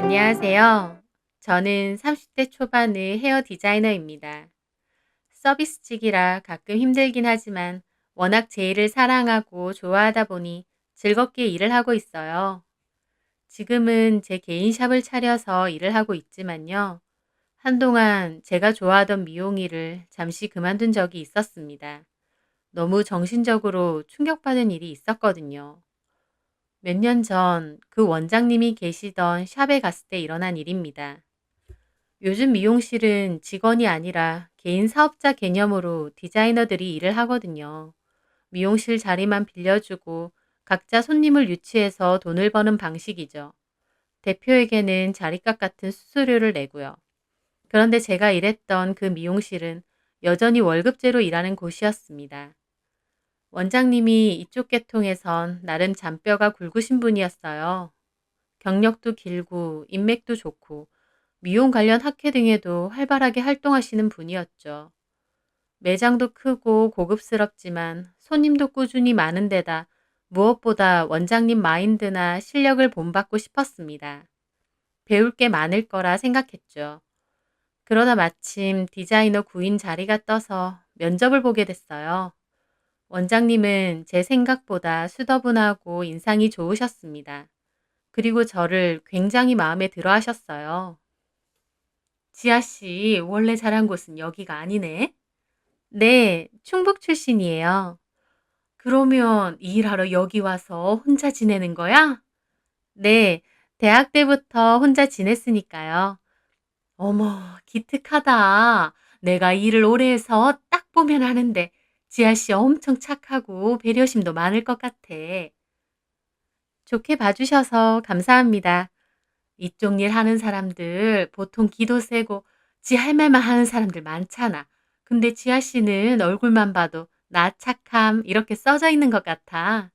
안녕하세요. 저는 30대 초반의 헤어 디자이너입니다. 서비스직이라 가끔 힘들긴 하지만 워낙 제 일을 사랑하고 좋아하다 보니 즐겁게 일을 하고 있어요. 지금은 제 개인 샵을 차려서 일을 하고 있지만요. 한동안 제가 좋아하던 미용 일을 잠시 그만둔 적이 있었습니다. 너무 정신적으로 충격받은 일이 있었거든요. 몇 년 전 그 원장님이 계시던 샵에 갔을 때 일어난 일입니다. 요즘 미용실은 직원이 아니라 개인 사업자 개념으로 디자이너들이 일을 하거든요. 미용실 자리만 빌려주고 각자 손님을 유치해서 돈을 버는 방식이죠. 대표에게는 자리값 같은 수수료를 내고요. 그런데 제가 일했던 그 미용실은 여전히 월급제로 일하는 곳이었습니다. 원장님이 이쪽 계통에선 나름 잔뼈가 굵으신 분이었어요. 경력도 길고 인맥도 좋고 미용 관련 학회 등에도 활발하게 활동하시는 분이었죠. 매장도 크고 고급스럽지만 손님도 꾸준히 많은 데다 무엇보다 원장님 마인드나 실력을 본받고 싶었습니다. 배울 게 많을 거라 생각했죠. 그러다 마침 디자이너 구인 자리가 떠서 면접을 보게 됐어요. 원장님은 제 생각보다 수더분하고 인상이 좋으셨습니다. 그리고 저를 굉장히 마음에 들어 하셨어요. 지아 씨, 원래 자란 곳은 여기가 아니네? 네, 충북 출신이에요. 그러면 이 일하러 여기 와서 혼자 지내는 거야? 네, 대학 때부터 혼자 지냈으니까요. 어머, 기특하다. 내가 일을 오래 해서 딱 보면 아는데 지아 씨 엄청 착하고 배려심도 많을 것 같아. 좋게 봐주셔서 감사합니다. 이쪽 일 하는 사람들 보통 기도 세고 지 할 말만 하는 사람들 많잖아. 근데 지아 씨는 얼굴만 봐도 나 착함 이렇게 써져 있는 것 같아.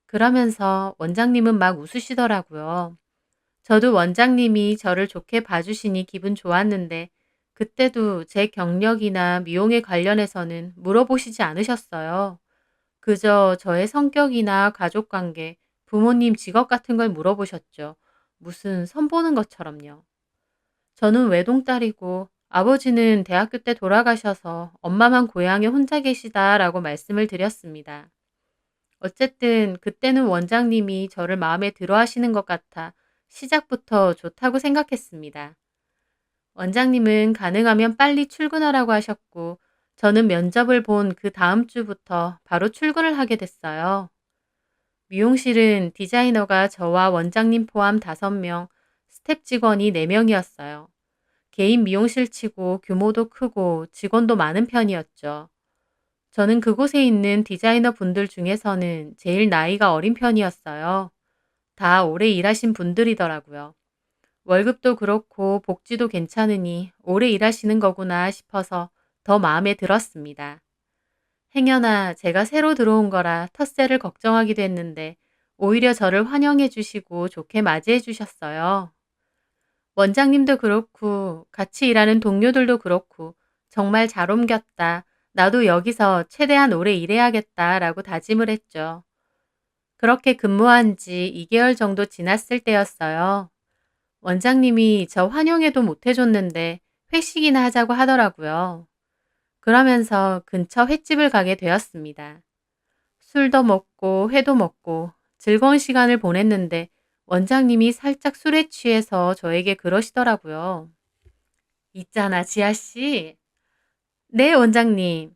그러면서 원장님은 막 웃으시더라고요. 저도 원장님이 저를 좋게 봐주시니 기분 좋았는데 그때도 제 경력이나 미용에 관련해서는 물어보시지 않으셨어요. 그저 저의 성격이나 가족관계, 부모님 직업 같은 걸 물어보셨죠. 무슨 선보는 것처럼요. 저는 외동딸이고 아버지는 대학교 때 돌아가셔서 엄마만 고향에 혼자 계시다라고 말씀을 드렸습니다. 어쨌든 그때는 원장님이 저를 마음에 들어 하시는 것 같아 시작부터 좋다고 생각했습니다. 원장님은 가능하면 빨리 출근하라고 하셨고 저는 면접을 본 그 다음 주부터 바로 출근을 하게 됐어요. 미용실은 디자이너가 저와 원장님 포함 5명, 스텝 직원이 4명이었어요. 개인 미용실 치고 규모도 크고 직원도 많은 편이었죠. 저는 그곳에 있는 디자이너 분들 중에서는 제일 나이가 어린 편이었어요. 다 오래 일하신 분들이더라고요. 월급도 그렇고 복지도 괜찮으니 오래 일하시는 거구나 싶어서 더 마음에 들었습니다. 행여나 제가 새로 들어온 거라 텃세를 걱정하기도 했는데 오히려 저를 환영해 주시고 좋게 맞이해 주셨어요. 원장님도 그렇고 같이 일하는 동료들도 그렇고 정말 잘 옮겼다. 나도 여기서 최대한 오래 일해야겠다라고 다짐을 했죠. 그렇게 근무한 지 2개월 정도 지났을 때였어요. 원장님이 저 환영회도 못 해줬는데 회식이나 하자고 하더라고요. 그러면서 근처 횟집을 가게 되었습니다. 술도 먹고 회도 먹고 즐거운 시간을 보냈는데 원장님이 살짝 술에 취해서 저에게 그러시더라고요. 있잖아, 지아 씨. 네, 원장님.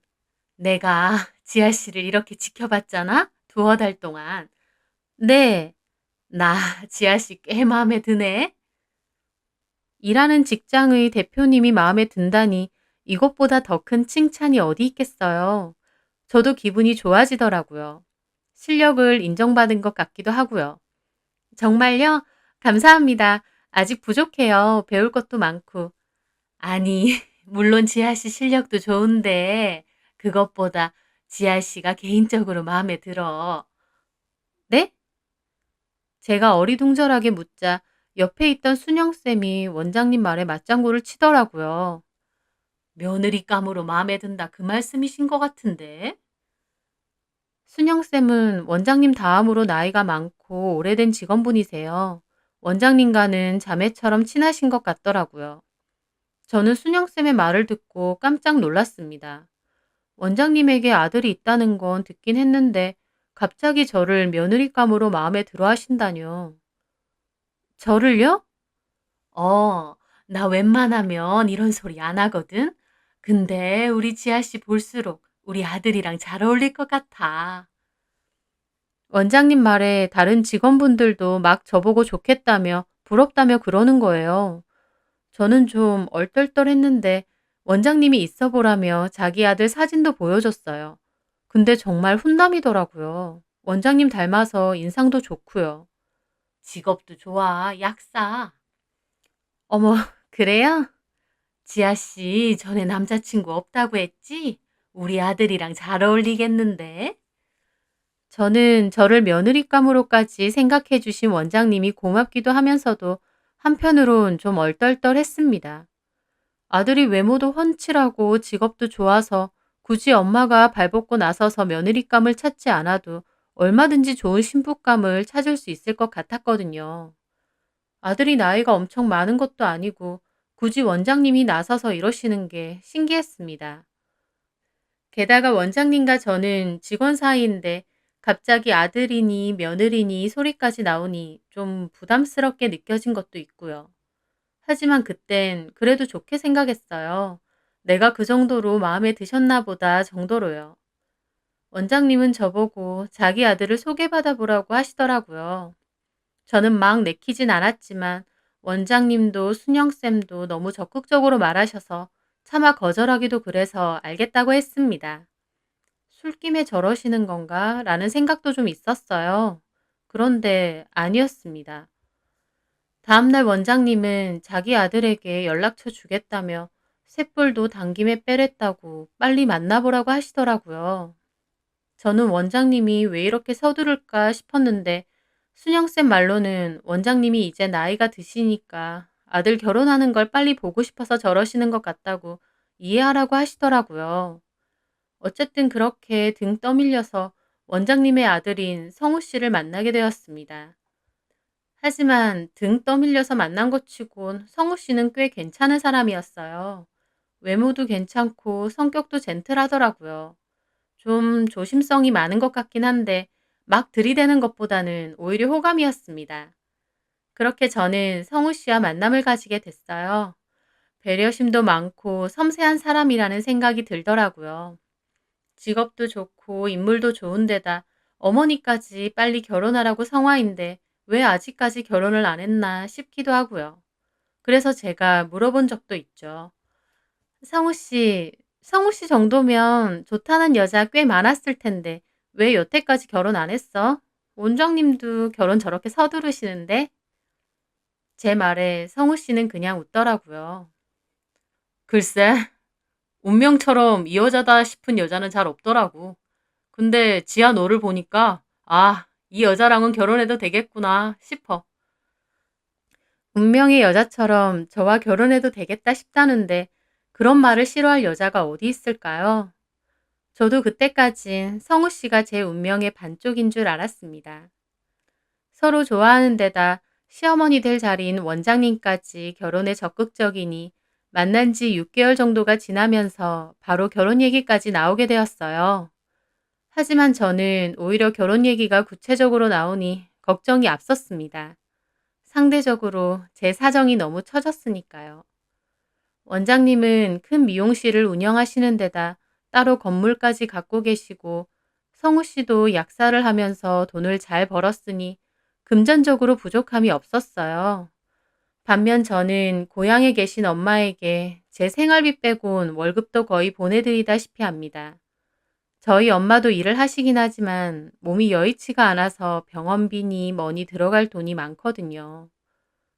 내가 지아 씨를 이렇게 지켜봤잖아? 두어 달 동안. 네, 나 지아 씨 꽤 마음에 드네. 일하는 직장의 대표님이 마음에 든다니 이것보다 더 큰 칭찬이 어디 있겠어요. 저도 기분이 좋아지더라고요. 실력을 인정받은 것 같기도 하고요. 정말요? 감사합니다. 아직 부족해요. 배울 것도 많고. 아니, 물론 지아 씨 실력도 좋은데 그것보다 지아 씨가 개인적으로 마음에 들어. 네? 제가 어리둥절하게 묻자 옆에 있던 순영쌤이 원장님 말에 맞장구를 치더라고요. 며느리감으로 마음에 든다 그 말씀이신 것 같은데? 순영쌤은 원장님 다음으로 나이가 많고 오래된 직원분이세요. 원장님과는 자매처럼 친하신 것 같더라고요. 저는 순영쌤의 말을 듣고 깜짝 놀랐습니다. 원장님에게 아들이 있다는 건 듣긴 했는데 갑자기 저를 며느리감으로 마음에 들어 하신다뇨. 저를요? 어, 나 웬만하면 이런 소리 안 하거든? 근데 우리 지아 씨 볼수록 우리 아들이랑 잘 어울릴 것 같아. 원장님 말에 다른 직원분들도 막 저보고 좋겠다며 부럽다며 그러는 거예요. 저는 좀 얼떨떨했는데 원장님이 있어 보라며 자기 아들 사진도 보여줬어요. 근데 정말 훈남이더라고요. 원장님 닮아서 인상도 좋고요. 직업도 좋아, 약사. 어머, 그래요? 지아 씨, 전에 남자친구 없다고 했지? 우리 아들이랑 잘 어울리겠는데? 저는 저를 며느리감으로까지 생각해 주신 원장님이 고맙기도 하면서도 한편으론 좀 얼떨떨했습니다. 아들이 외모도 훤칠하고 직업도 좋아서 굳이 엄마가 발벗고 나서서 며느리감을 찾지 않아도 얼마든지 좋은 신부감을 찾을 수 있을 것 같았거든요. 아들이 나이가 엄청 많은 것도 아니고 굳이 원장님이 나서서 이러시는 게 신기했습니다. 게다가 원장님과 저는 직원 사이인데 갑자기 아들이니 며느리니 소리까지 나오니 좀 부담스럽게 느껴진 것도 있고요. 하지만 그땐 그래도 좋게 생각했어요. 내가 그 정도로 마음에 드셨나 보다 정도로요. 원장님은 저보고 자기 아들을 소개받아 보라고 하시더라고요. 저는 막 내키진 않았지만 원장님도 순영쌤도 너무 적극적으로 말하셔서 차마 거절하기도 그래서 알겠다고 했습니다. 술김에 저러시는 건가? 라는 생각도 좀 있었어요. 그런데 아니었습니다. 다음날 원장님은 자기 아들에게 연락처 주겠다며 쇳불도 당김에 빼랬다고 빨리 만나보라고 하시더라고요. 저는 원장님이 왜 이렇게 서두를까 싶었는데 순영쌤 말로는 원장님이 이제 나이가 드시니까 아들 결혼하는 걸 빨리 보고 싶어서 저러시는 것 같다고 이해하라고 하시더라고요. 어쨌든 그렇게 등 떠밀려서 원장님의 아들인 성우 씨를 만나게 되었습니다. 하지만 등 떠밀려서 만난 것 치곤 성우 씨는 꽤 괜찮은 사람이었어요. 외모도 괜찮고 성격도 젠틀하더라고요. 좀 조심성이 많은 것 같긴 한데 막 들이대는 것보다는 오히려 호감이었습니다. 그렇게 저는 성우 씨와 만남을 가지게 됐어요. 배려심도 많고 섬세한 사람이라는 생각이 들더라고요. 직업도 좋고 인물도 좋은데다 어머니까지 빨리 결혼하라고 성화인데 왜 아직까지 결혼을 안 했나 싶기도 하고요. 그래서 제가 물어본 적도 있죠. 성우 씨, 성우 씨 정도면 좋다는 여자 꽤 많았을 텐데 왜 여태까지 결혼 안 했어? 원장님도 결혼 저렇게 서두르시는데? 제 말에 성우 씨는 그냥 웃더라고요. 글쎄, 운명처럼 이 여자다 싶은 여자는 잘 없더라고. 근데 지아 너를 보니까 아, 이 여자랑은 결혼해도 되겠구나 싶어. 운명의 여자처럼 저와 결혼해도 되겠다 싶다는데 그런 말을 싫어할 여자가 어디 있을까요? 저도 그때까진 성우 씨가 제 운명의 반쪽인 줄 알았습니다. 서로 좋아하는 데다 시어머니 될 자리인 원장님까지 결혼에 적극적이니 만난 지 6개월 정도가 지나면서 바로 결혼 얘기까지 나오게 되었어요. 하지만 저는 오히려 결혼 얘기가 구체적으로 나오니 걱정이 앞섰습니다. 상대적으로 제 사정이 너무 처졌으니까요. 원장님은 큰 미용실을 운영하시는 데다 따로 건물까지 갖고 계시고 성우 씨도 약사를 하면서 돈을 잘 벌었으니 금전적으로 부족함이 없었어요. 반면 저는 고향에 계신 엄마에게 제 생활비 빼곤 월급도 거의 보내드리다시피 합니다. 저희 엄마도 일을 하시긴 하지만 몸이 여의치가 않아서 병원비니 뭐니 들어갈 돈이 많거든요.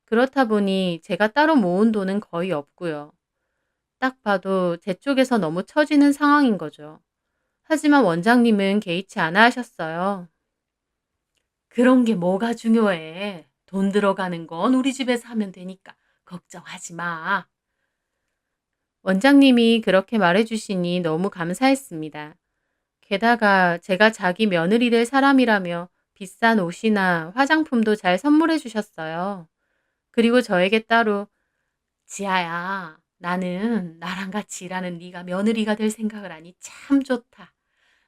그렇다 보니 제가 따로 모은 돈은 거의 없고요. 딱 봐도 제 쪽에서 너무 처지는 상황인 거죠. 하지만 원장님은 개의치 않아 하셨어요. 그런 게 뭐가 중요해. 돈 들어가는 건 우리 집에서 하면 되니까 걱정하지 마. 원장님이 그렇게 말해주시니 너무 감사했습니다. 게다가 제가 자기 며느리 될 사람이라며 비싼 옷이나 화장품도 잘 선물해 주셨어요. 그리고 저에게 따로 지아야, 나는 나랑 같이 일하는 네가 며느리가 될 생각을 하니 참 좋다.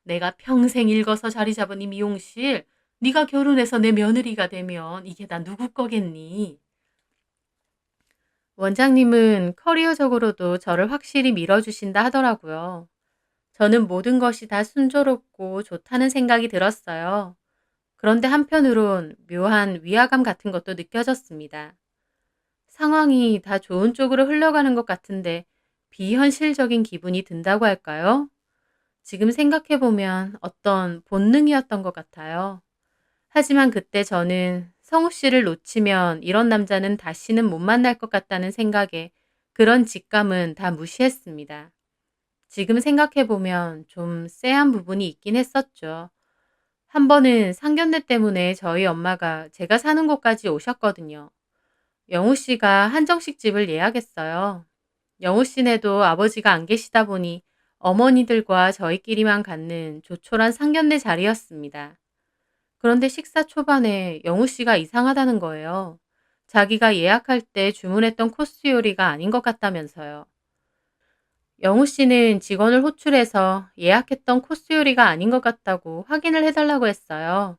내가 평생 읽어서 자리 잡은 이 미용실, 네가 결혼해서 내 며느리가 되면 이게 다 누구 거겠니? 원장님은 커리어적으로도 저를 확실히 밀어주신다 하더라고요. 저는 모든 것이 다 순조롭고 좋다는 생각이 들었어요. 그런데 한편으론 묘한 위화감 같은 것도 느껴졌습니다. 상황이 다 좋은 쪽으로 흘러가는 것 같은데 비현실적인 기분이 든다고 할까요? 지금 생각해보면 어떤 본능이었던 것 같아요. 하지만 그때 저는 성우 씨를 놓치면 이런 남자는 다시는 못 만날 것 같다는 생각에 그런 직감은 다 무시했습니다. 지금 생각해보면 좀 쎄한 부분이 있긴 했었죠. 한 번은 상견례 때문에 저희 엄마가 제가 사는 곳까지 오셨거든요. 영우 씨가 한정식 집을 예약했어요. 영우 씨네도 아버지가 안 계시다 보니 어머니들과 저희끼리만 갖는 조촐한 상견례 자리였습니다. 그런데 식사 초반에 영우 씨가 이상하다는 거예요. 자기가 예약할 때 주문했던 코스 요리가 아닌 것 같다면서요. 영우 씨는 직원을 호출해서 예약했던 코스 요리가 아닌 것 같다고 확인을 해달라고 했어요.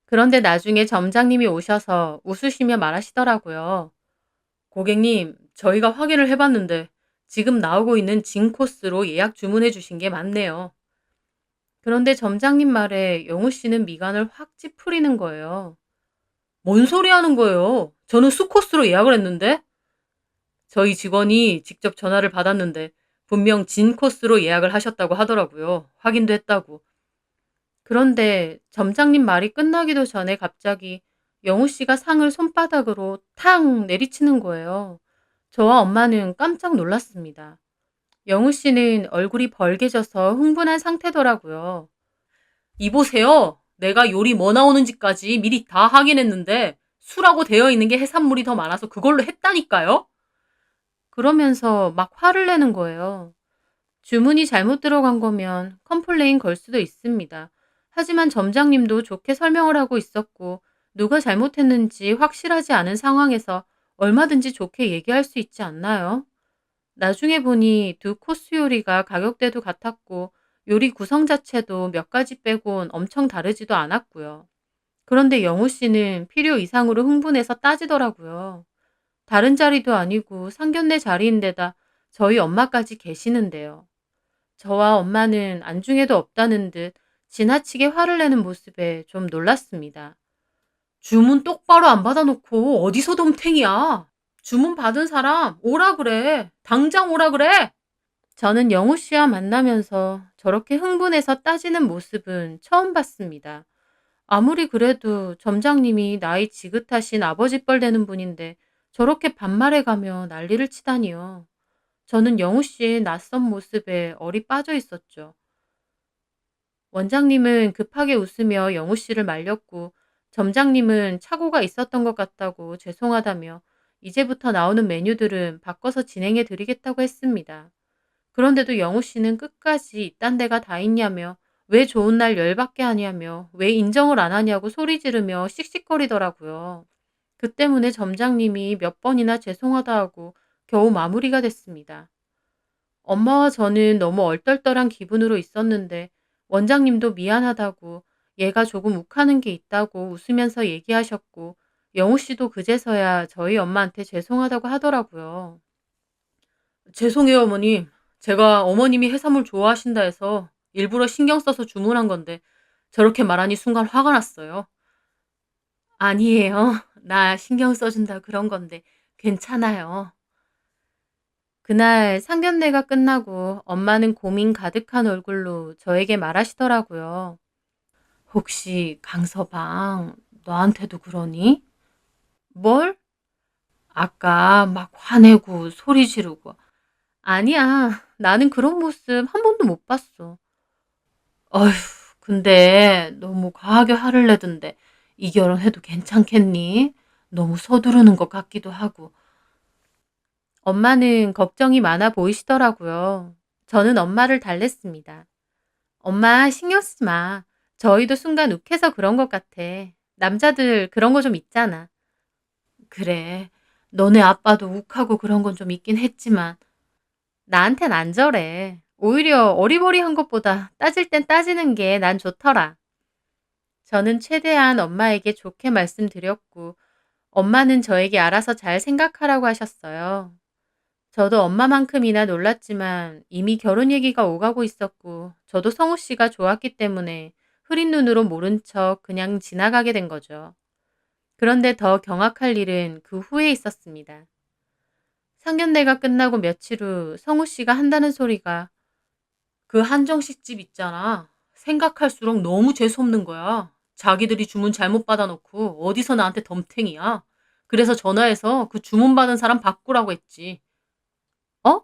그런데 나중에 점장님이 오셔서 웃으시며 말하시더라고요. 고객님, 저희가 확인을 해봤는데 지금 나오고 있는 진 코스로 예약 주문해 주신 게 맞네요. 그런데 점장님 말에 영우 씨는 미간을 확 찌푸리는 거예요. 뭔 소리 하는 거예요? 저는 수코스로 예약을 했는데? 저희 직원이 직접 전화를 받았는데 분명 진 코스로 예약을 하셨다고 하더라고요. 확인도 했다고. 그런데 점장님 말이 끝나기도 전에 갑자기 영우 씨가 상을 손바닥으로 탕 내리치는 거예요. 저와 엄마는 깜짝 놀랐습니다. 영우 씨는 얼굴이 벌개져서 흥분한 상태더라고요. 이보세요. 내가 요리 뭐 나오는지까지 미리 다 확인했는데 수라고 되어 있는 게 해산물이 더 많아서 그걸로 했다니까요? 그러면서 막 화를 내는 거예요. 주문이 잘못 들어간 거면 컴플레인 걸 수도 있습니다. 하지만 점장님도 좋게 설명을 하고 있었고 누가 잘못했는지 확실하지 않은 상황에서 얼마든지 좋게 얘기할 수 있지 않나요? 나중에 보니 두 코스 요리가 가격대도 같았고 요리 구성 자체도 몇 가지 빼곤 엄청 다르지도 않았고요. 그런데 영우 씨는 필요 이상으로 흥분해서 따지더라고요. 다른 자리도 아니고 상견례 자리인데다 저희 엄마까지 계시는데요. 저와 엄마는 안중에도 없다는 듯 지나치게 화를 내는 모습에 좀 놀랐습니다. 주문 똑바로 안 받아놓고 어디서 덤탱이야? 주문 받은 사람 오라 그래. 당장 오라 그래. 저는 영우 씨와 만나면서 저렇게 흥분해서 따지는 모습은 처음 봤습니다. 아무리 그래도 점장님이 나이 지긋하신 아버지뻘 되는 분인데 저렇게 반말해가며 난리를 치다니요. 저는 영우 씨의 낯선 모습에 얼이 빠져 있었죠. 원장님은 급하게 웃으며 영우 씨를 말렸고 점장님은 착오가 있었던 것 같다고 죄송하다며 이제부터 나오는 메뉴들은 바꿔서 진행해 드리겠다고 했습니다. 그런데도 영우 씨는 끝까지 이딴 데가 다 있냐며 왜 좋은 날 열받게 하냐며 왜 인정을 안 하냐고 소리 지르며 씩씩거리더라고요. 그 때문에 점장님이 몇 번이나 죄송하다 하고 겨우 마무리가 됐습니다. 엄마와 저는 너무 얼떨떨한 기분으로 있었는데 원장님도 미안하다고 얘가 조금 욱하는 게 있다고 웃으면서 얘기하셨고 영우 씨도 그제서야 저희 엄마한테 죄송하다고 하더라고요. 죄송해요, 어머님. 제가 어머님이 해산물 좋아하신다 해서 일부러 신경 써서 주문한 건데 저렇게 말하니 순간 화가 났어요. 아니에요. 나 신경 써준다 그런 건데 괜찮아요. 그날 상견례가 끝나고 엄마는 고민 가득한 얼굴로 저에게 말하시더라고요. 혹시 강서방 너한테도 그러니? 뭘? 아까 막 화내고 소리 지르고. 아니야. 나는 그런 모습 한 번도 못 봤어. 어휴, 근데 너무 과하게 화를 내던데 이 결혼해도 괜찮겠니? 너무 서두르는 것 같기도 하고. 엄마는 걱정이 많아 보이시더라고요. 저는 엄마를 달랬습니다. 엄마 신경 쓰지 마. 저희도 순간 욱해서 그런 것 같아. 남자들 그런 거 좀 있잖아. 그래. 너네 아빠도 욱하고 그런 건 좀 있긴 했지만 나한텐 안 저래. 오히려 어리버리한 것보다 따질 땐 따지는 게 난 좋더라. 저는 최대한 엄마에게 좋게 말씀드렸고 엄마는 저에게 알아서 잘 생각하라고 하셨어요. 저도 엄마만큼이나 놀랐지만 이미 결혼 얘기가 오가고 있었고 저도 성우 씨가 좋았기 때문에 흐린 눈으로 모른 척 그냥 지나가게 된 거죠. 그런데 더 경악할 일은 그 후에 있었습니다. 상견례가 끝나고 며칠 후 성우 씨가 한다는 소리가 그 한정식 집 있잖아. 생각할수록 너무 재수없는 거야. 자기들이 주문 잘못 받아놓고 어디서 나한테 덤탱이야. 그래서 전화해서 그 주문 받은 사람 바꾸라고 했지. 어?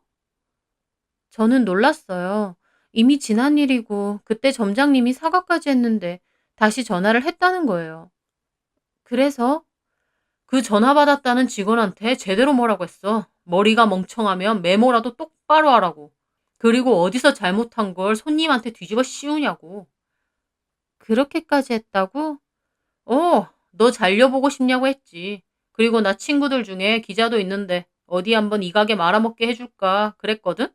저는 놀랐어요. 이미 지난 일이고 그때 점장님이 사과까지 했는데 다시 전화를 했다는 거예요. 그래서 그 전화 받았다는 직원한테 제대로 뭐라고 했어. 머리가 멍청하면 메모라도 똑바로 하라고. 그리고 어디서 잘못한 걸 손님한테 뒤집어 씌우냐고. 그렇게까지 했다고? 너 잘려보고 싶냐고 했지. 그리고 나 친구들 중에 기자도 있는데 어디 한번 이 가게 말아먹게 해줄까 그랬거든?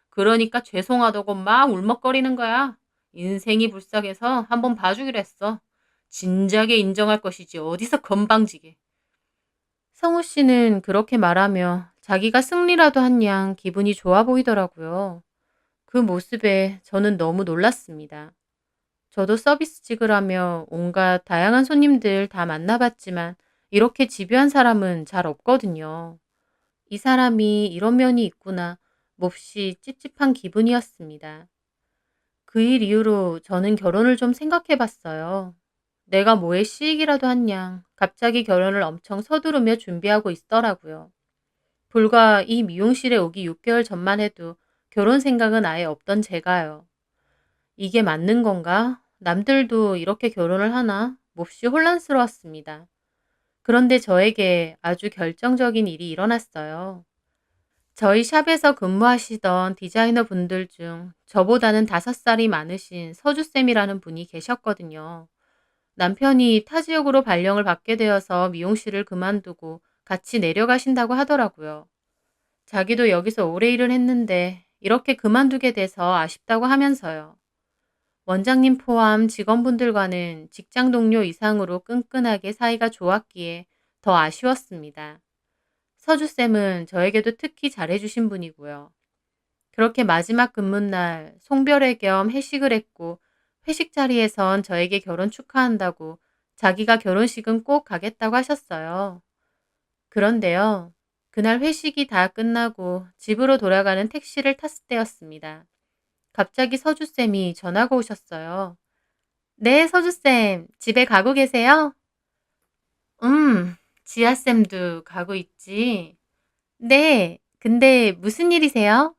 그러니까 죄송하다고 막 울먹거리는 거야. 인생이 불쌍해서 한번 봐주기로 했어. 진작에 인정할 것이지 어디서 건방지게. 성우 씨는 그렇게 말하며 자기가 승리라도 한 양 기분이 좋아 보이더라고요. 그 모습에 저는 너무 놀랐습니다. 저도 서비스직을 하며 온갖 다양한 손님들 다 만나봤지만 이렇게 집요한 사람은 잘 없거든요. 이 사람이 이런 면이 있구나 몹시 찝찝한 기분이었습니다. 그 일 이후로 저는 결혼을 좀 생각해 봤어요. 내가 뭐에 시익이라도 한 양 갑자기 결혼을 엄청 서두르며 준비하고 있더라고요. 불과 이 미용실에 오기 6개월 전만 해도 결혼 생각은 아예 없던 제가요. 이게 맞는 건가? 남들도 이렇게 결혼을 하나? 몹시 혼란스러웠습니다. 그런데 저에게 아주 결정적인 일이 일어났어요. 저희 샵에서 근무하시던 디자이너 분들 중 저보다는 5살이 많으신 서주쌤이라는 분이 계셨거든요. 남편이 타 지역으로 발령을 받게 되어서 미용실을 그만두고 같이 내려가신다고 하더라고요. 자기도 여기서 오래 일을 했는데 이렇게 그만두게 돼서 아쉽다고 하면서요. 원장님 포함 직원분들과는 직장 동료 이상으로 끈끈하게 사이가 좋았기에 더 아쉬웠습니다. 서주쌤은 저에게도 특히 잘해주신 분이고요. 그렇게 마지막 근무날 송별회 겸 회식을 했고 회식 자리에선 저에게 결혼 축하한다고 자기가 결혼식은 꼭 가겠다고 하셨어요. 그런데요. 그날 회식이 다 끝나고 집으로 돌아가는 택시를 탔을 때였습니다. 갑자기 서주쌤이 전화가 오셨어요. 네, 서주쌤. 집에 가고 계세요? 지아쌤도 가고 있지. 네. 근데 무슨 일이세요?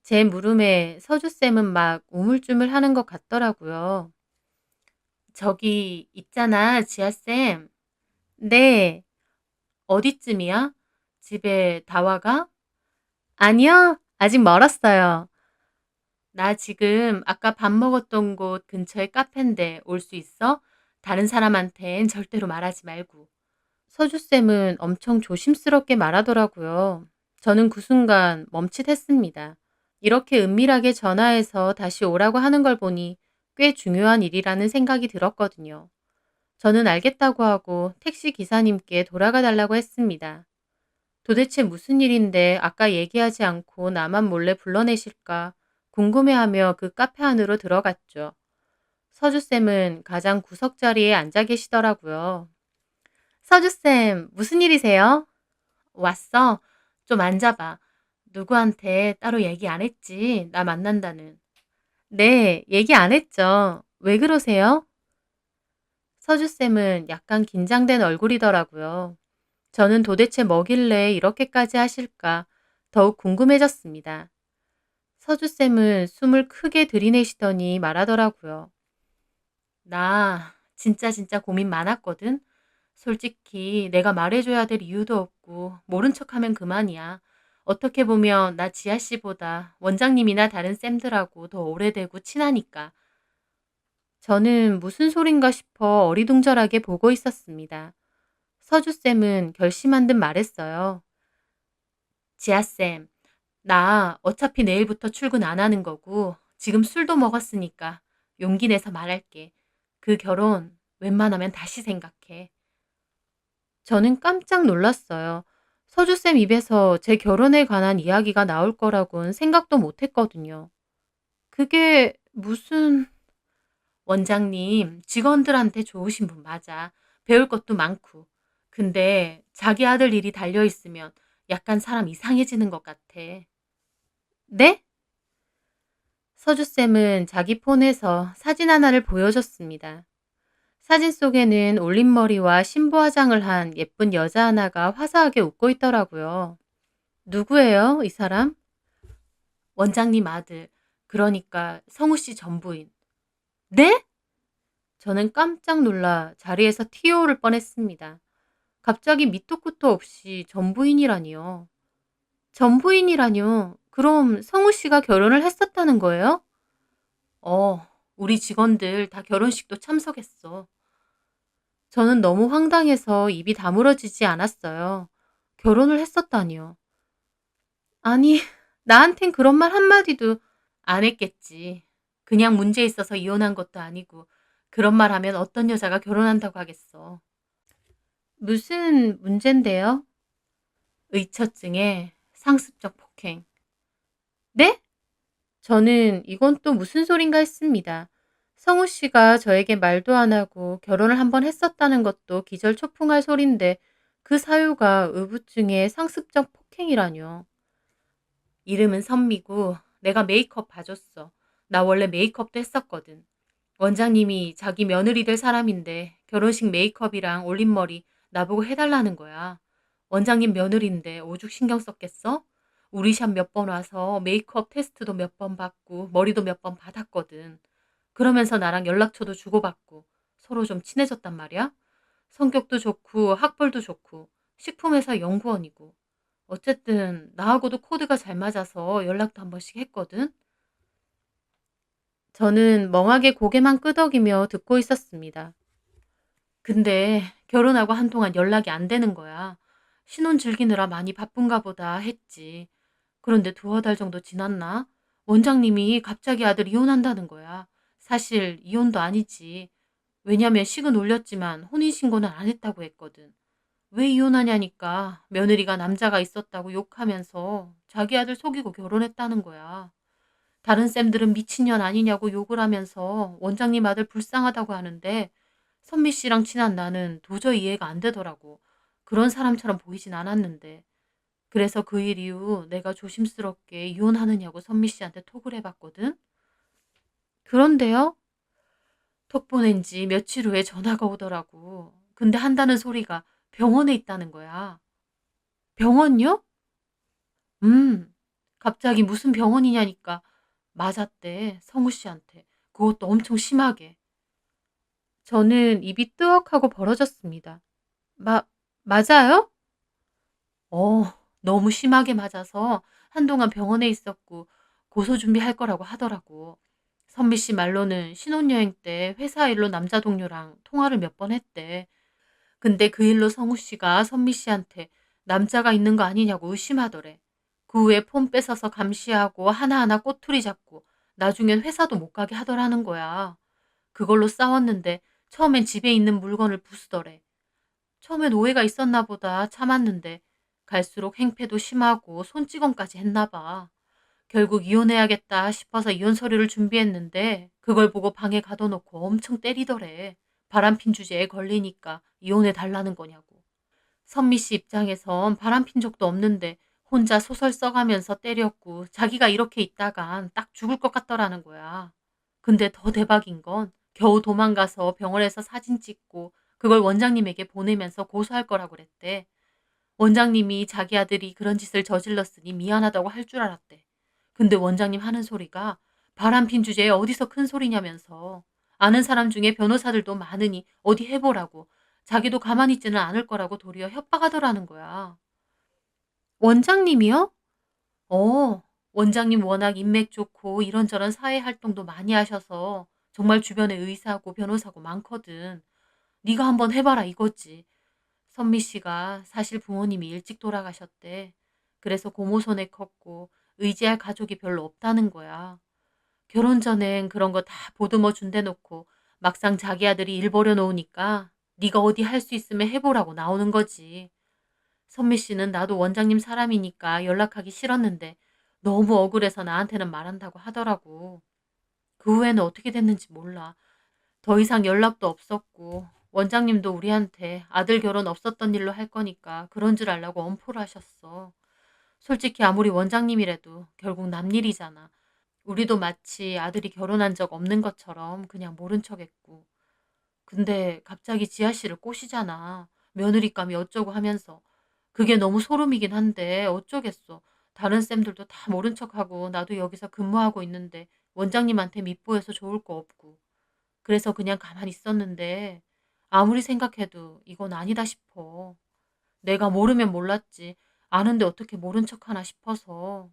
제 물음에 서주쌤은 막 우물쭈물 하는 것 같더라고요. 저기 있잖아, 지아쌤. 네. 어디쯤이야? 집에 다 와가? 아니요. 아직 멀었어요. 나 지금 아까 밥 먹었던 곳 근처에 카페인데 올 수 있어? 다른 사람한텐 절대로 말하지 말고. 서주쌤은 엄청 조심스럽게 말하더라고요. 저는 그 순간 멈칫했습니다. 이렇게 은밀하게 전화해서 다시 오라고 하는 걸 보니 꽤 중요한 일이라는 생각이 들었거든요. 저는 알겠다고 하고 택시 기사님께 돌아가 달라고 했습니다. 도대체 무슨 일인데 아까 얘기하지 않고 나만 몰래 불러내실까 궁금해하며 그 카페 안으로 들어갔죠. 서주쌤은 가장 구석 자리에 앉아 계시더라고요. 서주쌤, 무슨 일이세요? 왔어? 좀 앉아봐. 누구한테 따로 얘기 안 했지? 나 만난다는. 네, 얘기 안 했죠. 왜 그러세요? 서주쌤은 약간 긴장된 얼굴이더라고요. 저는 도대체 뭐길래 이렇게까지 하실까 더욱 궁금해졌습니다. 서주쌤은 숨을 크게 들이내시더니 말하더라고요. 나 진짜 고민 많았거든. 솔직히 내가 말해줘야 될 이유도 없고 모른 척하면 그만이야. 어떻게 보면 나 지아 씨보다 원장님이나 다른 쌤들하고 더 오래되고 친하니까. 저는 무슨 소린가 싶어 어리둥절하게 보고 있었습니다. 서주쌤은 결심한 듯 말했어요. 지아쌤, 나 어차피 내일부터 출근 안 하는 거고, 지금 술도 먹었으니까 용기 내서 말할게. 그 결혼 웬만하면 다시 생각해. 저는 깜짝 놀랐어요. 서주쌤 입에서 제 결혼에 관한 이야기가 나올 거라고는 생각도 못 했거든요. 그게 무슨... 원장님, 직원들한테 좋으신 분 맞아. 배울 것도 많고. 근데 자기 아들 일이 달려있으면 약간 사람 이상해지는 것 같아. 네? 서주쌤은 자기 폰에서 사진 하나를 보여줬습니다. 사진 속에는 올림머리와 신부 화장을 한 예쁜 여자 하나가 화사하게 웃고 있더라고요. 누구예요, 이 사람? 원장님 아들. 그러니까 성우 씨 전부인. 네? 저는 깜짝 놀라 자리에서 튀어오를 뻔했습니다. 갑자기 밑도 끝도 없이 전부인이라니요. 전부인이라뇨? 그럼 성우 씨가 결혼을 했었다는 거예요? 우리 직원들 다 결혼식도 참석했어. 저는 너무 황당해서 입이 다물어지지 않았어요. 결혼을 했었다니요. 아니, 나한텐 그런 말 한마디도 안 했겠지. 그냥 문제 있어서 이혼한 것도 아니고 그런 말 하면 어떤 여자가 결혼한다고 하겠어. 무슨 문제인데요? 의처증에 상습적 폭행. 네? 저는 이건 또 무슨 소린가 했습니다. 성우 씨가 저에게 말도 안 하고 결혼을 한번 했었다는 것도 기절초풍할 소린데 그 사유가 의부증의 상습적 폭행이라뇨. 이름은 선미고 내가 메이크업 봐줬어. 나 원래 메이크업도 했었거든. 원장님이 자기 며느리 될 사람인데 결혼식 메이크업이랑 올림머리 나보고 해달라는 거야. 원장님 며느리인데 오죽 신경 썼겠어? 우리 샵 몇 번 와서 메이크업 테스트도 몇 번 받고 머리도 몇 번 받았거든. 그러면서 나랑 연락처도 주고받고 서로 좀 친해졌단 말이야. 성격도 좋고 학벌도 좋고 식품회사 연구원이고 어쨌든 나하고도 코드가 잘 맞아서 연락도 한 번씩 했거든. 저는 멍하게 고개만 끄덕이며 듣고 있었습니다. 근데 결혼하고 한동안 연락이 안 되는 거야. 신혼 즐기느라 많이 바쁜가 보다 했지. 그런데 두어 달 정도 지났나? 원장님이 갑자기 아들 이혼한다는 거야. 사실 이혼도 아니지. 왜냐면 식은 올렸지만 혼인신고는 안 했다고 했거든. 왜 이혼하냐니까 며느리가 남자가 있었다고 욕하면서 자기 아들 속이고 결혼했다는 거야. 다른 쌤들은 미친년 아니냐고 욕을 하면서 원장님 아들 불쌍하다고 하는데 선미 씨랑 친한 나는 도저히 이해가 안 되더라고. 그런 사람처럼 보이진 않았는데. 그래서 그 일 이후 내가 조심스럽게 이혼하느냐고 선미 씨한테 톡을 해봤거든. 그런데요? 톡 보낸 지 며칠 후에 전화가 오더라고. 근데 한다는 소리가 병원에 있다는 거야. 병원요? 음. 갑자기 무슨 병원이냐니까 맞았대, 성우 씨한테. 그것도 엄청 심하게. 저는 입이 뜨억하고 벌어졌습니다. 마, 맞아요? 어, 너무 심하게 맞아서 한동안 병원에 있었고 고소 준비할 거라고 하더라고. 선미 씨 말로는 신혼여행 때 회사 일로 남자 동료랑 통화를 몇 번 했대. 근데 그 일로 성우 씨가 선미 씨한테 남자가 있는 거 아니냐고 의심하더래. 그 후에 폰 뺏어서 감시하고 하나하나 꼬투리 잡고 나중엔 회사도 못 가게 하더라는 거야. 그걸로 싸웠는데 처음엔 집에 있는 물건을 부수더래. 처음엔 오해가 있었나 보다 참았는데 갈수록 행패도 심하고 손찌검까지 했나 봐. 결국 이혼해야겠다 싶어서 이혼 서류를 준비했는데 그걸 보고 방에 가둬놓고 엄청 때리더래. 바람핀 주제에 걸리니까 이혼해 달라는 거냐고. 선미 씨 입장에선 바람핀 적도 없는데 혼자 소설 써가면서 때렸고 자기가 이렇게 있다간 딱 죽을 것 같더라는 거야. 근데 더 대박인 건 겨우 도망가서 병원에서 사진 찍고 그걸 원장님에게 보내면서 고소할 거라고 그랬대. 원장님이 자기 아들이 그런 짓을 저질렀으니 미안하다고 할 줄 알았대. 근데 원장님 하는 소리가 바람핀 주제에 어디서 큰 소리냐면서 아는 사람 중에 변호사들도 많으니 어디 해보라고 자기도 가만히 있지는 않을 거라고 도리어 협박하더라는 거야. 원장님이요? 어, 원장님 워낙 인맥 좋고 이런저런 사회 활동도 많이 하셔서 정말 주변에 의사고 변호사고 많거든. 네가 한번 해봐라 이거지. 선미 씨가 사실 부모님이 일찍 돌아가셨대. 그래서 고모 손에 컸고 의지할 가족이 별로 없다는 거야. 결혼 전엔 그런 거 다 보듬어 준대 놓고 막상 자기 아들이 일 벌여놓으니까 네가 어디 할 수 있으면 해보라고 나오는 거지. 선미 씨는 나도 원장님 사람이니까 연락하기 싫었는데 너무 억울해서 나한테는 말한다고 하더라고. 그 후에는 어떻게 됐는지 몰라. 더 이상 연락도 없었고 원장님도 우리한테 아들 결혼 없었던 일로 할 거니까 그런 줄 알라고 엄포를 하셨어. 솔직히 아무리 원장님이라도 결국 남 일이잖아. 우리도 마치 아들이 결혼한 적 없는 것처럼 그냥 모른 척했고. 근데 갑자기 지아 씨를 꼬시잖아. 며느리감이 어쩌고 하면서. 그게 너무 소름이긴 한데 어쩌겠어. 다른 쌤들도 다 모른 척하고 나도 여기서 근무하고 있는데 원장님한테 밉보여서 좋을 거 없고. 그래서 그냥 가만히 있었는데 아무리 생각해도 이건 아니다 싶어. 내가 모르면 몰랐지. 아는데 어떻게 모른 척하나 싶어서.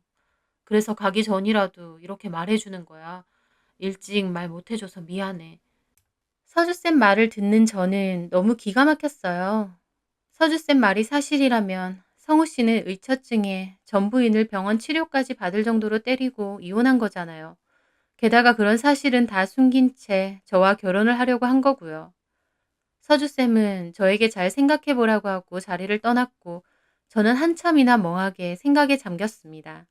그래서 가기 전이라도 이렇게 말해주는 거야. 일찍 말 못해줘서 미안해. 서주쌤 말을 듣는 저는 너무 기가 막혔어요. 서주쌤 말이 사실이라면 성우 씨는 의처증에 전부인을 병원 치료까지 받을 정도로 때리고 이혼한 거잖아요. 게다가 그런 사실은 다 숨긴 채 저와 결혼을 하려고 한 거고요. 서주쌤은 저에게 잘 생각해 보라고 하고 자리를 떠났고 저는 한참이나 멍하게 생각에 잠겼습니다.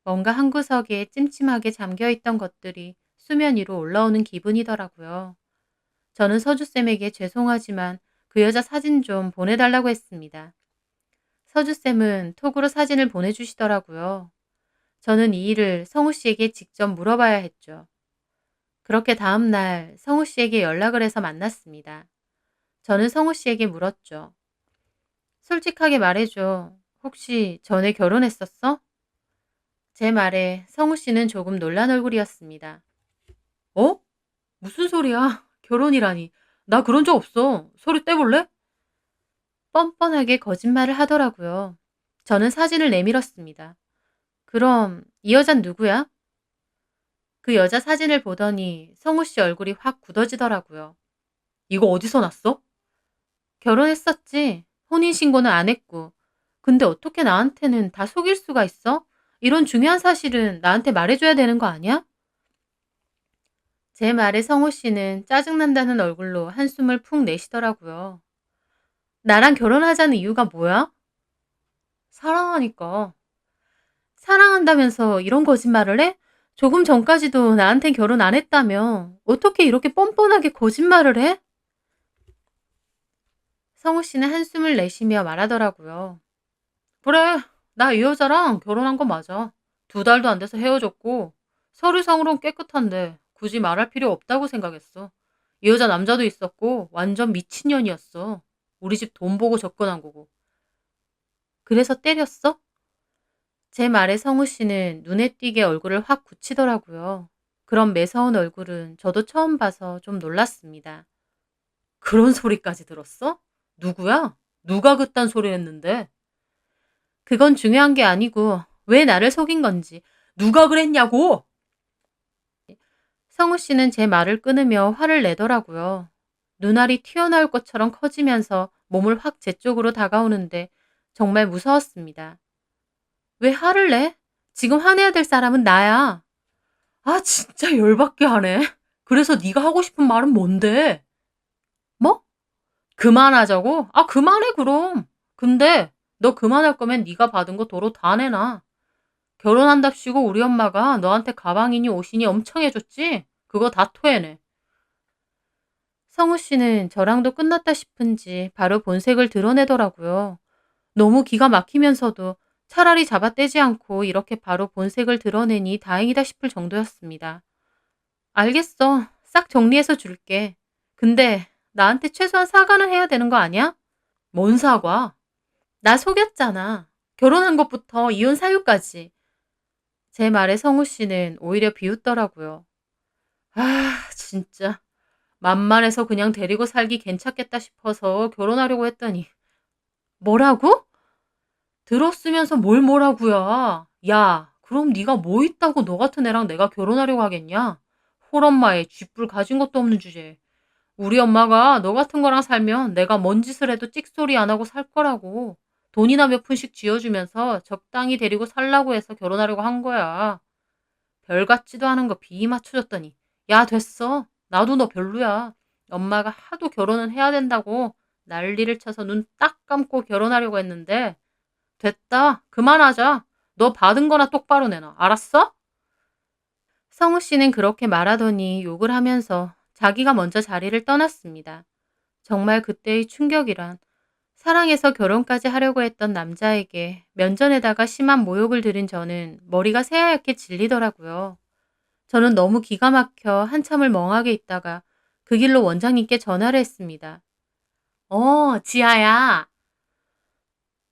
뭔가 한 구석에 찜찜하게 잠겨있던 것들이 수면 위로 올라오는 기분이더라고요. 저는 서주쌤에게 죄송하지만 그 여자 사진 좀 보내달라고 했습니다. 서주쌤은 톡으로 사진을 보내주시더라고요. 저는 이 일을 성우 씨에게 직접 물어봐야 했죠. 그렇게 다음날 성우 씨에게 연락을 해서 만났습니다. 저는 성우 씨에게 물었죠. 솔직하게 말해줘. 혹시 전에 결혼했었어? 제 말에 성우 씨는 조금 놀란 얼굴이었습니다. 어? 무슨 소리야? 결혼이라니. 나 그런 적 없어. 소리 떼볼래? 뻔뻔하게 거짓말을 하더라고요. 저는 사진을 내밀었습니다. 그럼 이 여잔 누구야? 그 여자 사진을 보더니 성우 씨 얼굴이 확 굳어지더라고요. 이거 어디서 났어? 결혼했었지. 혼인신고는 안 했고. 근데 어떻게 나한테는 다 속일 수가 있어? 이런 중요한 사실은 나한테 말해줘야 되는 거 아니야? 제 말에 성우 씨는 짜증난다는 얼굴로 한숨을 푹 내쉬더라고요. 나랑 결혼하자는 이유가 뭐야? 사랑하니까. 사랑한다면서 이런 거짓말을 해? 조금 전까지도 나한텐 결혼 안 했다며. 어떻게 이렇게 뻔뻔하게 거짓말을 해? 성우 씨는 한숨을 내쉬며 말하더라고요. 그래, 나 이 여자랑 결혼한 거 맞아. 2달도 안 돼서 헤어졌고 서류상으론 깨끗한데 굳이 말할 필요 없다고 생각했어. 이 여자 남자도 있었고 완전 미친년이었어. 우리 집 돈 보고 접근한 거고. 그래서 때렸어? 제 말에 성우 씨는 눈에 띄게 얼굴을 확 굳히더라고요. 그런 매서운 얼굴은 저도 처음 봐서 좀 놀랐습니다. 그런 소리까지 들었어? 누구야? 누가 그딴 소리 했는데? 그건 중요한 게 아니고 왜 나를 속인 건지 누가 그랬냐고! 성우 씨는 제 말을 끊으며 화를 내더라고요. 눈알이 튀어나올 것처럼 커지면서 몸을 확 제 쪽으로 다가오는데 정말 무서웠습니다. 왜 화를 내? 지금 화내야 될 사람은 나야. 아 진짜 열받게 하네. 그래서 네가 하고 싶은 말은 뭔데? 뭐? 그만하자고? 아 그만해 그럼. 근데 너 그만할 거면 네가 받은 거 도로 다 내놔. 결혼한답시고 우리 엄마가 너한테 가방이니 옷이니 엄청 해줬지? 그거 다 토해내. 성우 씨는 저랑도 끝났다 싶은지 바로 본색을 드러내더라고요. 너무 기가 막히면서도 차라리 잡아떼지 않고 이렇게 바로 본색을 드러내니 다행이다 싶을 정도였습니다. 알겠어. 싹 정리해서 줄게. 근데 나한테 최소한 사과는 해야 되는 거 아니야? 뭔 사과? 나 속였잖아. 결혼한 것부터 이혼 사유까지. 제 말에 성우 씨는 오히려 비웃더라고요. 아, 진짜. 만만해서 그냥 데리고 살기 괜찮겠다 싶어서 결혼하려고 했더니. 뭐라고? 들었으면서 뭘 뭐라고야. 야, 그럼 네가 뭐 있다고 너 같은 애랑 내가 결혼하려고 하겠냐? 홀엄마에 쥐뿔 가진 것도 없는 주제에. 우리 엄마가 너 같은 거랑 살면 내가 뭔 짓을 해도 찍소리 안 하고 살 거라고. 돈이나 몇 푼씩 쥐어주면서 적당히 데리고 살라고 해서 결혼하려고 한 거야. 별 같지도 않은 거 비위 맞춰줬더니 야 됐어. 나도 너 별로야. 엄마가 하도 결혼은 해야 된다고 난리를 쳐서 눈 딱 감고 결혼하려고 했는데 됐다. 그만하자. 너 받은 거나 똑바로 내놔. 알았어? 성우 씨는 그렇게 말하더니 욕을 하면서 자기가 먼저 자리를 떠났습니다. 정말 그때의 충격이란 사랑해서 결혼까지 하려고 했던 남자에게 면전에다가 심한 모욕을 들은 저는 머리가 새하얗게 질리더라고요. 저는 너무 기가 막혀 한참을 멍하게 있다가 그 길로 원장님께 전화를 했습니다. 지아야.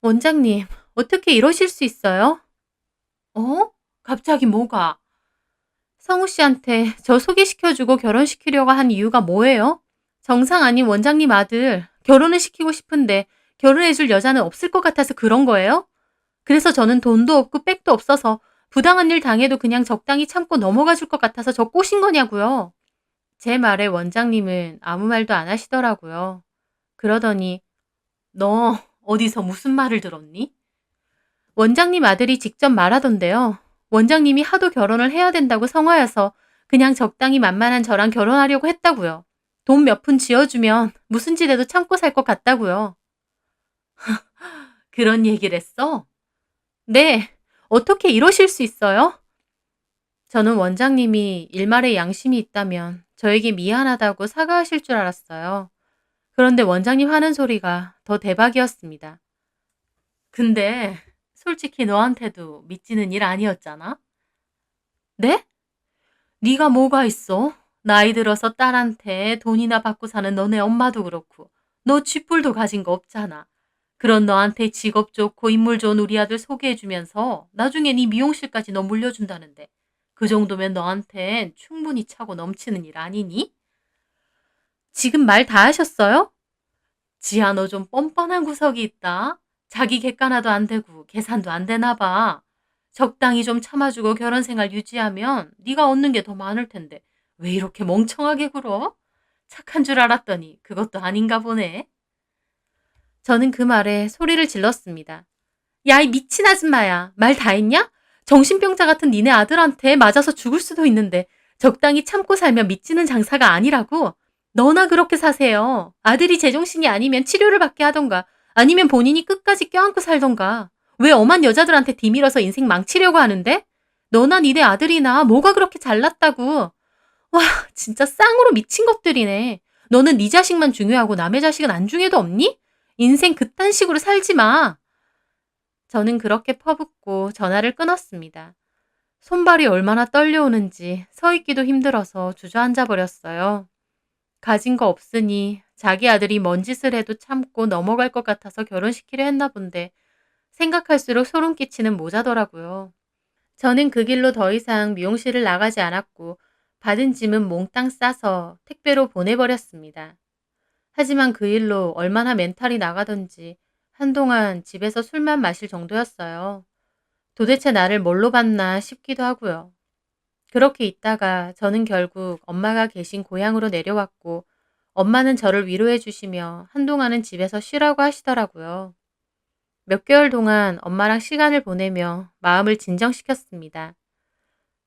원장님, 어떻게 이러실 수 있어요? 어? 갑자기 뭐가? 성우 씨한테 저 소개시켜주고 결혼시키려고 한 이유가 뭐예요? 정상 아닌 원장님 아들 결혼을 시키고 싶은데 결혼해줄 여자는 없을 것 같아서 그런 거예요? 그래서 저는 돈도 없고 백도 없어서 부당한 일 당해도 그냥 적당히 참고 넘어가 줄 것 같아서 저 꼬신 거냐고요. 제 말에 원장님은 아무 말도 안 하시더라고요. 그러더니 너 어디서 무슨 말을 들었니? 원장님 아들이 직접 말하던데요. 원장님이 하도 결혼을 해야 된다고 성화여서 그냥 적당히 만만한 저랑 결혼하려고 했다고요. 돈 몇 푼 지어주면 무슨 짓에도 참고 살 것 같다고요. 그런 얘기를 했어? 네. 어떻게 이러실 수 있어요? 저는 원장님이 일말의 양심이 있다면 저에게 미안하다고 사과하실 줄 알았어요. 그런데 원장님 하는 소리가 더 대박이었습니다. 근데 솔직히 너한테도 믿지는 일 아니었잖아? 네? 네가 뭐가 있어? 나이 들어서 딸한테 돈이나 받고 사는 너네 엄마도 그렇고 너 쥐뿔도 가진 거 없잖아. 그런 너한테 직업 좋고 인물 좋은 우리 아들 소개해주면서 나중에 네 미용실까지 너 물려준다는데 그 정도면 너한텐 충분히 차고 넘치는 일 아니니? 지금 말 다 하셨어요? 지아 너 좀 뻔뻔한 구석이 있다. 자기 객관화도 안 되고 계산도 안 되나 봐. 적당히 좀 참아주고 결혼 생활 유지하면 네가 얻는 게 더 많을 텐데 왜 이렇게 멍청하게 굴어? 착한 줄 알았더니 그것도 아닌가 보네. 저는 그 말에 소리를 질렀습니다. 야, 이 미친 아줌마야. 말 다 했냐? 정신병자 같은 니네 아들한테 맞아서 죽을 수도 있는데 적당히 참고 살면 미치는 장사가 아니라고? 너나 그렇게 사세요. 아들이 제정신이 아니면 치료를 받게 하던가 아니면 본인이 끝까지 껴안고 살던가. 왜 엄한 여자들한테 뒤밀어서 인생 망치려고 하는데? 너나 니네 아들이나 뭐가 그렇게 잘났다고. 와, 진짜 쌍으로 미친 것들이네. 너는 네 자식만 중요하고 남의 자식은 안중에도 없니? 인생 그딴 식으로 살지 마. 저는 그렇게 퍼붓고 전화를 끊었습니다. 손발이 얼마나 떨려오는지 서 있기도 힘들어서 주저앉아 버렸어요. 가진 거 없으니 자기 아들이 뭔 짓을 해도 참고 넘어갈 것 같아서 결혼시키려 했나 본데 생각할수록 소름 끼치는 모자더라고요. 저는 그 길로 더 이상 미용실을 나가지 않았고 받은 짐은 몽땅 싸서 택배로 보내버렸습니다. 하지만 그 일로 얼마나 멘탈이 나가던지 한동안 집에서 술만 마실 정도였어요. 도대체 나를 뭘로 봤나 싶기도 하고요. 그렇게 있다가 저는 결국 엄마가 계신 고향으로 내려왔고 엄마는 저를 위로해 주시며 한동안은 집에서 쉬라고 하시더라고요. 몇 개월 동안 엄마랑 시간을 보내며 마음을 진정시켰습니다.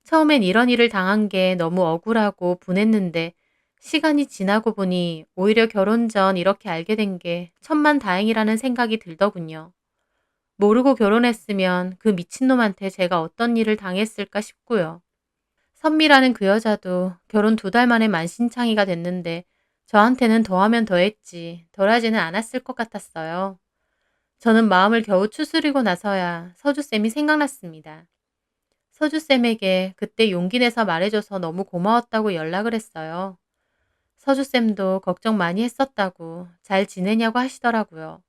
처음엔 이런 일을 당한 게 너무 억울하고 분했는데 시간이 지나고 보니 오히려 결혼 전 이렇게 알게 된 게 천만다행이라는 생각이 들더군요. 모르고 결혼했으면 그 미친놈한테 제가 어떤 일을 당했을까 싶고요. 선미라는 그 여자도 결혼 2달 만에 만신창이가 됐는데 저한테는 더하면 더했지 덜하지는 않았을 것 같았어요. 저는 마음을 겨우 추스리고 나서야 서주쌤이 생각났습니다. 서주쌤에게 그때 용기 내서 말해줘서 너무 고마웠다고 연락을 했어요. 서주쌤도 걱정 많이 했었다고 잘 지내냐고 하시더라고요.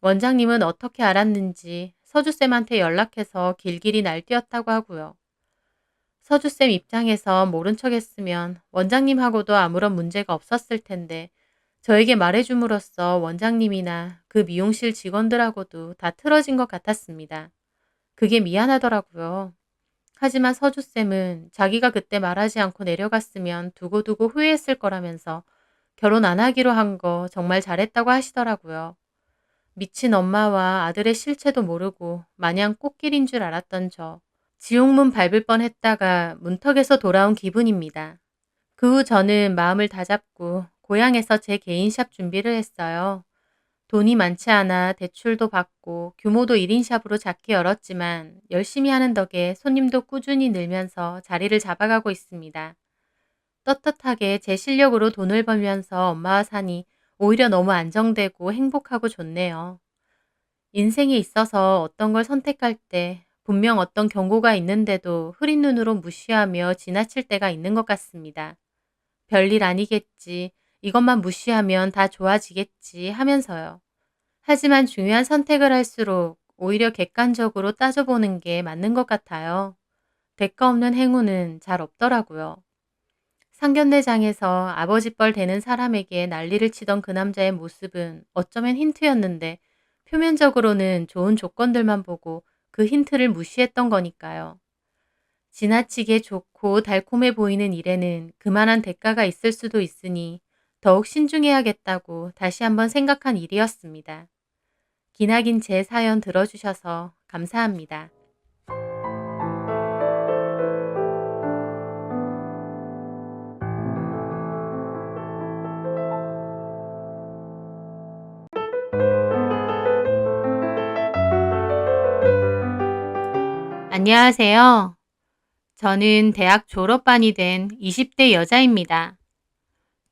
원장님은 어떻게 알았는지 서주쌤한테 연락해서 길길이 날뛰었다고 하고요. 서주쌤 입장에서 모른 척 했으면 원장님하고도 아무런 문제가 없었을 텐데 저에게 말해줌으로써 원장님이나 그 미용실 직원들하고도 다 틀어진 것 같았습니다. 그게 미안하더라고요. 하지만 서주쌤은 자기가 그때 말하지 않고 내려갔으면 두고두고 후회했을 거라면서 결혼 안 하기로 한 거 정말 잘했다고 하시더라고요. 미친 엄마와 아들의 실체도 모르고 마냥 꽃길인 줄 알았던 저. 지옥문 밟을 뻔 했다가 문턱에서 돌아온 기분입니다. 그 후 저는 마음을 다잡고 고향에서 제 개인 샵 준비를 했어요. 돈이 많지 않아 대출도 받고 규모도 1인 샵으로 작게 열었지만 열심히 하는 덕에 손님도 꾸준히 늘면서 자리를 잡아가고 있습니다. 떳떳하게 제 실력으로 돈을 벌면서 엄마와 사니 오히려 너무 안정되고 행복하고 좋네요. 인생에 있어서 어떤 걸 선택할 때 분명 어떤 경고가 있는데도 흐린 눈으로 무시하며 지나칠 때가 있는 것 같습니다. 별일 아니겠지, 이것만 무시하면 다 좋아지겠지 하면서요. 하지만 중요한 선택을 할수록 오히려 객관적으로 따져보는 게 맞는 것 같아요. 대가 없는 행운은 잘 없더라고요. 상견례장에서 아버지뻘 되는 사람에게 난리를 치던 그 남자의 모습은 어쩌면 힌트였는데 표면적으로는 좋은 조건들만 보고 그 힌트를 무시했던 거니까요. 지나치게 좋고 달콤해 보이는 일에는 그만한 대가가 있을 수도 있으니 더욱 신중해야겠다고 다시 한번 생각한 일이었습니다. 기나긴 제 사연 들어주셔서 감사합니다. 안녕하세요. 저는 대학 졸업반이 된 20대 여자입니다.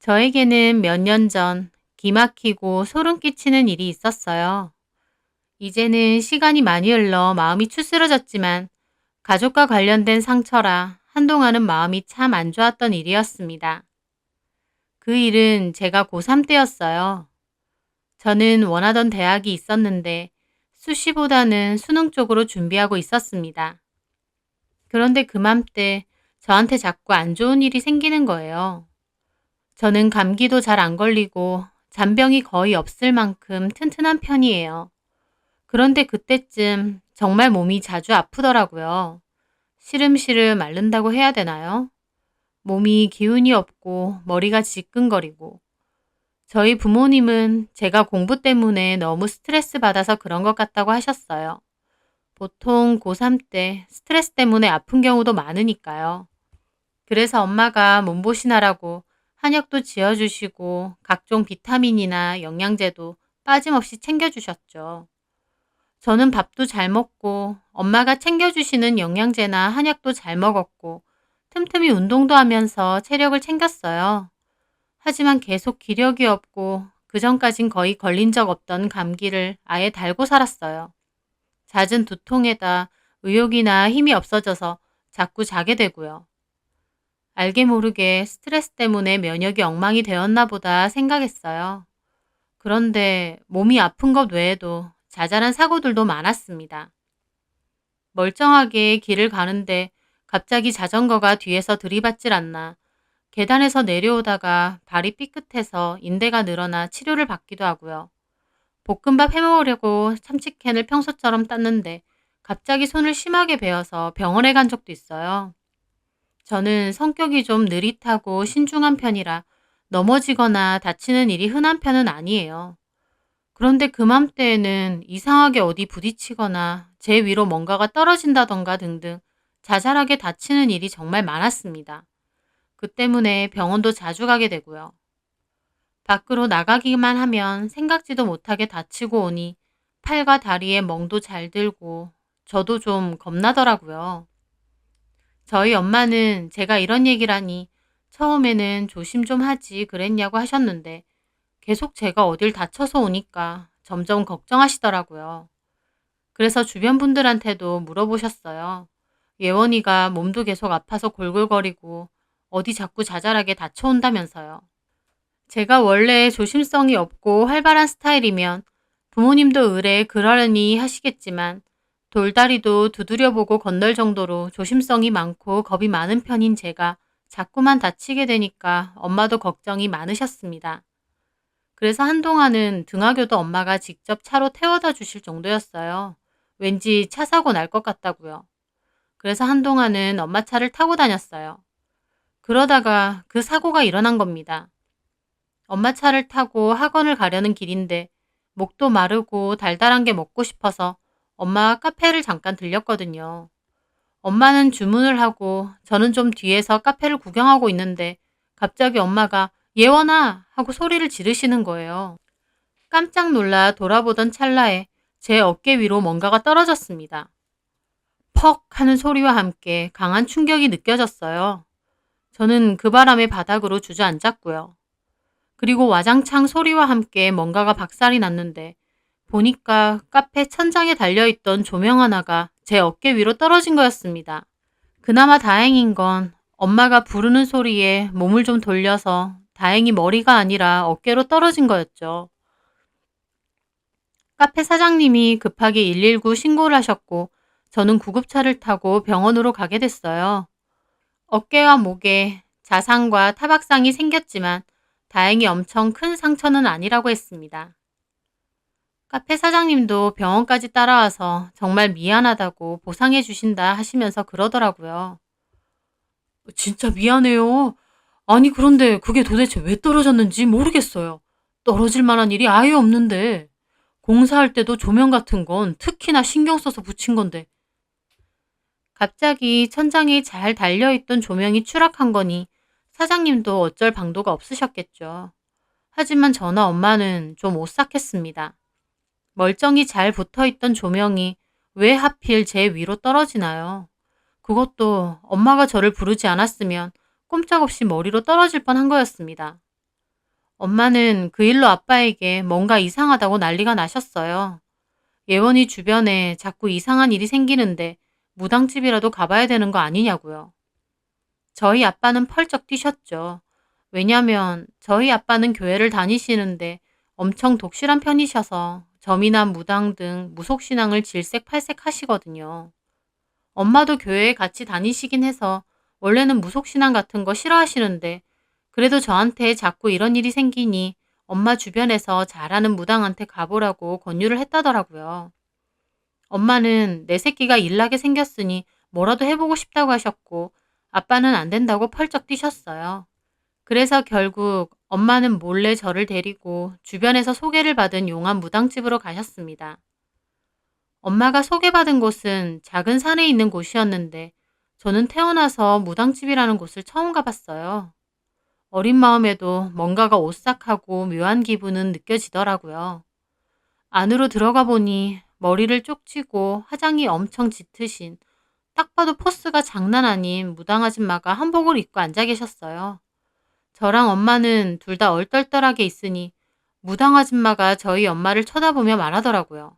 저에게는 몇 년 전 기막히고 소름 끼치는 일이 있었어요. 이제는 시간이 많이 흘러 마음이 추스러졌지만 가족과 관련된 상처라 한동안은 마음이 참 안 좋았던 일이었습니다. 그 일은 제가 고3 때였어요. 저는 원하던 대학이 있었는데 수시보다는 수능 쪽으로 준비하고 있었습니다. 그런데 그맘때 저한테 자꾸 안 좋은 일이 생기는 거예요. 저는 감기도 잘 안 걸리고 잔병이 거의 없을 만큼 튼튼한 편이에요. 그런데 그때쯤 정말 몸이 자주 아프더라고요. 시름시름 앓는다고 해야 되나요? 몸이 기운이 없고 머리가 지끈거리고. 저희 부모님은 제가 공부 때문에 너무 스트레스 받아서 그런 것 같다고 하셨어요. 보통 고3 때 스트레스 때문에 아픈 경우도 많으니까요. 그래서 엄마가 몸보신하라고 한약도 지어주시고 각종 비타민이나 영양제도 빠짐없이 챙겨주셨죠. 저는 밥도 잘 먹고 엄마가 챙겨주시는 영양제나 한약도 잘 먹었고 틈틈이 운동도 하면서 체력을 챙겼어요. 하지만 계속 기력이 없고 그전까진 거의 걸린 적 없던 감기를 아예 달고 살았어요. 잦은 두통에다 의욕이나 힘이 없어져서 자꾸 자게 되고요. 알게 모르게 스트레스 때문에 면역이 엉망이 되었나 보다 생각했어요. 그런데 몸이 아픈 것 외에도 자잘한 사고들도 많았습니다. 멀쩡하게 길을 가는데 갑자기 자전거가 뒤에서 들이받질 않나 계단에서 내려오다가 발이 삐끗해서 인대가 늘어나 치료를 받기도 하고요. 볶음밥 해먹으려고 참치캔을 평소처럼 땄는데 갑자기 손을 심하게 베어서 병원에 간 적도 있어요. 저는 성격이 좀 느릿하고 신중한 편이라 넘어지거나 다치는 일이 흔한 편은 아니에요. 그런데 그맘때에는 이상하게 어디 부딪히거나 제 위로 뭔가가 떨어진다던가 등등 자잘하게 다치는 일이 정말 많았습니다. 그 때문에 병원도 자주 가게 되고요. 밖으로 나가기만 하면 생각지도 못하게 다치고 오니 팔과 다리에 멍도 잘 들고 저도 좀 겁나더라고요. 저희 엄마는 제가 이런 얘기를 하니 처음에는 조심 좀 하지 그랬냐고 하셨는데 계속 제가 어딜 다쳐서 오니까 점점 걱정하시더라고요. 그래서 주변 분들한테도 물어보셨어요. 예원이가 몸도 계속 아파서 골골거리고 어디 자꾸 자잘하게 다쳐온다면서요. 제가 원래 조심성이 없고 활발한 스타일이면 부모님도 의뢰 그러려니 하시겠지만 돌다리도 두드려보고 건널 정도로 조심성이 많고 겁이 많은 편인 제가 자꾸만 다치게 되니까 엄마도 걱정이 많으셨습니다. 그래서 한동안은 등하교도 엄마가 직접 차로 태워다 주실 정도였어요. 왠지 차 사고 날 것 같다고요. 그래서 한동안은 엄마 차를 타고 다녔어요. 그러다가 그 사고가 일어난 겁니다. 엄마 차를 타고 학원을 가려는 길인데 목도 마르고 달달한 게 먹고 싶어서 엄마와 카페를 잠깐 들렸거든요. 엄마는 주문을 하고 저는 좀 뒤에서 카페를 구경하고 있는데 갑자기 엄마가 예원아 하고 소리를 지르시는 거예요. 깜짝 놀라 돌아보던 찰나에 제 어깨 위로 뭔가가 떨어졌습니다. 퍽 하는 소리와 함께 강한 충격이 느껴졌어요. 저는 그 바람에 바닥으로 주저앉았고요. 그리고 와장창 소리와 함께 뭔가가 박살이 났는데 보니까 카페 천장에 달려있던 조명 하나가 제 어깨 위로 떨어진 거였습니다. 그나마 다행인 건 엄마가 부르는 소리에 몸을 좀 돌려서 다행히 머리가 아니라 어깨로 떨어진 거였죠. 카페 사장님이 급하게 119 신고를 하셨고 저는 구급차를 타고 병원으로 가게 됐어요. 어깨와 목에 자상과 타박상이 생겼지만 다행히 엄청 큰 상처는 아니라고 했습니다. 카페 사장님도 병원까지 따라와서 정말 미안하다고 보상해 주신다 하시면서 그러더라고요. 진짜 미안해요. 아니 그런데 그게 도대체 왜 떨어졌는지 모르겠어요. 떨어질 만한 일이 아예 없는데. 공사할 때도 조명 같은 건 특히나 신경 써서 붙인 건데. 갑자기 천장에 잘 달려있던 조명이 추락한 거니 사장님도 어쩔 방도가 없으셨겠죠. 하지만 저나 엄마는 좀 오싹했습니다. 멀쩡히 잘 붙어있던 조명이 왜 하필 제 위로 떨어지나요? 그것도 엄마가 저를 부르지 않았으면 꼼짝없이 머리로 떨어질 뻔한 거였습니다. 엄마는 그 일로 아빠에게 뭔가 이상하다고 난리가 나셨어요. 예원이 주변에 자꾸 이상한 일이 생기는데 무당집이라도 가봐야 되는 거 아니냐고요. 저희 아빠는 펄쩍 뛰셨죠. 왜냐면 저희 아빠는 교회를 다니시는데 엄청 독실한 편이셔서 점이나 무당 등 무속신앙을 질색팔색 하시거든요. 엄마도 교회에 같이 다니시긴 해서 원래는 무속신앙 같은 거 싫어하시는데 그래도 저한테 자꾸 이런 일이 생기니 엄마 주변에서 잘하는 무당한테 가보라고 권유를 했다더라고요. 엄마는 내 새끼가 일나게 생겼으니 뭐라도 해보고 싶다고 하셨고 아빠는 안 된다고 펄쩍 뛰셨어요. 그래서 결국 엄마는 몰래 저를 데리고 주변에서 소개를 받은 용한 무당집으로 가셨습니다. 엄마가 소개받은 곳은 작은 산에 있는 곳이었는데 저는 태어나서 무당집이라는 곳을 처음 가봤어요. 어린 마음에도 뭔가가 오싹하고 묘한 기분은 느껴지더라고요. 안으로 들어가 보니 머리를 쪽지고 화장이 엄청 짙으신 딱 봐도 포스가 장난 아닌 무당 아줌마가 한복을 입고 앉아 계셨어요. 저랑 엄마는 둘 다 얼떨떨하게 있으니 무당 아줌마가 저희 엄마를 쳐다보며 말하더라고요.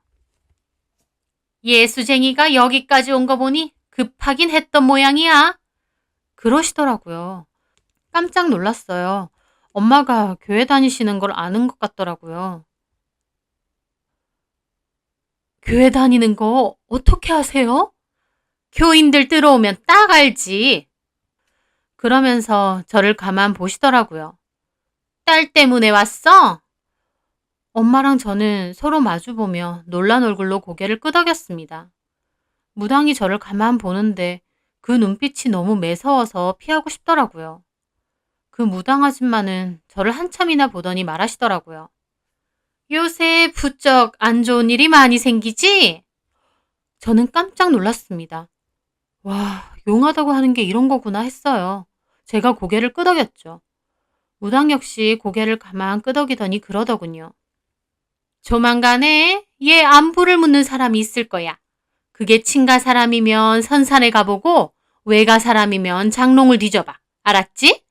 예수쟁이가 여기까지 온 거 보니 급하긴 했던 모양이야. 그러시더라고요. 깜짝 놀랐어요. 엄마가 교회 다니시는 걸 아는 것 같더라고요. 교회 다니는 거 어떻게 아세요? 교인들 들어오면 딱 알지. 그러면서 저를 가만 보시더라고요. 딸 때문에 왔어? 엄마랑 저는 서로 마주보며 놀란 얼굴로 고개를 끄덕였습니다. 무당이 저를 가만 보는데 그 눈빛이 너무 매서워서 피하고 싶더라고요. 그 무당 아줌마는 저를 한참이나 보더니 말하시더라고요. 요새 부쩍 안 좋은 일이 많이 생기지? 저는 깜짝 놀랐습니다. 와, 용하다고 하는 게 이런 거구나 했어요. 제가 고개를 끄덕였죠. 무당 역시 고개를 가만 끄덕이더니 그러더군요. 조만간에 얘 안부를 묻는 사람이 있을 거야. 그게 친가 사람이면 선산에 가보고 외가 사람이면 장롱을 뒤져봐. 알았지?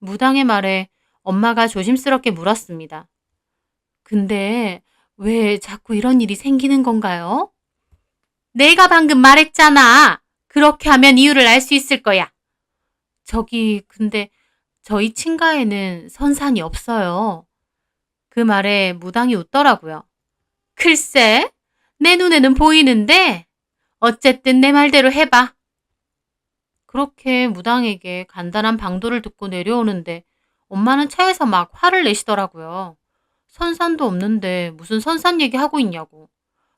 무당의 말에 엄마가 조심스럽게 물었습니다. 근데 왜 자꾸 이런 일이 생기는 건가요? 내가 방금 말했잖아. 그렇게 하면 이유를 알 수 있을 거야. 저기 근데 저희 친가에는 선산이 없어요. 그 말에 무당이 웃더라고요. 글쎄, 내 눈에는 보이는데 어쨌든 내 말대로 해봐. 그렇게 무당에게 간단한 방도를 듣고 내려오는데 엄마는 차에서 막 화를 내시더라고요. 선산도 없는데 무슨 선산 얘기하고 있냐고.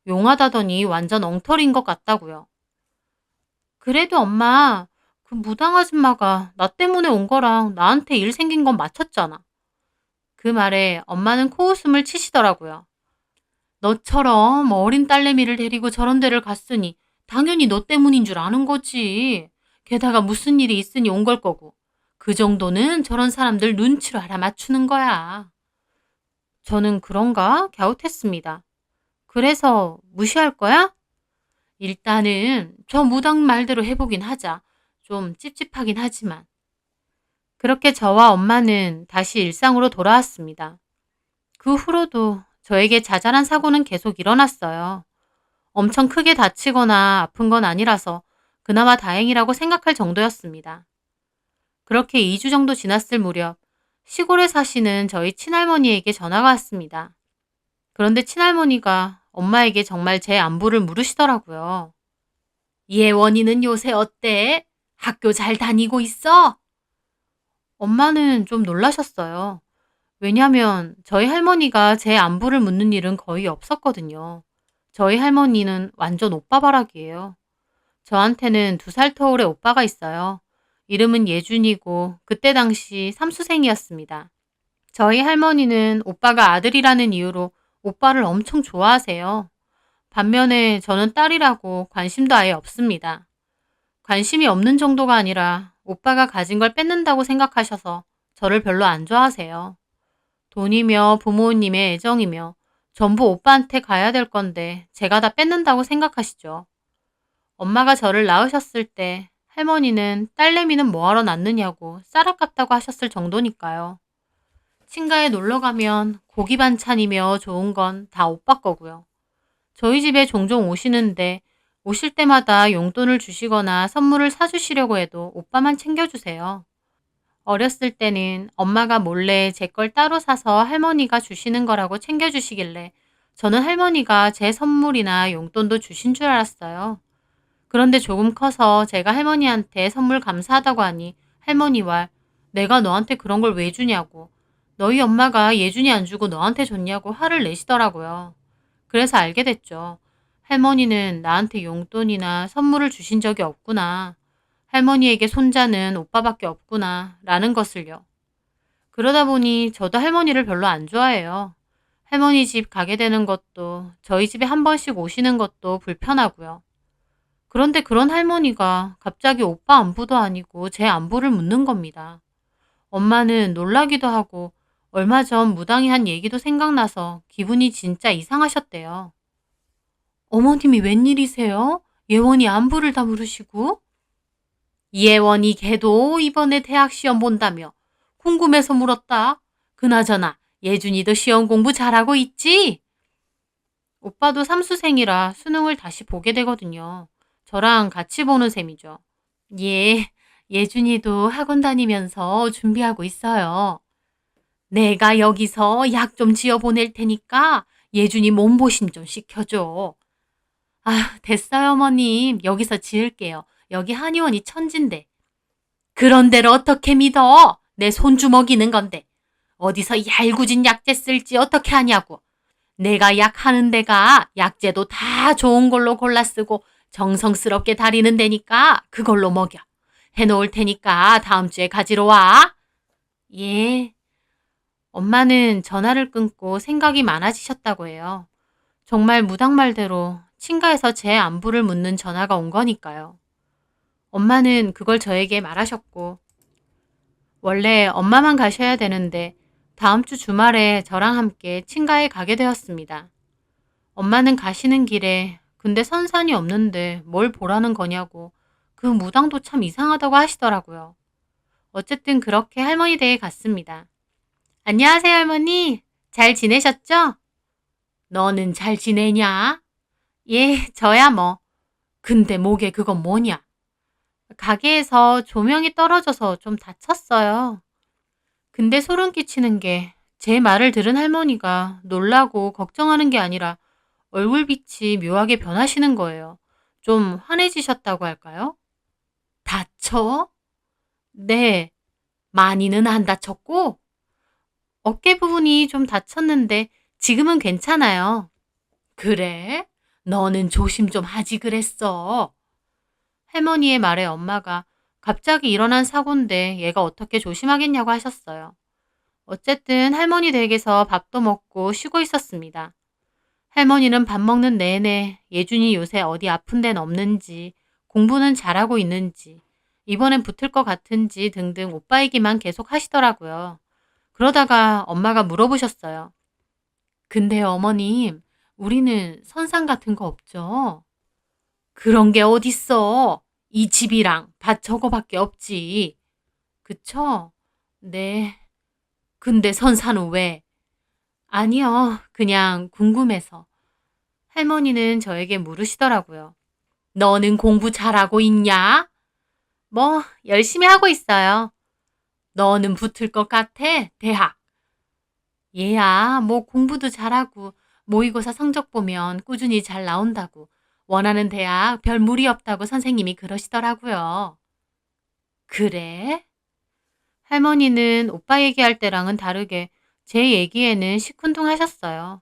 용하다더니 완전 엉터리인 것 같다고요. 그래도 엄마, 그 무당 아줌마가 나 때문에 온 거랑 나한테 일 생긴 건 맞췄잖아. 그 말에 엄마는 코웃음을 치시더라고요. 너처럼 어린 딸내미를 데리고 저런 데를 갔으니 당연히 너 때문인 줄 아는 거지. 게다가 무슨 일이 있으니 온 걸 거고. 그 정도는 저런 사람들 눈치로 알아맞추는 거야. 저는 그런가? 갸웃했습니다. 그래서 무시할 거야? 일단은 저 무당 말대로 해보긴 하자. 좀 찝찝하긴 하지만. 그렇게 저와 엄마는 다시 일상으로 돌아왔습니다. 그 후로도 저에게 자잘한 사고는 계속 일어났어요. 엄청 크게 다치거나 아픈 건 아니라서 그나마 다행이라고 생각할 정도였습니다. 그렇게 2주 정도 지났을 무렵 시골에 사시는 저희 친할머니에게 전화가 왔습니다. 그런데 친할머니가 엄마에게 정말 제 안부를 물으시더라고요. 예원이는 요새 어때? 학교 잘 다니고 있어? 엄마는 좀 놀라셨어요. 왜냐면 저희 할머니가 제 안부를 묻는 일은 거의 없었거든요. 저희 할머니는 완전 오빠바락이에요. 저한테는 2살 터울의 오빠가 있어요. 이름은 예준이고 그때 당시 삼수생이었습니다. 저희 할머니는 오빠가 아들이라는 이유로 오빠를 엄청 좋아하세요. 반면에 저는 딸이라고 관심도 아예 없습니다. 관심이 없는 정도가 아니라 오빠가 가진 걸 뺏는다고 생각하셔서 저를 별로 안 좋아하세요. 돈이며 부모님의 애정이며 전부 오빠한테 가야 될 건데 제가 다 뺏는다고 생각하시죠. 엄마가 저를 낳으셨을 때 할머니는 딸내미는 뭐하러 낳느냐고 쌀 아깝다고 하셨을 정도니까요. 친가에 놀러 가면 고기 반찬이며 좋은 건 다 오빠 거고요. 저희 집에 종종 오시는데 오실 때마다 용돈을 주시거나 선물을 사주시려고 해도 오빠만 챙겨주세요. 어렸을 때는 엄마가 몰래 제 걸 따로 사서 할머니가 주시는 거라고 챙겨주시길래 저는 할머니가 제 선물이나 용돈도 주신 줄 알았어요. 그런데 조금 커서 제가 할머니한테 선물 감사하다고 하니 할머니와 내가 너한테 그런 걸 왜 주냐고 너희 엄마가 예준이 안 주고 너한테 줬냐고 화를 내시더라고요. 그래서 알게 됐죠. 할머니는 나한테 용돈이나 선물을 주신 적이 없구나. 할머니에게 손자는 오빠밖에 없구나 라는 것을요. 그러다 보니 저도 할머니를 별로 안 좋아해요. 할머니 집 가게 되는 것도 저희 집에 한 번씩 오시는 것도 불편하고요. 그런데 그런 할머니가 갑자기 오빠 안부도 아니고 제 안부를 묻는 겁니다. 엄마는 놀라기도 하고 얼마 전 무당이 한 얘기도 생각나서 기분이 진짜 이상하셨대요. 어머님이 웬일이세요? 예원이 안부를 다 물으시고? 예원이 걔도 이번에 대학 시험 본다며 궁금해서 물었다. 그나저나 예준이도 시험 공부 잘하고 있지? 오빠도 삼수생이라 수능을 다시 보게 되거든요. 저랑 같이 보는 셈이죠. 예, 예준이도 학원 다니면서 준비하고 있어요. 내가 여기서 약 좀 지어 보낼 테니까 예준이 몸보신 좀 시켜줘. 아, 됐어요, 어머님. 여기서 지을게요. 여기 한의원이 천진데. 그런 데를 어떻게 믿어? 내 손주 먹이는 건데. 어디서 얄궂은 약재 쓸지 어떻게 하냐고. 내가 약 하는 데가 약재도 다 좋은 걸로 골라 쓰고 정성스럽게 다리는 데니까 그걸로 먹여. 해놓을 테니까 다음 주에 가지러 와. 예. 엄마는 전화를 끊고 생각이 많아지셨다고 해요. 정말 무당 말대로 친가에서 제 안부를 묻는 전화가 온 거니까요. 엄마는 그걸 저에게 말하셨고, 원래 엄마만 가셔야 되는데 다음 주 주말에 저랑 함께 친가에 가게 되었습니다. 엄마는 가시는 길에 근데 선산이 없는데 뭘 보라는 거냐고 그 무당도 참 이상하다고 하시더라고요. 어쨌든 그렇게 할머니 댁에 갔습니다. 안녕하세요 할머니. 잘 지내셨죠? 너는 잘 지내냐? 예, 저야 뭐. 근데 목에 그건 뭐냐? 가게에서 조명이 떨어져서 좀 다쳤어요. 근데 소름 끼치는 게 제 말을 들은 할머니가 놀라고 걱정하는 게 아니라 얼굴빛이 묘하게 변하시는 거예요. 좀 환해지셨다고 할까요? 다쳐? 네. 많이는 안 다쳤고 어깨 부분이 좀 다쳤는데 지금은 괜찮아요. 그래? 너는 조심 좀 하지 그랬어. 할머니의 말에 엄마가 갑자기 일어난 사고인데 얘가 어떻게 조심하겠냐고 하셨어요. 어쨌든 할머니 댁에서 밥도 먹고 쉬고 있었습니다. 할머니는 밥 먹는 내내 예준이 요새 어디 아픈 데는 없는지, 공부는 잘하고 있는지, 이번엔 붙을 것 같은지 등등 오빠 얘기만 계속 하시더라고요. 그러다가 엄마가 물어보셨어요. 근데 어머님, 우리는 선상 같은 거 없죠? 그런 게 어딨어? 이 집이랑 밭 저거밖에 없지. 그쵸? 네. 근데 선사는 왜? 아니요. 그냥 궁금해서. 할머니는 저에게 물으시더라고요. 너는 공부 잘하고 있냐? 뭐, 열심히 하고 있어요. 너는 붙을 것 같아? 대학. 얘야, 뭐 공부도 잘하고 모의고사 성적 보면 꾸준히 잘 나온다고. 원하는 대학 별 무리 없다고 선생님이 그러시더라고요. 그래? 할머니는 오빠 얘기할 때랑은 다르게 제 얘기에는 시큰둥하셨어요.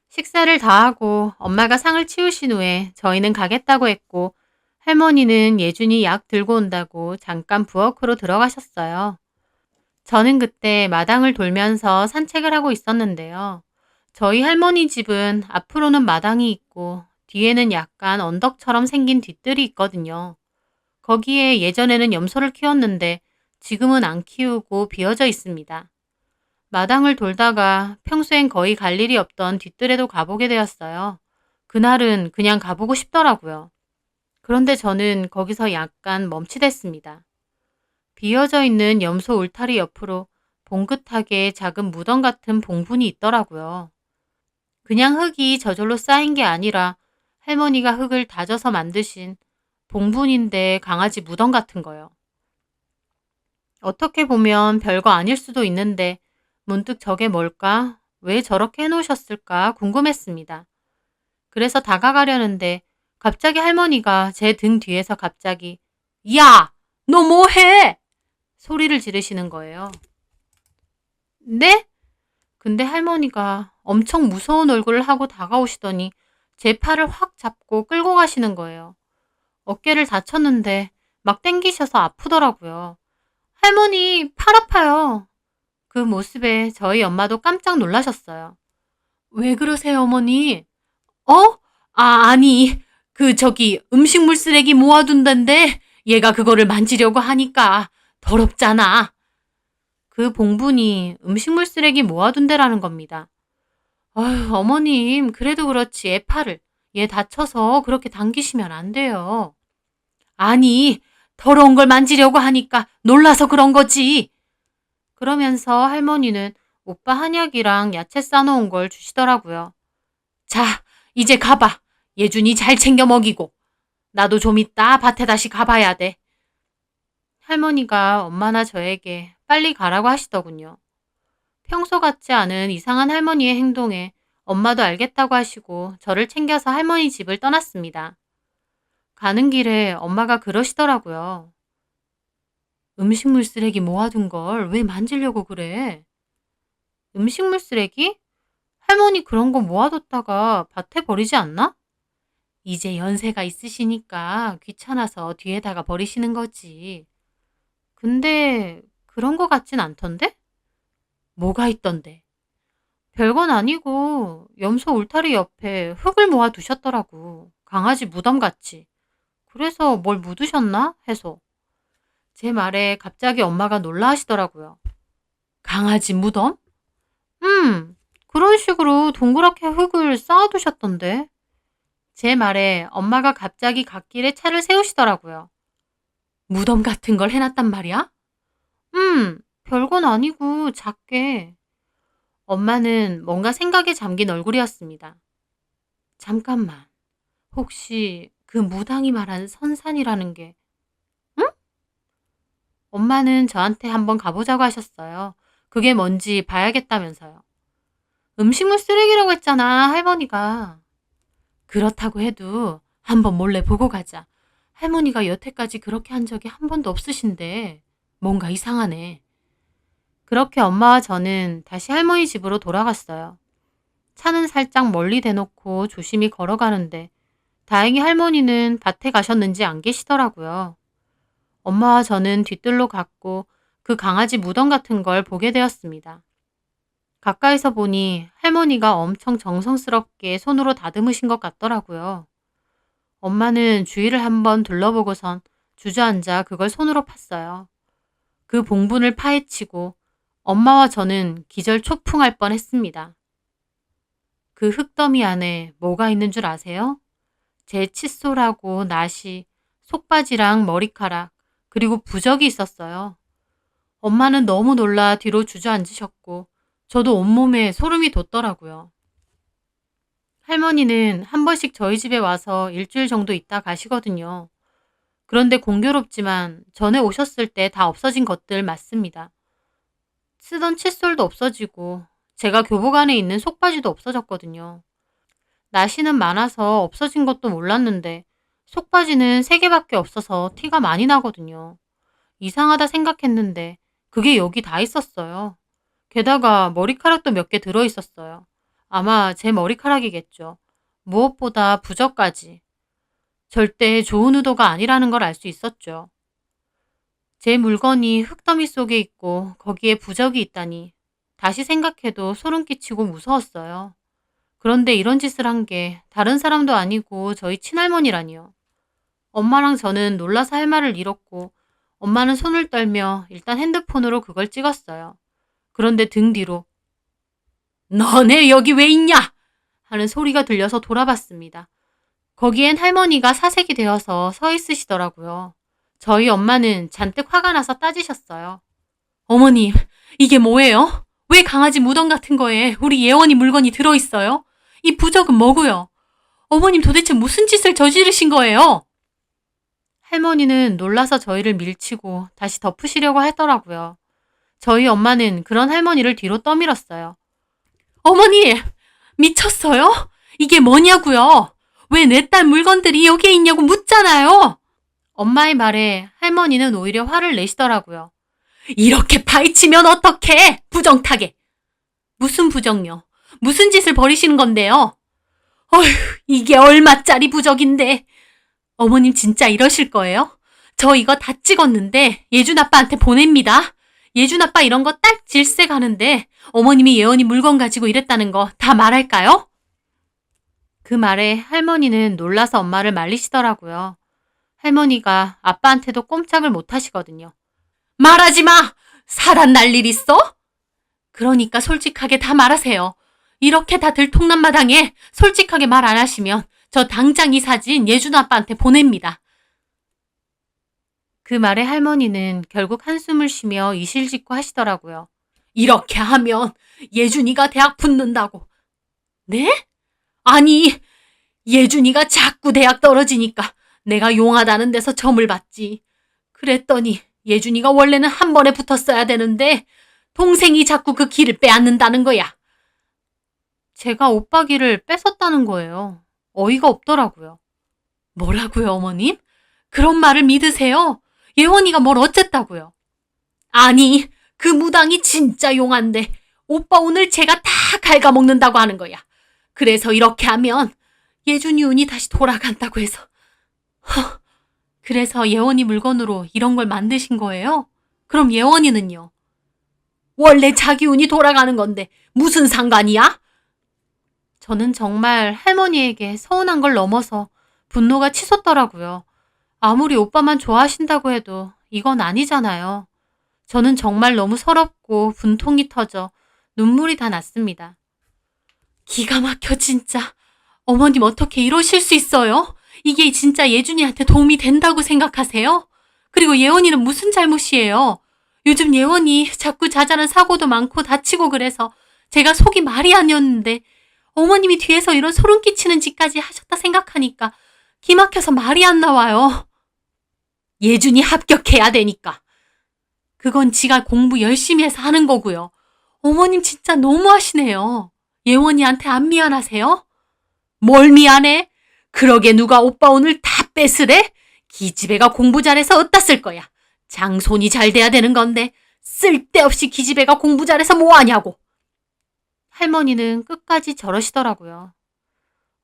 식사를 다 하고 엄마가 상을 치우신 후에 저희는 가겠다고 했고 할머니는 예준이 약 들고 온다고 잠깐 부엌으로 들어가셨어요. 저는 그때 마당을 돌면서 산책을 하고 있었는데요. 저희 할머니 집은 앞으로는 마당이 있고 뒤에는 약간 언덕처럼 생긴 뒷뜰이 있거든요. 거기에 예전에는 염소를 키웠는데 지금은 안 키우고 비어져 있습니다. 마당을 돌다가 평소엔 거의 갈 일이 없던 뒷뜰에도 가보게 되었어요. 그날은 그냥 가보고 싶더라고요. 그런데 저는 거기서 약간 멈칫했습니다. 비어져 있는 염소 울타리 옆으로 봉긋하게 작은 무덤 같은 봉분이 있더라고요. 그냥 흙이 저절로 쌓인 게 아니라 할머니가 흙을 다져서 만드신 봉분인데 강아지 무덤 같은 거요. 어떻게 보면 별거 아닐 수도 있는데 문득 저게 뭘까? 왜 저렇게 해놓으셨을까 궁금했습니다. 그래서 다가가려는데 갑자기 할머니가 제 등 뒤에서 갑자기 야! 너 뭐해? 소리를 지르시는 거예요. 네? 근데 할머니가 엄청 무서운 얼굴을 하고 다가오시더니 제 팔을 확 잡고 끌고 가시는 거예요. 어깨를 다쳤는데 막 땡기셔서 아프더라고요. 할머니, 팔 아파요. 그 모습에 저희 엄마도 깜짝 놀라셨어요. 왜 그러세요, 어머니? 어? 아니, 저기 음식물 쓰레기 모아둔단데 얘가 그거를 만지려고 하니까 더럽잖아. 그 봉분이 음식물 쓰레기 모아둔 데라는 겁니다. 아휴, 어머님, 그래도 그렇지 애 팔을 얘 다쳐서 그렇게 당기시면 안 돼요. 아니, 더러운 걸 만지려고 하니까 놀라서 그런 거지. 그러면서 할머니는 오빠 한약이랑 야채 싸놓은 걸 주시더라고요. 자, 이제 가봐. 예준이 잘 챙겨 먹이고. 나도 좀 이따 밭에 다시 가봐야 돼. 할머니가 엄마나 저에게 빨리 가라고 하시더군요. 평소 같지 않은 이상한 할머니의 행동에 엄마도 알겠다고 하시고 저를 챙겨서 할머니 집을 떠났습니다. 가는 길에 엄마가 그러시더라고요. 음식물 쓰레기 모아둔 걸 왜 만지려고 그래? 음식물 쓰레기? 할머니 그런 거 모아뒀다가 밭에 버리지 않나? 이제 연세가 있으시니까 귀찮아서 뒤에다가 버리시는 거지. 근데 그런 거 같진 않던데? 뭐가 있던데? 별건 아니고 염소 울타리 옆에 흙을 모아 두셨더라고. 강아지 무덤같이. 그래서 뭘 묻으셨나 해서. 제 말에 갑자기 엄마가 놀라 하시더라고요. 강아지 무덤? 그런 식으로 동그랗게 흙을 쌓아두셨던데. 제 말에 엄마가 갑자기 갓길에 차를 세우시더라고요. 무덤 같은 걸 해놨단 말이야? 별건 아니고 작게. 엄마는 뭔가 생각에 잠긴 얼굴이었습니다. 잠깐만. 혹시 그 무당이 말한 선산이라는 게, 응? 엄마는 저한테 한번 가보자고 하셨어요. 그게 뭔지 봐야겠다면서요. 음식물 쓰레기라고 했잖아, 할머니가. 그렇다고 해도 한번 몰래 보고 가자. 할머니가 여태까지 그렇게 한 적이 한 번도 없으신데 뭔가 이상하네. 그렇게 엄마와 저는 다시 할머니 집으로 돌아갔어요. 차는 살짝 멀리 대놓고 조심히 걸어가는데 다행히 할머니는 밭에 가셨는지 안 계시더라고요. 엄마와 저는 뒤뜰로 갔고 그 강아지 무덤 같은 걸 보게 되었습니다. 가까이서 보니 할머니가 엄청 정성스럽게 손으로 다듬으신 것 같더라고요. 엄마는 주위를 한번 둘러보고선 주저앉아 그걸 손으로 팠어요. 그 봉분을 파헤치고 엄마와 저는 기절 초풍할 뻔했습니다. 그 흙더미 안에 뭐가 있는 줄 아세요? 제 칫솔하고 나시, 속바지랑 머리카락, 그리고 부적이 있었어요. 엄마는 너무 놀라 뒤로 주저앉으셨고 저도 온몸에 소름이 돋더라고요. 할머니는 한 번씩 저희 집에 와서 일주일 정도 있다 가시거든요. 그런데 공교롭지만 전에 오셨을 때 다 없어진 것들 맞습니다. 쓰던 칫솔도 없어지고 제가 교복 안에 있는 속바지도 없어졌거든요. 나시는 많아서 없어진 것도 몰랐는데 속바지는 3개밖에 없어서 티가 많이 나거든요. 이상하다 생각했는데 그게 여기 다 있었어요. 게다가 머리카락도 몇 개 들어있었어요. 아마 제 머리카락이겠죠. 무엇보다 부적까지. 절대 좋은 의도가 아니라는 걸 알 수 있었죠. 제 물건이 흙더미 속에 있고 거기에 부적이 있다니 다시 생각해도 소름 끼치고 무서웠어요. 그런데 이런 짓을 한 게 다른 사람도 아니고 저희 친할머니라니요. 엄마랑 저는 놀라서 할 말을 잃었고 엄마는 손을 떨며 일단 핸드폰으로 그걸 찍었어요. 그런데 등 뒤로 너네 여기 왜 있냐? 하는 소리가 들려서 돌아봤습니다. 거기엔 할머니가 사색이 되어서 서 있으시더라고요. 저희 엄마는 잔뜩 화가 나서 따지셨어요. 어머님, 이게 뭐예요? 왜 강아지 무덤 같은 거에 우리 예원이 물건이 들어있어요? 이 부적은 뭐고요? 어머님 도대체 무슨 짓을 저지르신 거예요? 할머니는 놀라서 저희를 밀치고 다시 덮으시려고 하더라고요. 저희 엄마는 그런 할머니를 뒤로 떠밀었어요. 어머니, 미쳤어요? 이게 뭐냐고요? 왜 내 딸 물건들이 여기에 있냐고 묻잖아요. 엄마의 말에 할머니는 오히려 화를 내시더라고요. 이렇게 파헤치면 어떡해? 부정타게. 무슨 부정요? 무슨 짓을 벌이시는 건데요? 어휴, 이게 얼마짜리 부적인데. 어머님 진짜 이러실 거예요? 저 이거 다 찍었는데 예준 아빠한테 보냅니다. 예준 아빠 이런 거 딱 질색 하는데 어머님이 예원이 물건 가지고 이랬다는 거 다 말할까요? 그 말에 할머니는 놀라서 엄마를 말리시더라고요. 할머니가 아빠한테도 꼼짝을 못 하시거든요. 말하지 마! 살안 날 일 있어? 그러니까 솔직하게 다 말하세요. 이렇게 다 들통난 마당에 솔직하게 말 안 하시면 저 당장 이 사진 예준 아빠한테 보냅니다. 그 말에 할머니는 결국 한숨을 쉬며 이실직고 하시더라고요. 이렇게 하면 예준이가 대학 붙는다고. 네? 아니, 예준이가 자꾸 대학 떨어지니까 내가 용하다는 데서 점을 받지. 그랬더니 예준이가 원래는 한 번에 붙었어야 되는데 동생이 자꾸 그 길을 빼앗는다는 거야. 제가 오빠 길을 뺏었다는 거예요. 어이가 없더라고요. 뭐라고요, 어머님? 그런 말을 믿으세요? 예원이가 뭘 어쨌다고요? 아니, 그 무당이 진짜 용한데 오빠 오늘 제가 다 갉아먹는다고 하는 거야. 그래서 이렇게 하면 예준이 운이 다시 돌아간다고 해서. 그래서 예원이 물건으로 이런 걸 만드신 거예요? 그럼 예원이는요? 원래 자기 운이 돌아가는 건데 무슨 상관이야? 저는 정말 할머니에게 서운한 걸 넘어서 분노가 치솟더라고요. 아무리 오빠만 좋아하신다고 해도 이건 아니잖아요. 저는 정말 너무 서럽고 분통이 터져 눈물이 다 났습니다. 기가 막혀 진짜. 어머님 어떻게 이러실 수 있어요? 이게 진짜 예준이한테 도움이 된다고 생각하세요? 그리고 예원이는 무슨 잘못이에요? 요즘 예원이 자꾸 자잘한 사고도 많고 다치고 그래서 제가 속이 말이 아니었는데 어머님이 뒤에서 이런 소름 끼치는 짓까지 하셨다 생각하니까 기막혀서 말이 안 나와요. 예준이 합격해야 되니까. 그건 지가 공부 열심히 해서 하는 거고요. 어머님 진짜 너무하시네요. 예원이한테 안 미안하세요? 뭘 미안해? 그러게 누가 오빠 오늘 다 뺏으래? 기집애가 공부 잘해서 어디다 쓸 거야. 장손이 잘 돼야 되는 건데 쓸데없이 기집애가 공부 잘해서 뭐하냐고. 할머니는 끝까지 저러시더라고요.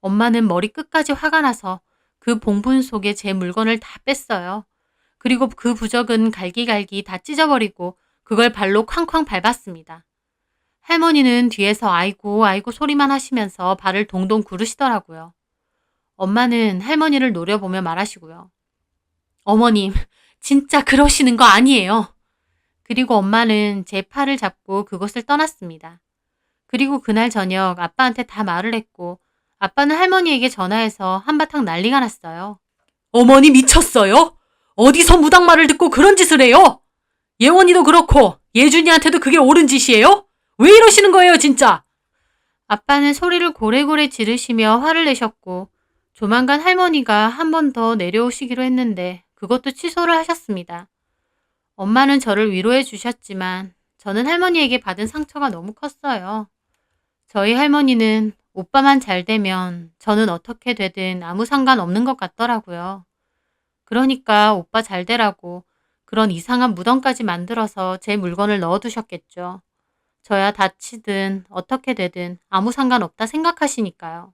엄마는 머리 끝까지 화가 나서 그 봉분 속에 제 물건을 다 뺐어요. 그리고 그 부적은 갈기갈기 다 찢어버리고 그걸 발로 쾅쾅 밟았습니다. 할머니는 뒤에서 아이고 아이고 소리만 하시면서 발을 동동 구르시더라고요. 엄마는 할머니를 노려보며 말하시고요. 어머님, 진짜 그러시는 거 아니에요. 그리고 엄마는 제 팔을 잡고 그곳을 떠났습니다. 그리고 그날 저녁 아빠한테 다 말을 했고 아빠는 할머니에게 전화해서 한바탕 난리가 났어요. 어머니 미쳤어요? 어디서 무당말을 듣고 그런 짓을 해요? 예원이도 그렇고 예준이한테도 그게 옳은 짓이에요? 왜 이러시는 거예요 진짜? 아빠는 소리를 고래고래 지르시며 화를 내셨고 조만간 할머니가 한 번 더 내려오시기로 했는데 그것도 취소를 하셨습니다. 엄마는 저를 위로해 주셨지만 저는 할머니에게 받은 상처가 너무 컸어요. 저희 할머니는 오빠만 잘 되면 저는 어떻게 되든 아무 상관없는 것 같더라고요. 그러니까 오빠 잘 되라고 그런 이상한 무덤까지 만들어서 제 물건을 넣어두셨겠죠. 저야 다치든 어떻게 되든 아무 상관없다 생각하시니까요.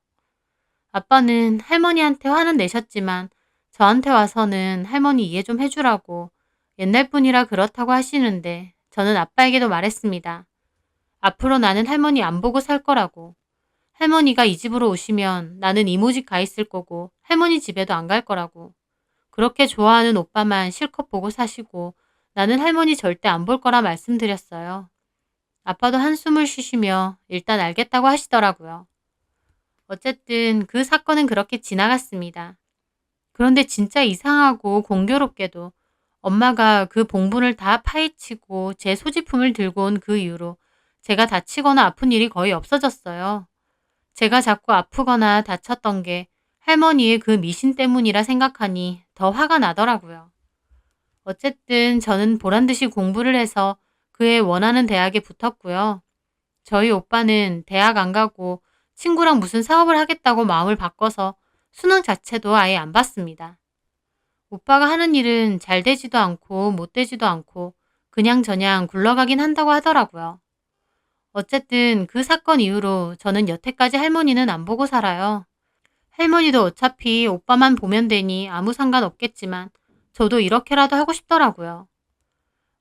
아빠는 할머니한테 화는 내셨지만 저한테 와서는 할머니 이해 좀 해주라고 옛날 분이라 그렇다고 하시는데 저는 아빠에게도 말했습니다. 앞으로 나는 할머니 안 보고 살 거라고. 할머니가 이 집으로 오시면 나는 이모집 가 있을 거고 할머니 집에도 안 갈 거라고. 그렇게 좋아하는 오빠만 실컷 보고 사시고 나는 할머니 절대 안 볼 거라 말씀드렸어요. 아빠도 한숨을 쉬시며 일단 알겠다고 하시더라고요. 어쨌든 그 사건은 그렇게 지나갔습니다. 그런데 진짜 이상하고 공교롭게도 엄마가 그 봉분을 다 파헤치고 제 소지품을 들고 온 그 이후로 제가 다치거나 아픈 일이 거의 없어졌어요. 제가 자꾸 아프거나 다쳤던 게 할머니의 그 미신 때문이라 생각하니 더 화가 나더라고요. 어쨌든 저는 보란듯이 공부를 해서 그의 원하는 대학에 붙었고요. 저희 오빠는 대학 안 가고 친구랑 무슨 사업을 하겠다고 마음을 바꿔서 수능 자체도 아예 안 봤습니다. 오빠가 하는 일은 잘 되지도 않고 못 되지도 않고 그냥저냥 굴러가긴 한다고 하더라고요. 어쨌든 그 사건 이후로 저는 여태까지 할머니는 안 보고 살아요. 할머니도 어차피 오빠만 보면 되니 아무 상관없겠지만 저도 이렇게라도 하고 싶더라고요.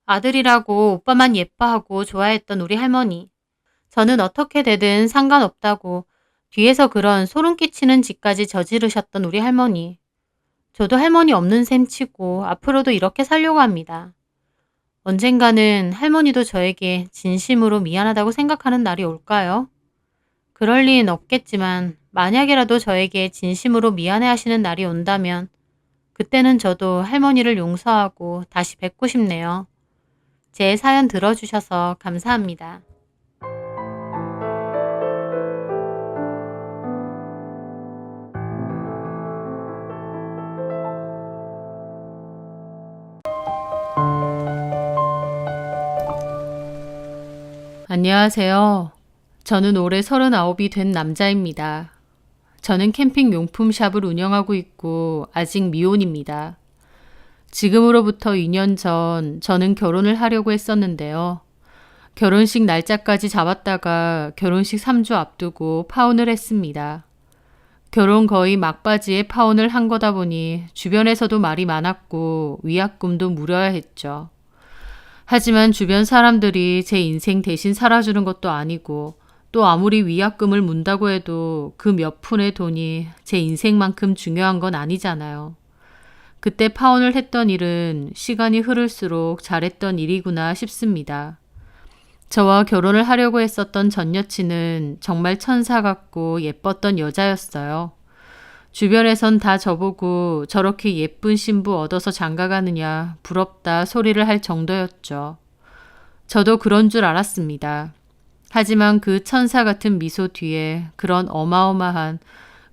아들이라고 오빠만 예뻐하고 좋아했던 우리 할머니. 저는 어떻게 되든 상관없다고 뒤에서 그런 소름 끼치는 짓까지 저지르셨던 우리 할머니. 저도 할머니 없는 셈 치고 앞으로도 이렇게 살려고 합니다. 언젠가는 할머니도 저에게 진심으로 미안하다고 생각하는 날이 올까요? 그럴 리는 없겠지만 만약이라도 저에게 진심으로 미안해 하시는 날이 온다면 그때는 저도 할머니를 용서하고 다시 뵙고 싶네요. 제 사연 들어주셔서 감사합니다. 안녕하세요. 저는 올해 39이 된 남자입니다. 저는 캠핑 용품 샵을 운영하고 있고 아직 미혼입니다. 지금으로부터 2년 전 저는 결혼을 하려고 했었는데요. 결혼식 날짜까지 잡았다가 결혼식 3주 앞두고 파혼을 했습니다. 결혼 거의 막바지에 파혼을 한 거다 보니 주변에서도 말이 많았고 위약금도 물어야 했죠. 하지만 주변 사람들이 제 인생 대신 살아주는 것도 아니고 또 아무리 위약금을 문다고 해도 그 몇 푼의 돈이 제 인생만큼 중요한 건 아니잖아요. 그때 파혼을 했던 일은 시간이 흐를수록 잘했던 일이구나 싶습니다. 저와 결혼을 하려고 했었던 전 여친은 정말 천사 같고 예뻤던 여자였어요. 주변에선 다 저보고 저렇게 예쁜 신부 얻어서 장가가느냐 부럽다 소리를 할 정도였죠. 저도 그런 줄 알았습니다. 하지만 그 천사 같은 미소 뒤에 그런 어마어마한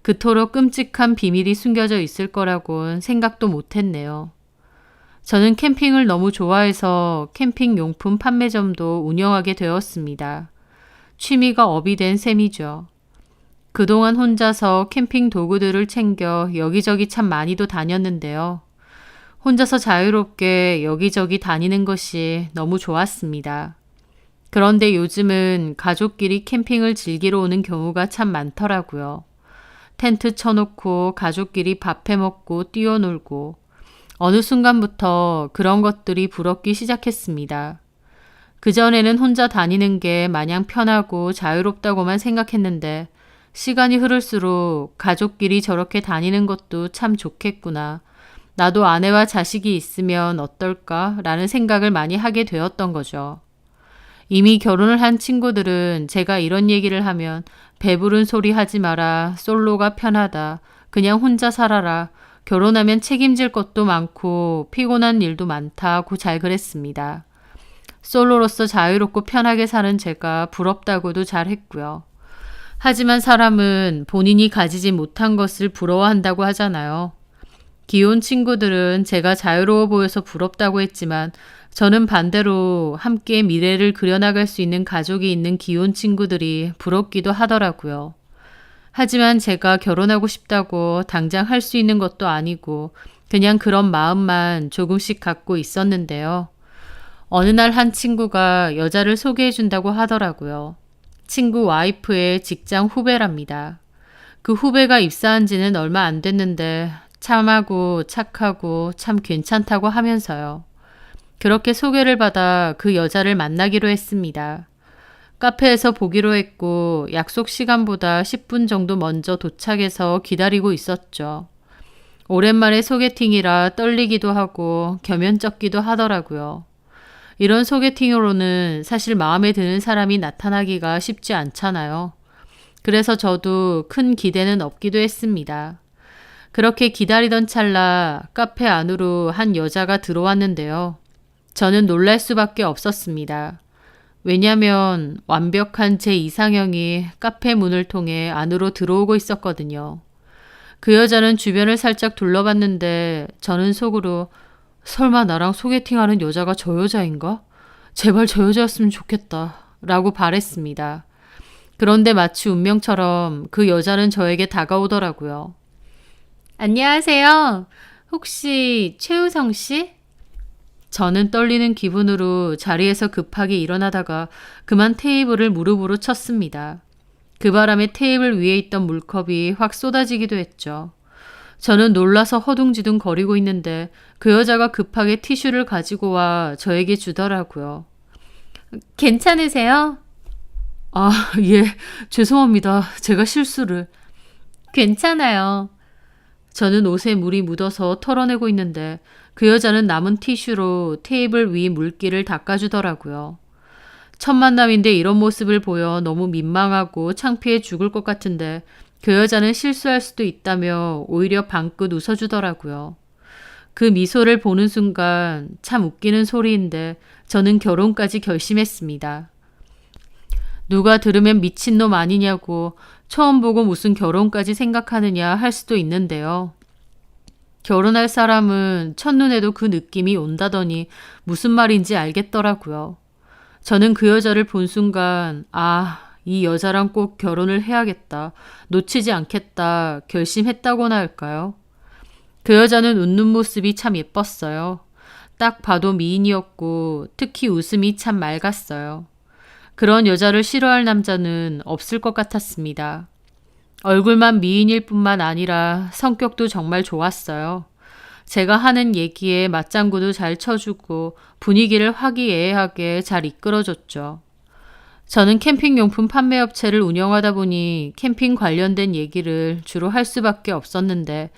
그토록 끔찍한 비밀이 숨겨져 있을 거라곤 생각도 못했네요. 저는 캠핑을 너무 좋아해서 캠핑 용품 판매점도 운영하게 되었습니다. 취미가 업이 된 셈이죠. 그동안 혼자서 캠핑 도구들을 챙겨 여기저기 참 많이도 다녔는데요. 혼자서 자유롭게 여기저기 다니는 것이 너무 좋았습니다. 그런데 요즘은 가족끼리 캠핑을 즐기러 오는 경우가 참 많더라고요. 텐트 쳐놓고 가족끼리 밥 해먹고 뛰어놀고 어느 순간부터 그런 것들이 부럽기 시작했습니다. 그전에는 혼자 다니는 게 마냥 편하고 자유롭다고만 생각했는데 시간이 흐를수록 가족끼리 저렇게 다니는 것도 참 좋겠구나. 나도 아내와 자식이 있으면 어떨까라는 생각을 많이 하게 되었던 거죠. 이미 결혼을 한 친구들은 제가 이런 얘기를 하면 배부른 소리 하지 마라, 솔로가 편하다, 그냥 혼자 살아라, 결혼하면 책임질 것도 많고 피곤한 일도 많다고 잘 그랬습니다. 솔로로서 자유롭고 편하게 사는 제가 부럽다고도 잘 했고요. 하지만 사람은 본인이 가지지 못한 것을 부러워한다고 하잖아요. 귀여운 친구들은 제가 자유로워 보여서 부럽다고 했지만 저는 반대로 함께 미래를 그려나갈 수 있는 가족이 있는 귀여운 친구들이 부럽기도 하더라고요. 하지만 제가 결혼하고 싶다고 당장 할 수 있는 것도 아니고 그냥 그런 마음만 조금씩 갖고 있었는데요. 어느 날 한 친구가 여자를 소개해 준다고 하더라고요. 친구 와이프의 직장 후배랍니다. 그 후배가 입사한 지는 얼마 안 됐는데 참하고 착하고 참 괜찮다고 하면서요. 그렇게 소개를 받아 그 여자를 만나기로 했습니다. 카페에서 보기로 했고 약속 시간보다 10분 정도 먼저 도착해서 기다리고 있었죠. 오랜만에 소개팅이라 떨리기도 하고 겸연쩍기도 하더라고요. 이런 소개팅으로는 사실 마음에 드는 사람이 나타나기가 쉽지 않잖아요. 그래서 저도 큰 기대는 없기도 했습니다. 그렇게 기다리던 찰나 카페 안으로 한 여자가 들어왔는데요. 저는 놀랄 수밖에 없었습니다. 왜냐면 완벽한 제 이상형이 카페 문을 통해 안으로 들어오고 있었거든요. 그 여자는 주변을 살짝 둘러봤는데 저는 속으로 설마 나랑 소개팅하는 여자가 저 여자인가? 제발 저 여자였으면 좋겠다 라고 바랬습니다. 그런데 마치 운명처럼 그 여자는 저에게 다가오더라고요. 안녕하세요. 혹시 최우성 씨? 저는 떨리는 기분으로 자리에서 급하게 일어나다가 그만 테이블을 무릎으로 쳤습니다. 그 바람에 테이블 위에 있던 물컵이 확 쏟아지기도 했죠. 저는 놀라서 허둥지둥 거리고 있는데 그 여자가 급하게 티슈를 가지고 와 저에게 주더라고요. 괜찮으세요? 아, 예, 죄송합니다. 제가 실수를. 괜찮아요. 저는 옷에 물이 묻어서 털어내고 있는데 그 여자는 남은 티슈로 테이블 위 물기를 닦아주더라고요. 첫 만남인데 이런 모습을 보여 너무 민망하고 창피해 죽을 것 같은데 그 여자는 실수할 수도 있다며 오히려 방긋 웃어주더라고요. 그 미소를 보는 순간 참 웃기는 소리인데 저는 결혼까지 결심했습니다. 누가 들으면 미친놈 아니냐고 처음 보고 무슨 결혼까지 생각하느냐 할 수도 있는데요. 결혼할 사람은 첫눈에도 그 느낌이 온다더니 무슨 말인지 알겠더라고요. 저는 그 여자를 본 순간 이 여자랑 꼭 결혼을 해야겠다, 놓치지 않겠다 결심했다고나 할까요? 그 여자는 웃는 모습이 참 예뻤어요. 딱 봐도 미인이었고 특히 웃음이 참 맑았어요. 그런 여자를 싫어할 남자는 없을 것 같았습니다. 얼굴만 미인일 뿐만 아니라 성격도 정말 좋았어요. 제가 하는 얘기에 맞장구도 잘 쳐주고 분위기를 화기애애하게 잘 이끌어줬죠. 저는 캠핑용품 판매업체를 운영하다 보니 캠핑 관련된 얘기를 주로 할 수밖에 없었는데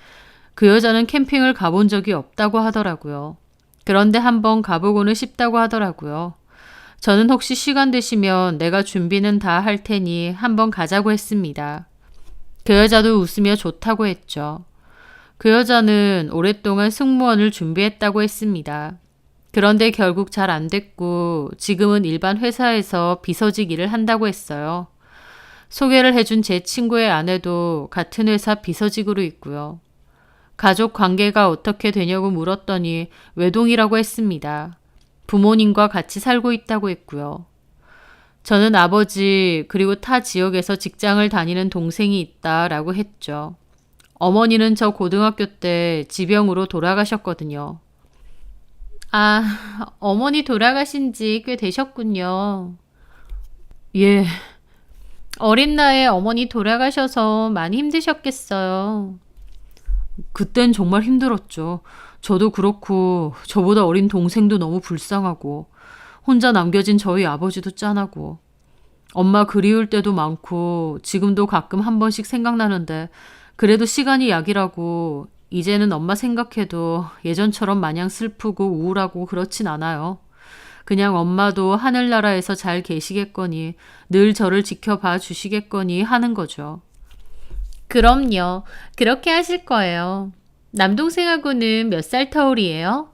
그 여자는 캠핑을 가본 적이 없다고 하더라고요. 그런데 한번 가보고는 싶다고 하더라고요. 저는 혹시 시간 되시면 내가 준비는 다 할 테니 한번 가자고 했습니다. 그 여자도 웃으며 좋다고 했죠. 그 여자는 오랫동안 승무원을 준비했다고 했습니다. 그런데 결국 잘 안 됐고 지금은 일반 회사에서 비서직 일을 한다고 했어요. 소개를 해준 제 친구의 아내도 같은 회사 비서직으로 있고요. 가족 관계가 어떻게 되냐고 물었더니 외동이라고 했습니다. 부모님과 같이 살고 있다고 했고요. 저는 아버지 그리고 타 지역에서 직장을 다니는 동생이 있다라고 했죠. 어머니는 저 고등학교 때 지병으로 돌아가셨거든요. 어머니 돌아가신 지 꽤 되셨군요. 예. 어린 나이에 어머니 돌아가셔서 많이 힘드셨겠어요. 그땐 정말 힘들었죠. 저도 그렇고 저보다 어린 동생도 너무 불쌍하고 혼자 남겨진 저희 아버지도 짠하고 엄마 그리울 때도 많고 지금도 가끔 한 번씩 생각나는데 그래도 시간이 약이라고 이제는 엄마 생각해도 예전처럼 마냥 슬프고 우울하고 그렇진 않아요. 그냥 엄마도 하늘나라에서 잘 계시겠거니 늘 저를 지켜봐 주시겠거니 하는 거죠. 그럼요. 그렇게 하실 거예요. 남동생하고는 몇 살 터울이에요?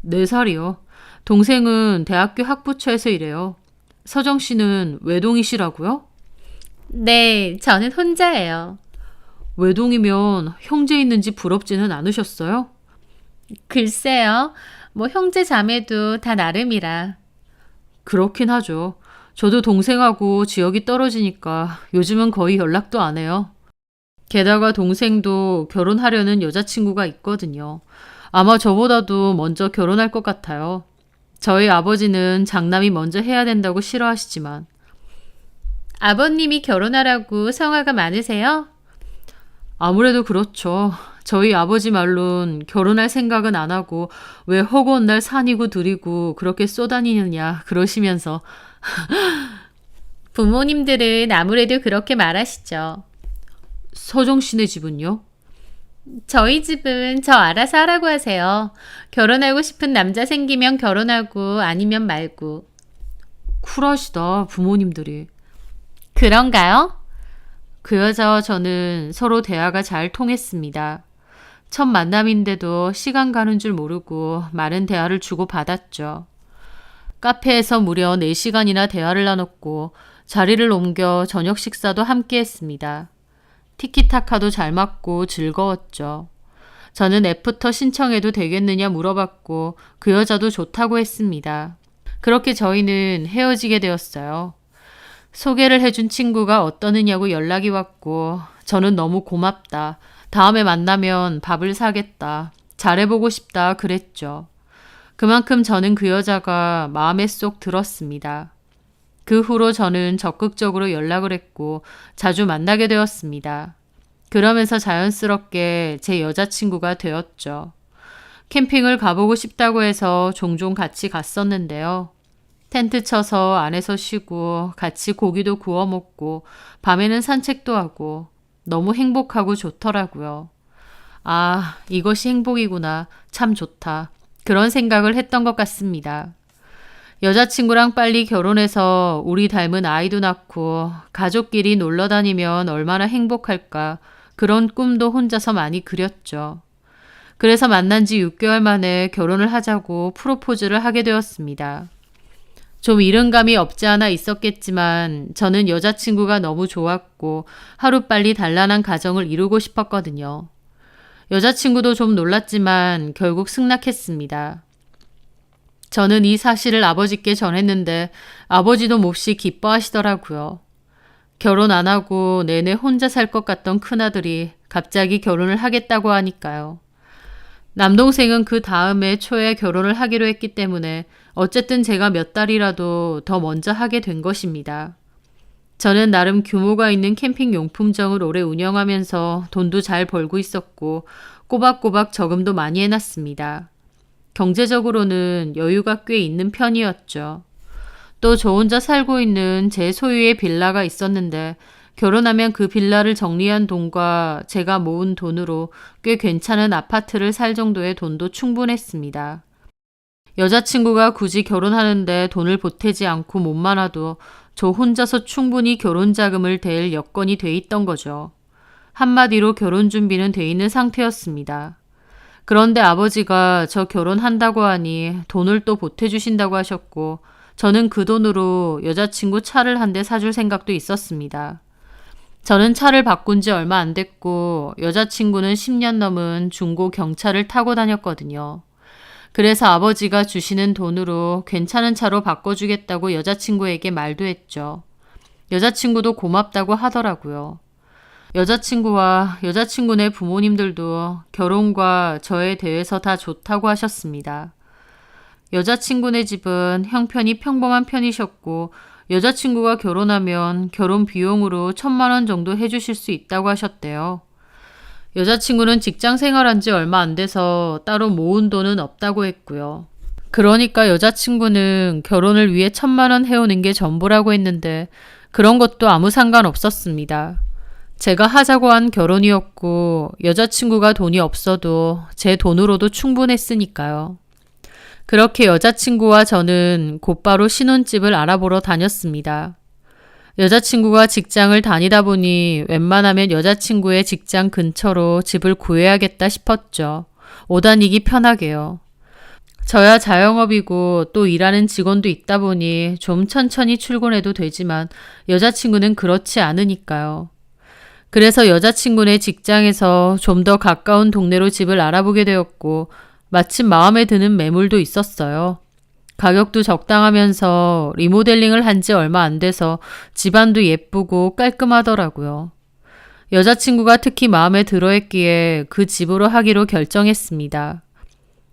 4살이요. 동생은 대학교 학부처에서 일해요. 서정 씨는 외동이시라고요? 네, 저는 혼자예요. 외동이면 형제 있는지 부럽지는 않으셨어요? 글쎄요. 뭐 형제 자매도 다 나름이라. 그렇긴 하죠. 저도 동생하고 지역이 떨어지니까 요즘은 거의 연락도 안 해요. 게다가 동생도 결혼하려는 여자친구가 있거든요. 아마 저보다도 먼저 결혼할 것 같아요. 저희 아버지는 장남이 먼저 해야 된다고 싫어하시지만 아버님이 결혼하라고 성화가 많으세요? 아무래도 그렇죠. 저희 아버지 말론 결혼할 생각은 안 하고 왜 허구한 날 산이고 들이고 그렇게 쏘다니느냐 그러시면서 부모님들은 아무래도 그렇게 말하시죠. 서정 씨네 집은요? 저희 집은 저 알아서 하라고 하세요. 결혼하고 싶은 남자 생기면 결혼하고 아니면 말고. 쿨하시다 부모님들이. 그런가요? 그 여자와 저는 서로 대화가 잘 통했습니다. 첫 만남인데도 시간 가는 줄 모르고 많은 대화를 주고받았죠. 카페에서 무려 4시간이나 대화를 나눴고 자리를 옮겨 저녁 식사도 함께 했습니다. 티키타카도 잘 맞고 즐거웠죠. 저는 애프터 신청해도 되겠느냐 물어봤고 그 여자도 좋다고 했습니다. 그렇게 저희는 헤어지게 되었어요. 소개를 해준 친구가 어떠느냐고 연락이 왔고 저는 너무 고맙다. 다음에 만나면 밥을 사겠다. 잘해보고 싶다 그랬죠. 그만큼 저는 그 여자가 마음에 쏙 들었습니다. 그 후로 저는 적극적으로 연락을 했고 자주 만나게 되었습니다. 그러면서 자연스럽게 제 여자친구가 되었죠. 캠핑을 가보고 싶다고 해서 종종 같이 갔었는데요. 텐트 쳐서 안에서 쉬고 같이 고기도 구워 먹고 밤에는 산책도 하고 너무 행복하고 좋더라고요. 아, 이것이 행복이구나. 참 좋다. 그런 생각을 했던 것 같습니다. 여자친구랑 빨리 결혼해서 우리 닮은 아이도 낳고 가족끼리 놀러 다니면 얼마나 행복할까. 그런 꿈도 혼자서 많이 그렸죠. 그래서 만난 지 6개월 만에 결혼을 하자고 프로포즈를 하게 되었습니다. 좀 이른감이 없지 않아 있었겠지만 저는 여자친구가 너무 좋았고 하루빨리 단란한 가정을 이루고 싶었거든요. 여자친구도 좀 놀랐지만 결국 승낙했습니다. 저는 이 사실을 아버지께 전했는데 아버지도 몹시 기뻐하시더라고요. 결혼 안 하고 내내 혼자 살 것 같던 큰아들이 갑자기 결혼을 하겠다고 하니까요. 남동생은 그 다음에 초에 결혼을 하기로 했기 때문에 어쨌든 제가 몇 달이라도 더 먼저 하게 된 것입니다. 저는 나름 규모가 있는 캠핑 용품점을 오래 운영하면서 돈도 잘 벌고 있었고 꼬박꼬박 저금도 많이 해놨습니다. 경제적으로는 여유가 꽤 있는 편이었죠. 또 저 혼자 살고 있는 제 소유의 빌라가 있었는데 결혼하면 그 빌라를 정리한 돈과 제가 모은 돈으로 꽤 괜찮은 아파트를 살 정도의 돈도 충분했습니다. 여자친구가 굳이 결혼하는데 돈을 보태지 않고 못 많아도 저 혼자서 충분히 결혼 자금을 댈 여건이 돼 있던 거죠. 한마디로 결혼 준비는 돼 있는 상태였습니다. 그런데 아버지가 저 결혼한다고 하니 돈을 또 보태주신다고 하셨고 저는 그 돈으로 여자친구 차를 한 대 사줄 생각도 있었습니다. 저는 차를 바꾼 지 얼마 안 됐고 여자친구는 10년 넘은 중고 경차를 타고 다녔거든요. 그래서 아버지가 주시는 돈으로 괜찮은 차로 바꿔주겠다고 여자친구에게 말도 했죠. 여자친구도 고맙다고 하더라고요. 여자친구와 여자친구네 부모님들도 결혼과 저에 대해서 다 좋다고 하셨습니다. 여자친구네 집은 형편이 평범한 편이셨고 여자친구가 결혼하면 결혼 비용으로 1,000만 원 정도 해주실 수 있다고 하셨대요. 여자친구는 직장 생활한 지 얼마 안 돼서 따로 모은 돈은 없다고 했고요. 그러니까 여자친구는 결혼을 위해 1,000만 원 해오는 게 전부라고 했는데 그런 것도 아무 상관 없었습니다. 제가 하자고 한 결혼이었고 여자친구가 돈이 없어도 제 돈으로도 충분했으니까요. 그렇게 여자친구와 저는 곧바로 신혼집을 알아보러 다녔습니다. 여자친구가 직장을 다니다 보니 웬만하면 여자친구의 직장 근처로 집을 구해야겠다 싶었죠. 오다니기 편하게요. 저야 자영업이고 또 일하는 직원도 있다 보니 좀 천천히 출근해도 되지만 여자친구는 그렇지 않으니까요. 그래서 여자친구네 직장에서 좀 더 가까운 동네로 집을 알아보게 되었고 마침 마음에 드는 매물도 있었어요. 가격도 적당하면서 리모델링을 한 지 얼마 안 돼서 집안도 예쁘고 깔끔하더라고요. 여자친구가 특히 마음에 들어했기에 그 집으로 하기로 결정했습니다.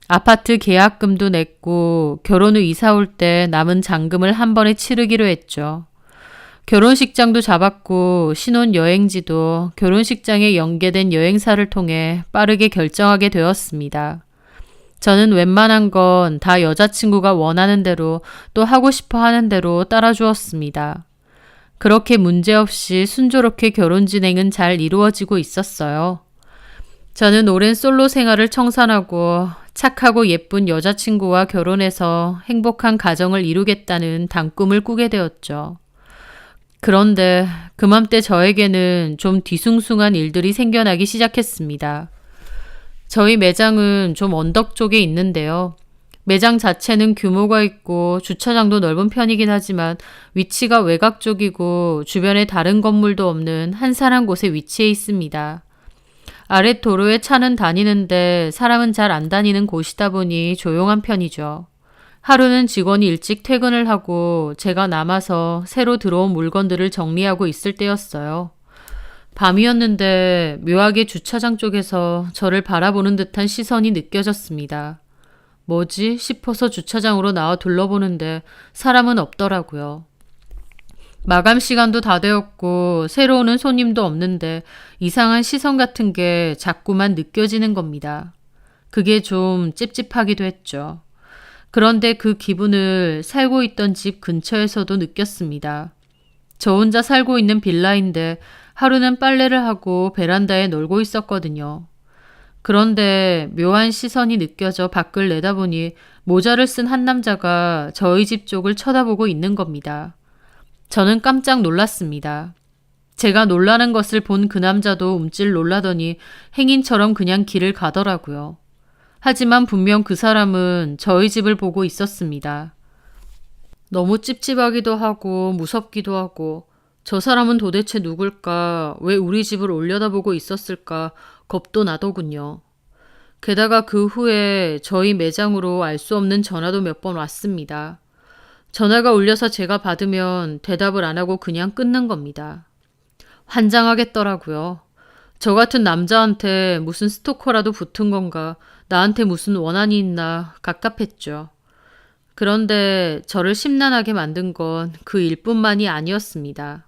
아파트 계약금도 냈고 결혼 후 이사 올 때 남은 잔금을 한 번에 치르기로 했죠. 결혼식장도 잡았고 신혼여행지도 결혼식장에 연계된 여행사를 통해 빠르게 결정하게 되었습니다. 저는 웬만한 건 다 여자친구가 원하는 대로 또 하고 싶어 하는 대로 따라주었습니다. 그렇게 문제없이 순조롭게 결혼 진행은 잘 이루어지고 있었어요. 저는 오랜 솔로 생활을 청산하고 착하고 예쁜 여자친구와 결혼해서 행복한 가정을 이루겠다는 단꿈을 꾸게 되었죠. 그런데 그맘때 저에게는 좀 뒤숭숭한 일들이 생겨나기 시작했습니다. 저희 매장은 좀 언덕 쪽에 있는데요. 매장 자체는 규모가 있고 주차장도 넓은 편이긴 하지만 위치가 외곽 쪽이고 주변에 다른 건물도 없는 한산한 곳에 위치해 있습니다. 아랫 도로에 차는 다니는데 사람은 잘 안 다니는 곳이다 보니 조용한 편이죠. 하루는 직원이 일찍 퇴근을 하고 제가 남아서 새로 들어온 물건들을 정리하고 있을 때였어요. 밤이었는데 묘하게 주차장 쪽에서 저를 바라보는 듯한 시선이 느껴졌습니다. 뭐지? 싶어서 주차장으로 나와 둘러보는데 사람은 없더라고요. 마감 시간도 다 되었고 새로 오는 손님도 없는데 이상한 시선 같은 게 자꾸만 느껴지는 겁니다. 그게 좀 찝찝하기도 했죠. 그런데 그 기분을 살고 있던 집 근처에서도 느꼈습니다. 저 혼자 살고 있는 빌라인데 하루는 빨래를 하고 베란다에 놀고 있었거든요. 그런데 묘한 시선이 느껴져 밖을 내다보니 모자를 쓴 한 남자가 저희 집 쪽을 쳐다보고 있는 겁니다. 저는 깜짝 놀랐습니다. 제가 놀라는 것을 본 그 남자도 움찔 놀라더니 행인처럼 그냥 길을 가더라고요. 하지만 분명 그 사람은 저희 집을 보고 있었습니다. 너무 찝찝하기도 하고 무섭기도 하고 저 사람은 도대체 누굴까? 왜 우리 집을 올려다보고 있었을까? 겁도 나더군요. 게다가 그 후에 저희 매장으로 알 수 없는 전화도 몇 번 왔습니다. 전화가 울려서 제가 받으면 대답을 안 하고 그냥 끊는 겁니다. 환장하겠더라고요. 저 같은 남자한테 무슨 스토커라도 붙은 건가, 나한테 무슨 원한이 있나 갑갑했죠. 그런데 저를 심란하게 만든 건 그 일뿐만이 아니었습니다.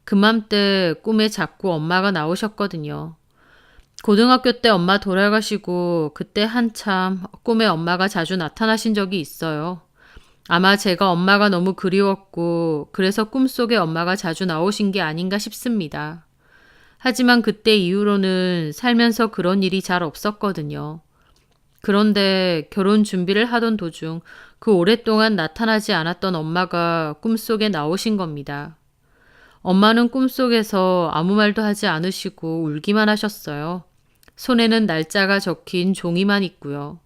그맘때 꿈에 자꾸 엄마가 나오셨거든요. 고등학교 때 엄마 돌아가시고 그때 한참 꿈에 엄마가 자주 나타나신 적이 있어요. 아마 제가 엄마가 너무 그리웠고 그래서 꿈속에 엄마가 자주 나오신 게 아닌가 싶습니다. 하지만 그때 이후로는 살면서 그런 일이 잘 없었거든요. 그런데 결혼 준비를 하던 도중 그 오랫동안 나타나지 않았던 엄마가 꿈속에 나오신 겁니다. 엄마는 꿈속에서 아무 말도 하지 않으시고 울기만 하셨어요. 손에는 날짜가 적힌 종이만 있고요.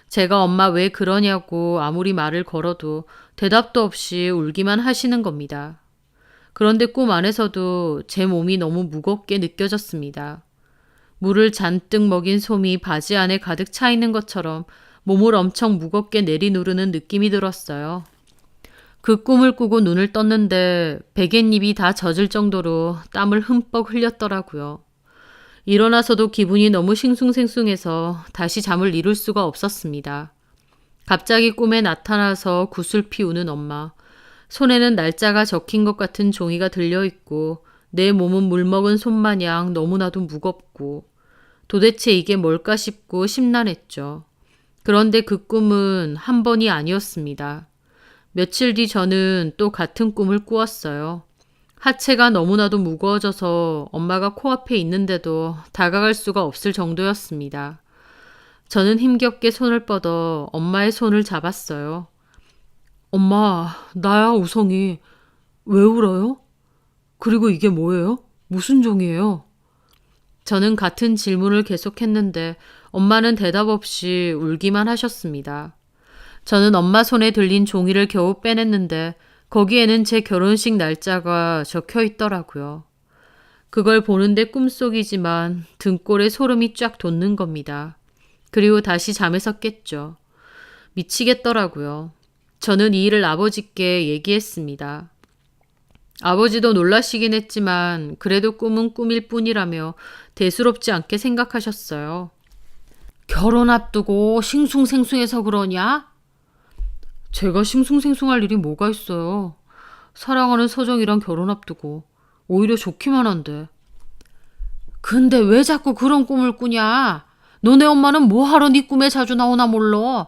제가 엄마 왜 그러냐고 아무리 말을 걸어도 대답도 없이 울기만 하시는 겁니다. 그런데 꿈 안에서도 제 몸이 너무 무겁게 느껴졌습니다. 물을 잔뜩 먹인 솜이 바지 안에 가득 차 있는 것처럼 몸을 엄청 무겁게 내리누르는 느낌이 들었어요. 그 꿈을 꾸고 눈을 떴는데 베갯잎이 다 젖을 정도로 땀을 흠뻑 흘렸더라고요. 일어나서도 기분이 너무 싱숭생숭해서 다시 잠을 이룰 수가 없었습니다. 갑자기 꿈에 나타나서 구슬피 우는 엄마. 손에는 날짜가 적힌 것 같은 종이가 들려있고 내 몸은 물먹은 손마냥 너무나도 무겁고 도대체 이게 뭘까 싶고 심란했죠. 그런데 그 꿈은 한 번이 아니었습니다. 며칠 뒤 저는 또 같은 꿈을 꾸었어요. 하체가 너무나도 무거워져서 엄마가 코앞에 있는데도 다가갈 수가 없을 정도였습니다. 저는 힘겹게 손을 뻗어 엄마의 손을 잡았어요. 엄마, 나야 우성이. 왜 울어요? 그리고 이게 뭐예요? 무슨 종이에요? 저는 같은 질문을 계속했는데 엄마는 대답 없이 울기만 하셨습니다. 저는 엄마 손에 들린 종이를 겨우 빼냈는데 거기에는 제 결혼식 날짜가 적혀 있더라고요. 그걸 보는데 꿈속이지만 등골에 소름이 쫙 돋는 겁니다. 그리고 다시 잠에서 깼죠. 미치겠더라고요. 저는 이 일을 아버지께 얘기했습니다. 아버지도 놀라시긴 했지만 그래도 꿈은 꿈일 뿐이라며 대수롭지 않게 생각하셨어요. 결혼 앞두고 싱숭생숭해서 그러냐? 제가 싱숭생숭할 일이 뭐가 있어요. 사랑하는 서정이랑 결혼 앞두고 오히려 좋기만 한데. 근데 왜 자꾸 그런 꿈을 꾸냐? 너네 엄마는 뭐하러 네 꿈에 자주 나오나 몰라.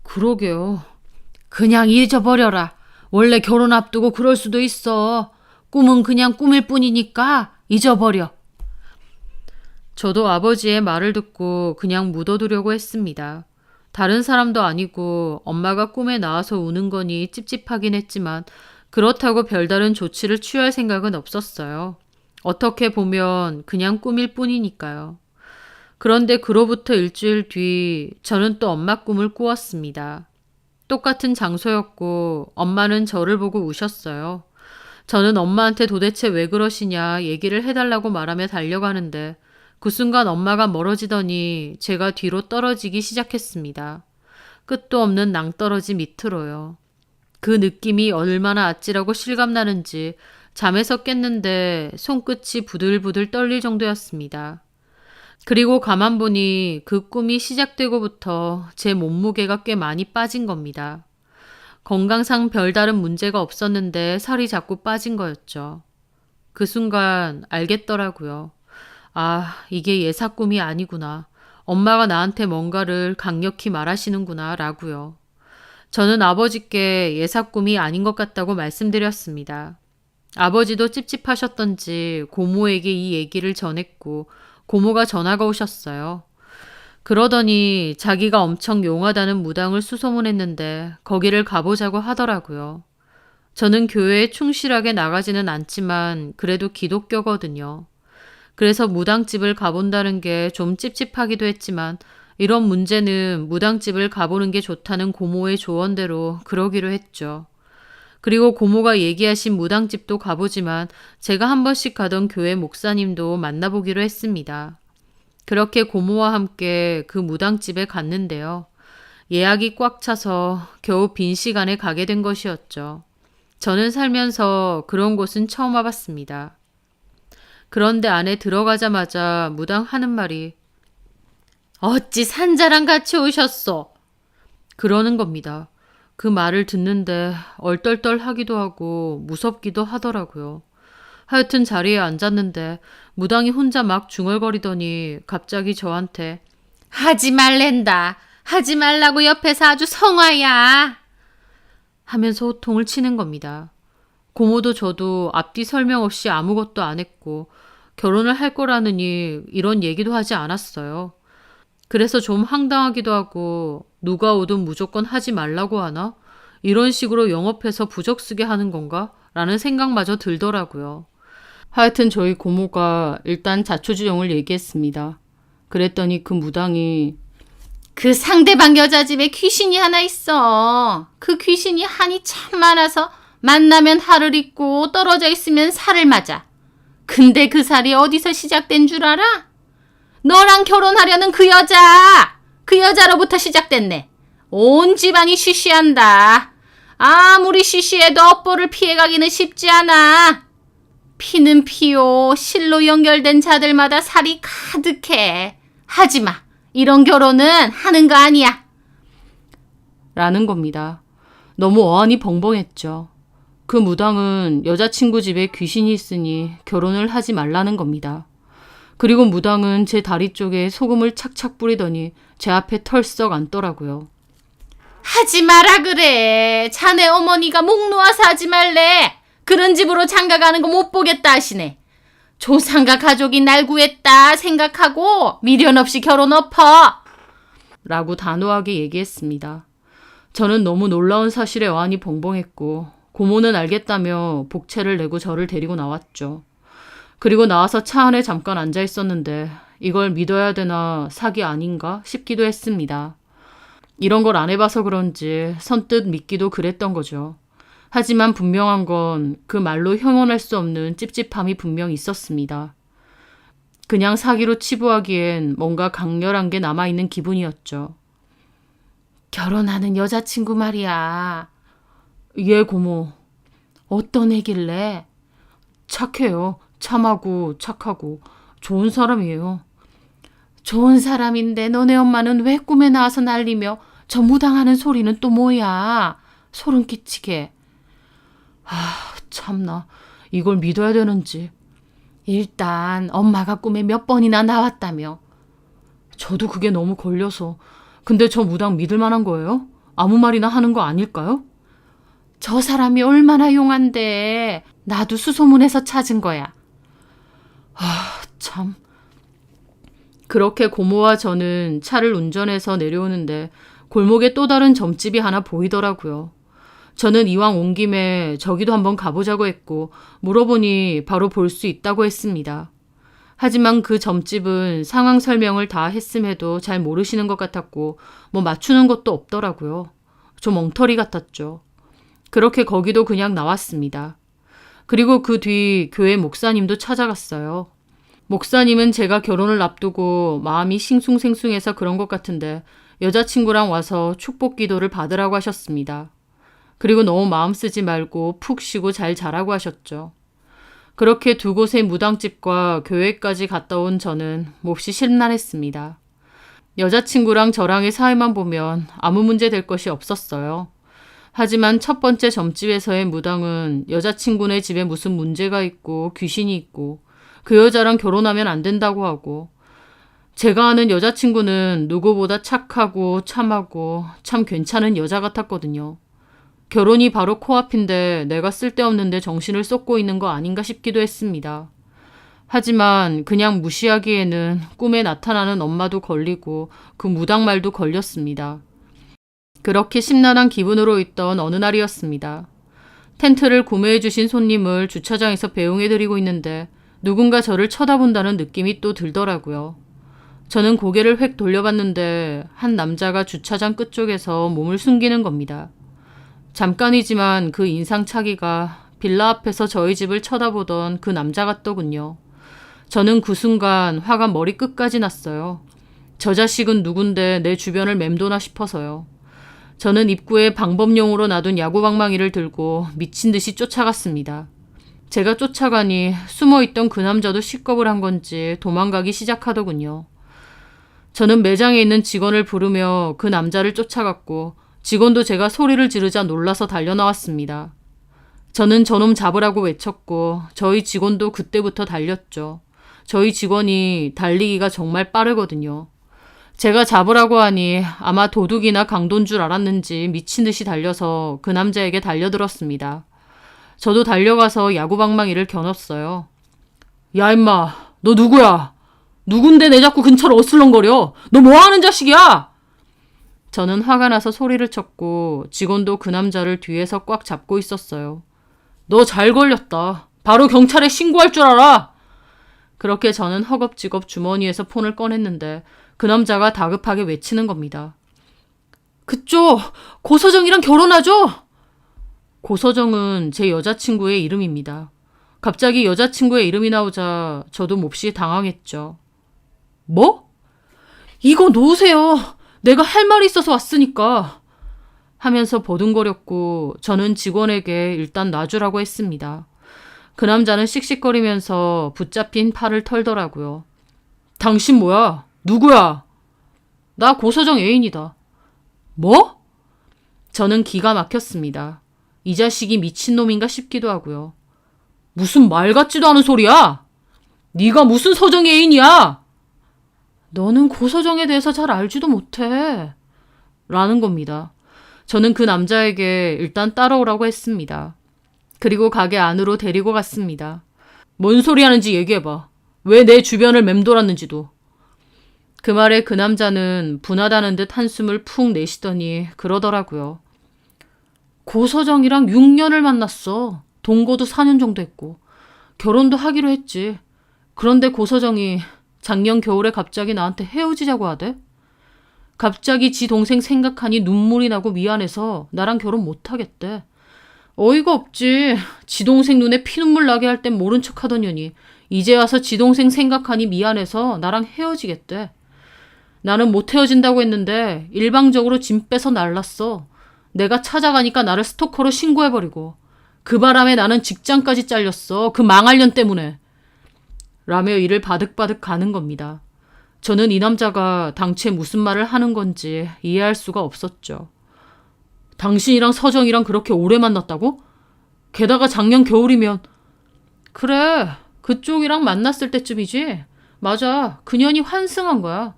그러게요. 그냥 잊어버려라. 원래 결혼 앞두고 그럴 수도 있어. 꿈은 그냥 꿈일 뿐이니까 잊어버려. 저도 아버지의 말을 듣고 그냥 묻어두려고 했습니다. 다른 사람도 아니고 엄마가 꿈에 나와서 우는 거니 찝찝하긴 했지만 그렇다고 별다른 조치를 취할 생각은 없었어요. 어떻게 보면 그냥 꿈일 뿐이니까요. 그런데 그로부터 일주일 뒤 저는 또 엄마 꿈을 꾸었습니다. 똑같은 장소였고 엄마는 저를 보고 우셨어요. 저는 엄마한테 도대체 왜 그러시냐 얘기를 해달라고 말하며 달려가는데 그 순간 엄마가 멀어지더니 제가 뒤로 떨어지기 시작했습니다. 끝도 없는 낭떠러지 밑으로요. 그 느낌이 얼마나 아찔하고 실감나는지 잠에서 깼는데 손끝이 부들부들 떨릴 정도였습니다. 그리고 가만 보니 그 꿈이 시작되고부터 제 몸무게가 꽤 많이 빠진 겁니다. 건강상 별다른 문제가 없었는데 살이 자꾸 빠진 거였죠. 그 순간 알겠더라고요. 아, 이게 예사 꿈이 아니구나. 엄마가 나한테 뭔가를 강력히 말하시는구나 라고요. 저는 아버지께 예사 꿈이 아닌 것 같다고 말씀드렸습니다. 아버지도 찝찝하셨던지 고모에게 이 얘기를 전했고 고모가 전화가 오셨어요. 그러더니 자기가 엄청 용하다는 무당을 수소문했는데 거기를 가보자고 하더라고요. 저는 교회에 충실하게 나가지는 않지만 그래도 기독교거든요. 그래서 무당집을 가본다는 게 좀 찝찝하기도 했지만 이런 문제는 무당집을 가보는 게 좋다는 고모의 조언대로 그러기로 했죠. 그리고 고모가 얘기하신 무당집도 가보지만 제가 한 번씩 가던 교회 목사님도 만나보기로 했습니다. 그렇게 고모와 함께 그 무당집에 갔는데요. 예약이 꽉 차서 겨우 빈 시간에 가게 된 것이었죠. 저는 살면서 그런 곳은 처음 와봤습니다. 그런데 안에 들어가자마자 무당 하는 말이 어찌 산자랑 같이 오셨소? 그러는 겁니다. 그 말을 듣는데 얼떨떨하기도 하고 무섭기도 하더라고요. 하여튼 자리에 앉았는데 무당이 혼자 막 중얼거리더니 갑자기 저한테 하지 말랜다. 하지 말라고 옆에서 아주 성화야. 하면서 호통을 치는 겁니다. 고모도 저도 앞뒤 설명 없이 아무것도 안 했고 결혼을 할 거라느니 이런 얘기도 하지 않았어요. 그래서 좀 황당하기도 하고 누가 오든 무조건 하지 말라고 하나? 이런 식으로 영업해서 부적 쓰게 하는 건가? 라는 생각마저 들더라고요. 하여튼 저희 고모가 일단 자초지종을 얘기했습니다. 그랬더니 그 무당이 그 상대방 여자 집에 귀신이 하나 있어. 그 귀신이 한이 참 많아서 만나면 할을 입고 떨어져 있으면 살을 맞아. 근데 그 살이 어디서 시작된 줄 알아? 너랑 결혼하려는 그 여자! 그 여자로부터 시작됐네. 온 집안이 쉬쉬한다. 아무리 쉬쉬해도 업보를 피해가기는 쉽지 않아. 피는 피요. 실로 연결된 자들마다 살이 가득해. 하지마. 이런 결혼은 하는 거 아니야. 라는 겁니다. 너무 어안이 벙벙했죠. 그 무당은 여자친구 집에 귀신이 있으니 결혼을 하지 말라는 겁니다. 그리고 무당은 제 다리 쪽에 소금을 착착 뿌리더니 제 앞에 털썩 앉더라고요. 하지 마라 그래. 자네 어머니가 목 놓아서 하지 말래. 그런 집으로 장가가는 거 못 보겠다 하시네. 조상과 가족이 날 구했다 생각하고 미련 없이 결혼 엎어. 라고 단호하게 얘기했습니다. 저는 너무 놀라운 사실에 어안이 벙벙했고 고모는 알겠다며 복채를 내고 저를 데리고 나왔죠. 그리고 나와서 차 안에 잠깐 앉아 있었는데 이걸 믿어야 되나 사기 아닌가 싶기도 했습니다. 이런 걸 안 해봐서 그런지 선뜻 믿기도 그랬던 거죠. 하지만 분명한 건 그 말로 형언할 수 없는 찝찝함이 분명 있었습니다. 그냥 사기로 치부하기엔 뭔가 강렬한 게 남아있는 기분이었죠. 결혼하는 여자친구 말이야. 예, 고모. 어떤 애길래? 착해요. 참하고 착하고 좋은 사람이에요. 좋은 사람인데 너네 엄마는 왜 꿈에 나와서 날리며 저 무당하는 소리는 또 뭐야? 소름 끼치게. 참나. 이걸 믿어야 되는지. 일단 엄마가 꿈에 몇 번이나 나왔다며. 저도 그게 너무 걸려서. 근데 저 무당 믿을 만한 거예요? 아무 말이나 하는 거 아닐까요? 저 사람이 얼마나 용한데. 나도 수소문해서 찾은 거야. 참. 그렇게 고모와 저는 차를 운전해서 내려오는데 골목에 또 다른 점집이 하나 보이더라고요. 저는 이왕 온 김에 저기도 한번 가보자고 했고 물어보니 바로 볼 수 있다고 했습니다. 하지만 그 점집은 상황 설명을 다 했음에도 잘 모르시는 것 같았고 뭐 맞추는 것도 없더라고요. 좀 엉터리 같았죠. 그렇게 거기도 그냥 나왔습니다. 그리고 그 뒤 교회 목사님도 찾아갔어요. 목사님은 제가 결혼을 앞두고 마음이 싱숭생숭해서 그런 것 같은데 여자친구랑 와서 축복 기도를 받으라고 하셨습니다. 그리고 너무 마음 쓰지 말고 푹 쉬고 잘 자라고 하셨죠. 그렇게 두 곳의 무당집과 교회까지 갔다 온 저는 몹시 심란했습니다. 여자친구랑 저랑의 사이만 보면 아무 문제 될 것이 없었어요. 하지만 첫 번째 점집에서의 무당은 여자친구네 집에 무슨 문제가 있고 귀신이 있고 그 여자랑 결혼하면 안 된다고 하고 제가 아는 여자친구는 누구보다 착하고 참하고 참 괜찮은 여자 같았거든요. 결혼이 바로 코앞인데 내가 쓸데없는데 정신을 쏟고 있는 거 아닌가 싶기도 했습니다. 하지만 그냥 무시하기에는 꿈에 나타나는 엄마도 걸리고 그 무당 말도 걸렸습니다. 그렇게 심란한 기분으로 있던 어느 날이었습니다. 텐트를 구매해 주신 손님을 주차장에서 배웅해드리고 있는데 누군가 저를 쳐다본다는 느낌이 또 들더라고요. 저는 고개를 획 돌려봤는데 한 남자가 주차장 끝쪽에서 몸을 숨기는 겁니다. 잠깐이지만 그 인상착의가 빌라 앞에서 저희 집을 쳐다보던 그 남자 같더군요. 저는 그 순간 화가 머리끝까지 났어요. 저 자식은 누군데 내 주변을 맴도나 싶어서요. 저는 입구에 방범용으로 놔둔 야구방망이를 들고 미친 듯이 쫓아갔습니다. 제가 쫓아가니 숨어있던 그 남자도 식겁을 한 건지 도망가기 시작하더군요. 저는 매장에 있는 직원을 부르며 그 남자를 쫓아갔고 직원도 제가 소리를 지르자 놀라서 달려나왔습니다. 저는 저놈 잡으라고 외쳤고 저희 직원도 그때부터 달렸죠. 저희 직원이 달리기가 정말 빠르거든요. 제가 잡으라고 하니 아마 도둑이나 강도인 줄 알았는지 미친 듯이 달려서 그 남자에게 달려들었습니다. 저도 달려가서 야구방망이를 겨눴어요. 야 임마, 너 누구야? 누군데 내 자꾸 근처를 어슬렁거려? 너 뭐하는 자식이야? 저는 화가 나서 소리를 쳤고 직원도 그 남자를 뒤에서 꽉 잡고 있었어요. 너 잘 걸렸다. 바로 경찰에 신고할 줄 알아. 그렇게 저는 허겁지겁 주머니에서 폰을 꺼냈는데 그 남자가 다급하게 외치는 겁니다. 그쪽 고서정이랑 결혼하죠? 고서정은 제 여자친구의 이름입니다. 갑자기 여자친구의 이름이 나오자 저도 몹시 당황했죠. 뭐? 이거 놓으세요. 내가 할 말이 있어서 왔으니까. 하면서 버둥거렸고 저는 직원에게 일단 놔주라고 했습니다. 그 남자는 씩씩거리면서 붙잡힌 팔을 털더라고요. 당신 뭐야? 누구야? 나 고서정 애인이다. 뭐? 저는 기가 막혔습니다. 이 자식이 미친놈인가 싶기도 하고요. 무슨 말 같지도 않은 소리야? 네가 무슨 서정이 애인이야? 너는 고서정에 대해서 잘 알지도 못해. 라는 겁니다. 저는 그 남자에게 일단 따라오라고 했습니다. 그리고 가게 안으로 데리고 갔습니다. 뭔 소리 하는지 얘기해봐. 왜 내 주변을 맴돌았는지도. 그 말에 그 남자는 분하다는 듯 한숨을 푹 내쉬더니 그러더라고요. 고서정이랑 6년을 만났어. 동거도 4년 정도 했고. 결혼도 하기로 했지. 그런데 고서정이 작년 겨울에 갑자기 나한테 헤어지자고 하대. 갑자기 지 동생 생각하니 눈물이 나고 미안해서 나랑 결혼 못 하겠대. 어이가 없지. 지 동생 눈에 피눈물 나게 할 땐 모른 척 하던 년이 이제 와서 지 동생 생각하니 미안해서 나랑 헤어지겠대. 나는 못 헤어진다고 했는데 일방적으로 짐 빼서 날랐어. 내가 찾아가니까 나를 스토커로 신고해버리고. 그 바람에 나는 직장까지 잘렸어. 그 망할 년 때문에. 라며 이를 바득바득 가는 겁니다. 저는 이 남자가 당최 무슨 말을 하는 건지 이해할 수가 없었죠. 당신이랑 서정이랑 그렇게 오래 만났다고? 게다가 작년 겨울이면. 그래, 그쪽이랑 만났을 때쯤이지. 맞아, 그년이 환승한 거야.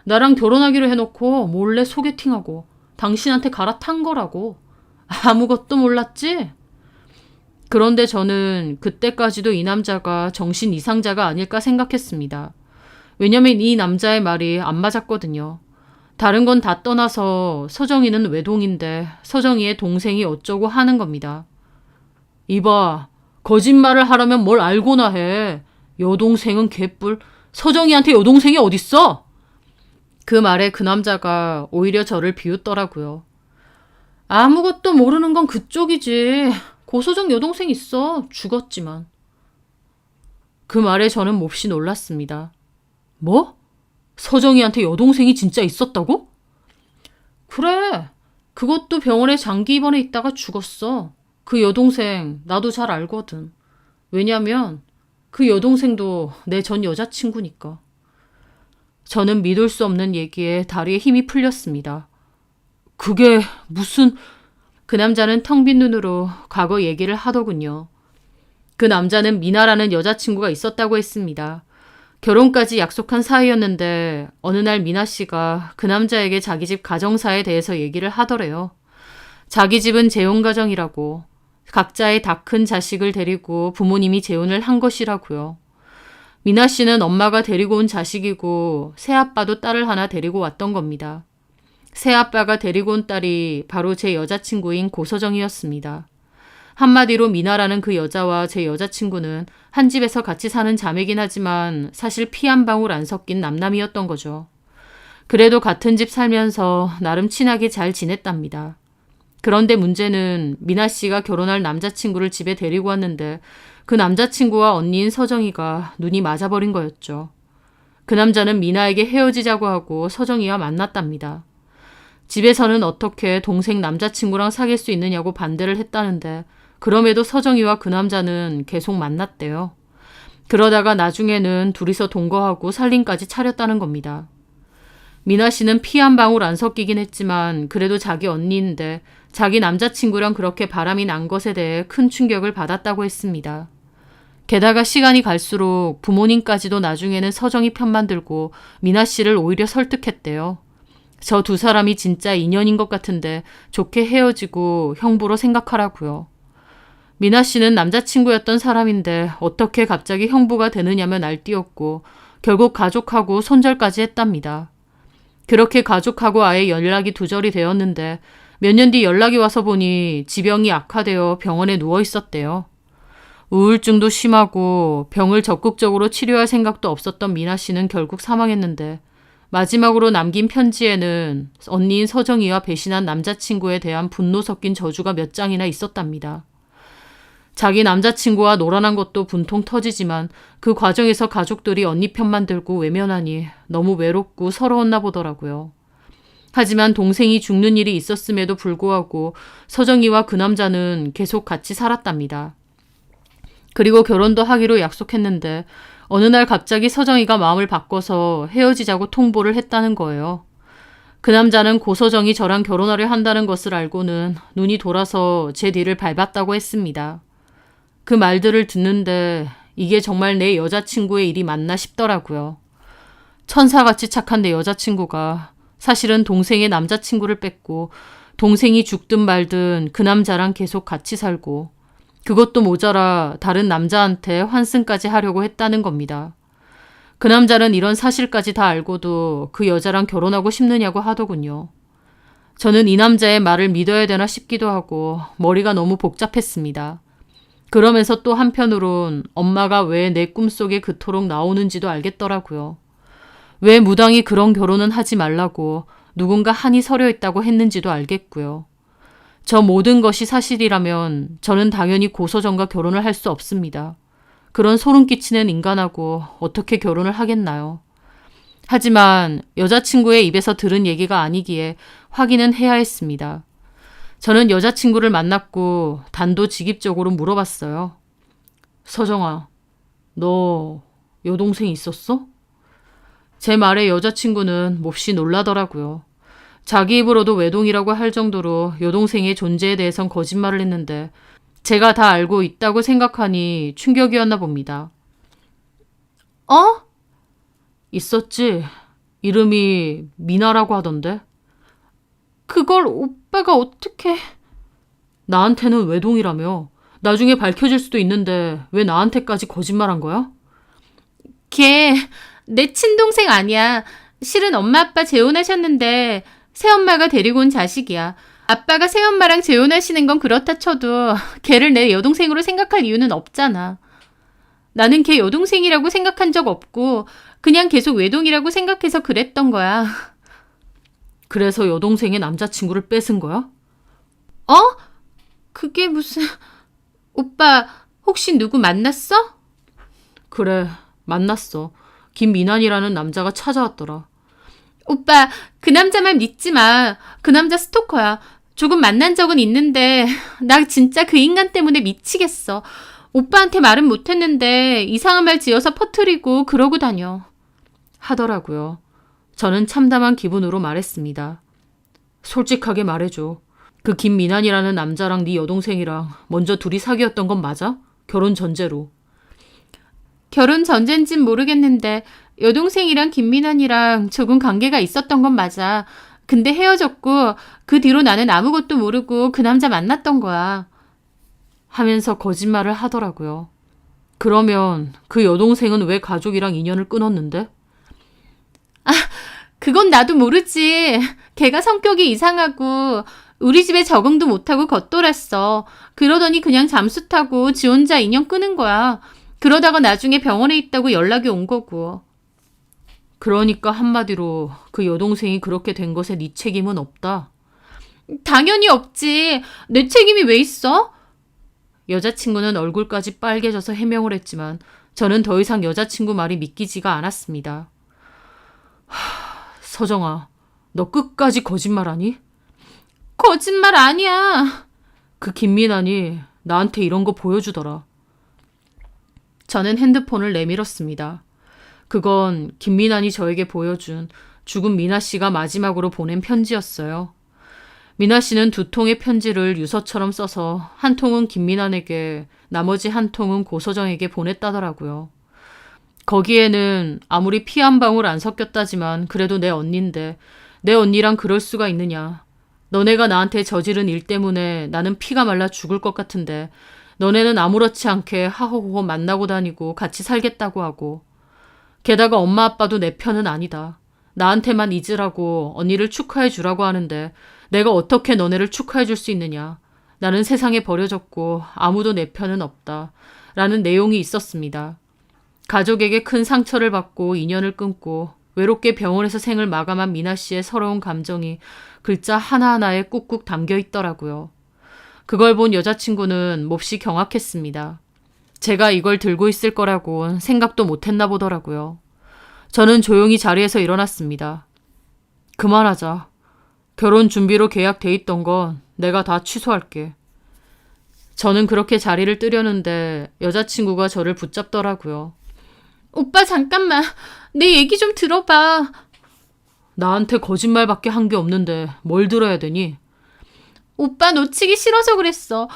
나랑 결혼하기로 해놓고 몰래 소개팅하고 당신한테 갈아탄 거라고. 아무것도 몰랐지? 그런데 저는 그때까지도 이 남자가 정신 이상자가 아닐까 생각했습니다. 왜냐면 이 남자의 말이 안 맞았거든요. 다른 건 다 떠나서 서정이는 외동인데 서정이의 동생이 어쩌고 하는 겁니다. 이봐, 거짓말을 하려면 뭘 알고나 해. 여동생은 개뿔. 서정이한테 여동생이 어딨어? 그 말에 그 남자가 오히려 저를 비웃더라고요. 아무것도 모르는 건 그쪽이지. 고서정 여동생 있어. 죽었지만. 그 말에 저는 몹시 놀랐습니다. 뭐? 서정이한테 여동생이 진짜 있었다고? 그래. 그것도 병원에 장기 입원해 있다가 죽었어. 그 여동생 나도 잘 알거든. 왜냐면 그 여동생도 내 전 여자친구니까. 저는 믿을 수 없는 얘기에 다리에 힘이 풀렸습니다. 그게 무슨... 그 남자는 텅 빈 눈으로 과거 얘기를 하더군요. 그 남자는 미나라는 여자친구가 있었다고 했습니다. 결혼까지 약속한 사이였는데 어느 날 미나 씨가 그 남자에게 자기 집 가정사에 대해서 얘기를 하더래요. 자기 집은 재혼 가정이라고, 각자의 다 큰 자식을 데리고 부모님이 재혼을 한 것이라고요. 미나 씨는 엄마가 데리고 온 자식이고 새아빠도 딸을 하나 데리고 왔던 겁니다. 새아빠가 데리고 온 딸이 바로 제 여자친구인 고서정이었습니다. 한마디로 미나라는 그 여자와 제 여자친구는 한 집에서 같이 사는 자매긴 하지만 사실 피 한 방울 안 섞인 남남이었던 거죠. 그래도 같은 집 살면서 나름 친하게 잘 지냈답니다. 그런데 문제는 미나 씨가 결혼할 남자친구를 집에 데리고 왔는데 그 남자친구와 언니인 서정이가 눈이 맞아버린 거였죠. 그 남자는 미나에게 헤어지자고 하고 서정이와 만났답니다. 집에서는 어떻게 동생 남자친구랑 사귈 수 있느냐고 반대를 했다는데 그럼에도 서정이와 그 남자는 계속 만났대요. 그러다가 나중에는 둘이서 동거하고 살림까지 차렸다는 겁니다. 미나 씨는 피 한 방울 안 섞이긴 했지만 그래도 자기 언니인데 자기 남자친구랑 그렇게 바람이 난 것에 대해 큰 충격을 받았다고 했습니다. 게다가 시간이 갈수록 부모님까지도 나중에는 서정이 편만 들고 미나 씨를 오히려 설득했대요. 저 두 사람이 진짜 인연인 것 같은데 좋게 헤어지고 형부로 생각하라고요. 미나 씨는 남자친구였던 사람인데 어떻게 갑자기 형부가 되느냐며 날뛰었고 결국 가족하고 손절까지 했답니다. 그렇게 가족하고 아예 연락이 두절이 되었는데 몇 년 뒤 연락이 와서 보니 지병이 악화되어 병원에 누워 있었대요. 우울증도 심하고 병을 적극적으로 치료할 생각도 없었던 미나 씨는 결국 사망했는데 마지막으로 남긴 편지에는 언니인 서정이와 배신한 남자친구에 대한 분노 섞인 저주가 몇 장이나 있었답니다. 자기 남자친구와 놀아난 것도 분통 터지지만 그 과정에서 가족들이 언니 편만 들고 외면하니 너무 외롭고 서러웠나 보더라고요. 하지만 동생이 죽는 일이 있었음에도 불구하고 서정이와 그 남자는 계속 같이 살았답니다. 그리고 결혼도 하기로 약속했는데 어느 날 갑자기 서정이가 마음을 바꿔서 헤어지자고 통보를 했다는 거예요. 그 남자는 고서정이 저랑 결혼하려 한다는 것을 알고는 눈이 돌아서 제 뒤를 밟았다고 했습니다. 그 말들을 듣는데 이게 정말 내 여자친구의 일이 맞나 싶더라고요. 천사같이 착한 내 여자친구가 사실은 동생의 남자친구를 뺏고 동생이 죽든 말든 그 남자랑 계속 같이 살고 그것도 모자라 다른 남자한테 환승까지 하려고 했다는 겁니다. 그 남자는 이런 사실까지 다 알고도 그 여자랑 결혼하고 싶느냐고 하더군요. 저는 이 남자의 말을 믿어야 되나 싶기도 하고 머리가 너무 복잡했습니다. 그러면서 또 한편으론 엄마가 왜 내 꿈속에 그토록 나오는지도 알겠더라고요. 왜 무당이 그런 결혼은 하지 말라고 누군가 한이 서려 있다고 했는지도 알겠고요. 저 모든 것이 사실이라면 저는 당연히 고서정과 결혼을 할 수 없습니다. 그런 소름 끼치는 인간하고 어떻게 결혼을 하겠나요? 하지만 여자친구의 입에서 들은 얘기가 아니기에 확인은 해야 했습니다. 저는 여자친구를 만났고 단도직입적으로 물어봤어요. 서정아, 너 여동생 있었어? 제 말에 여자친구는 몹시 놀라더라고요. 자기 입으로도 외동이라고 할 정도로 여동생의 존재에 대해선 거짓말을 했는데 제가 다 알고 있다고 생각하니 충격이었나 봅니다. 있었지. 이름이 미나라고 하던데. 그걸 오빠가 어떻게... 나한테는 외동이라며. 나중에 밝혀질 수도 있는데 왜 나한테까지 거짓말한 거야? 걔 내 친동생 아니야. 실은 엄마 아빠 재혼하셨는데 새엄마가 데리고 온 자식이야. 아빠가 새엄마랑 재혼하시는 건 그렇다 쳐도 걔를 내 여동생으로 생각할 이유는 없잖아. 나는 걔 여동생이라고 생각한 적 없고 그냥 계속 외동이라고 생각해서 그랬던 거야. 그래서 여동생의 남자친구를 뺏은 거야? 그게 무슨... 오빠 혹시 누구 만났어? 그래, 만났어. 김민환이라는 남자가 찾아왔더라. 오빠 그 남자 말 믿지 마. 그 남자 스토커야. 조금 만난 적은 있는데 나 진짜 그 인간 때문에 미치겠어. 오빠한테 말은 못했는데 이상한 말 지어서 퍼뜨리고 그러고 다녀. 하더라고요. 저는 참담한 기분으로 말했습니다. 솔직하게 말해줘. 그 김민환이라는 남자랑 네 여동생이랑 먼저 둘이 사귀었던 건 맞아? 결혼 전제로. 결혼 전제인진 모르겠는데 여동생이랑 김민환이랑 조금 관계가 있었던 건 맞아. 근데 헤어졌고 그 뒤로 나는 아무것도 모르고 그 남자 만났던 거야. 하면서 거짓말을 하더라고요. 그러면 그 여동생은 왜 가족이랑 인연을 끊었는데? 그건 나도 모르지. 걔가 성격이 이상하고 우리 집에 적응도 못하고 겉돌았어. 그러더니 그냥 잠수 타고 지 혼자 인연 끊은 거야. 그러다가 나중에 병원에 있다고 연락이 온 거고. 그러니까 한마디로 그 여동생이 그렇게 된 것에 네 책임은 없다. 당연히 없지. 내 책임이 왜 있어? 여자친구는 얼굴까지 빨개져서 해명을 했지만 저는 더 이상 여자친구 말이 믿기지가 않았습니다. 서정아, 너 끝까지 거짓말하니? 거짓말 아니야. 그 김민환이 나한테 이런 거 보여주더라. 저는 핸드폰을 내밀었습니다. 그건 김민환이 저에게 보여준 죽은 미나 씨가 마지막으로 보낸 편지였어요. 미나 씨는 2통의 편지를 유서처럼 써서 한 통은 김민환에게, 나머지 한 통은 고서정에게 보냈다더라고요. 거기에는 아무리 피 한 방울 안 섞였다지만 그래도 내 언니인데 내 언니랑 그럴 수가 있느냐. 너네가 나한테 저지른 일 때문에 나는 피가 말라 죽을 것 같은데 너네는 아무렇지 않게 하호호호 만나고 다니고 같이 살겠다고 하고, 게다가 엄마 아빠도 내 편은 아니다. 나한테만 잊으라고 언니를 축하해 주라고 하는데 내가 어떻게 너네를 축하해 줄 수 있느냐. 나는 세상에 버려졌고 아무도 내 편은 없다. 라는 내용이 있었습니다. 가족에게 큰 상처를 받고 인연을 끊고 외롭게 병원에서 생을 마감한 미나 씨의 서러운 감정이 글자 하나하나에 꾹꾹 담겨 있더라고요. 그걸 본 여자친구는 몹시 경악했습니다. 제가 이걸 들고 있을 거라고 생각도 못했나 보더라고요. 저는 조용히 자리에서 일어났습니다. 그만하자. 결혼 준비로 계약돼 있던 건 내가 다 취소할게. 저는 그렇게 자리를 뜨려는데 여자친구가 저를 붙잡더라고요. 오빠 잠깐만. 내 얘기 좀 들어봐. 나한테 거짓말밖에 한 게 없는데 뭘 들어야 되니? 오빠 놓치기 싫어서 그랬어.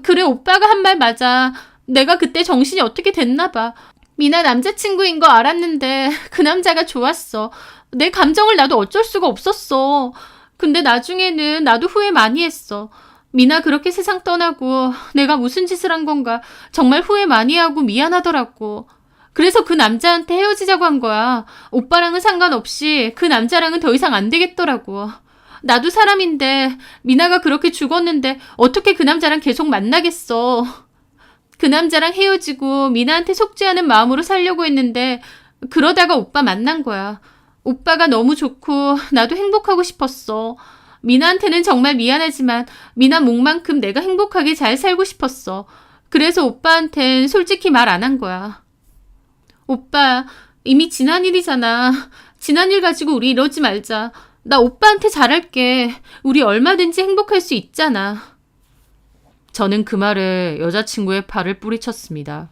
그래 오빠가 한 말 맞아. 내가 그때 정신이 어떻게 됐나 봐. 미나 남자친구인 거 알았는데 그 남자가 좋았어. 내 감정을 나도 어쩔 수가 없었어. 근데 나중에는 나도 후회 많이 했어. 미나 그렇게 세상 떠나고 내가 무슨 짓을 한 건가 정말 후회 많이 하고 미안하더라고. 그래서 그 남자한테 헤어지자고 한 거야. 오빠랑은 상관없이 그 남자랑은 더 이상 안 되겠더라고. 나도 사람인데 미나가 그렇게 죽었는데 어떻게 그 남자랑 계속 만나겠어. 그 남자랑 헤어지고 미나한테 속지 않은 마음으로 살려고 했는데 그러다가 오빠 만난 거야. 오빠가 너무 좋고 나도 행복하고 싶었어. 미나한테는 정말 미안하지만 미나 몫만큼 내가 행복하게 잘 살고 싶었어. 그래서 오빠한텐 솔직히 말 안 한 거야. 오빠, 이미 지난 일이잖아. 지난 일 가지고 우리 이러지 말자. 나 오빠한테 잘할게. 우리 얼마든지 행복할 수 있잖아. 저는 그 말에 여자친구의 팔을 뿌리쳤습니다.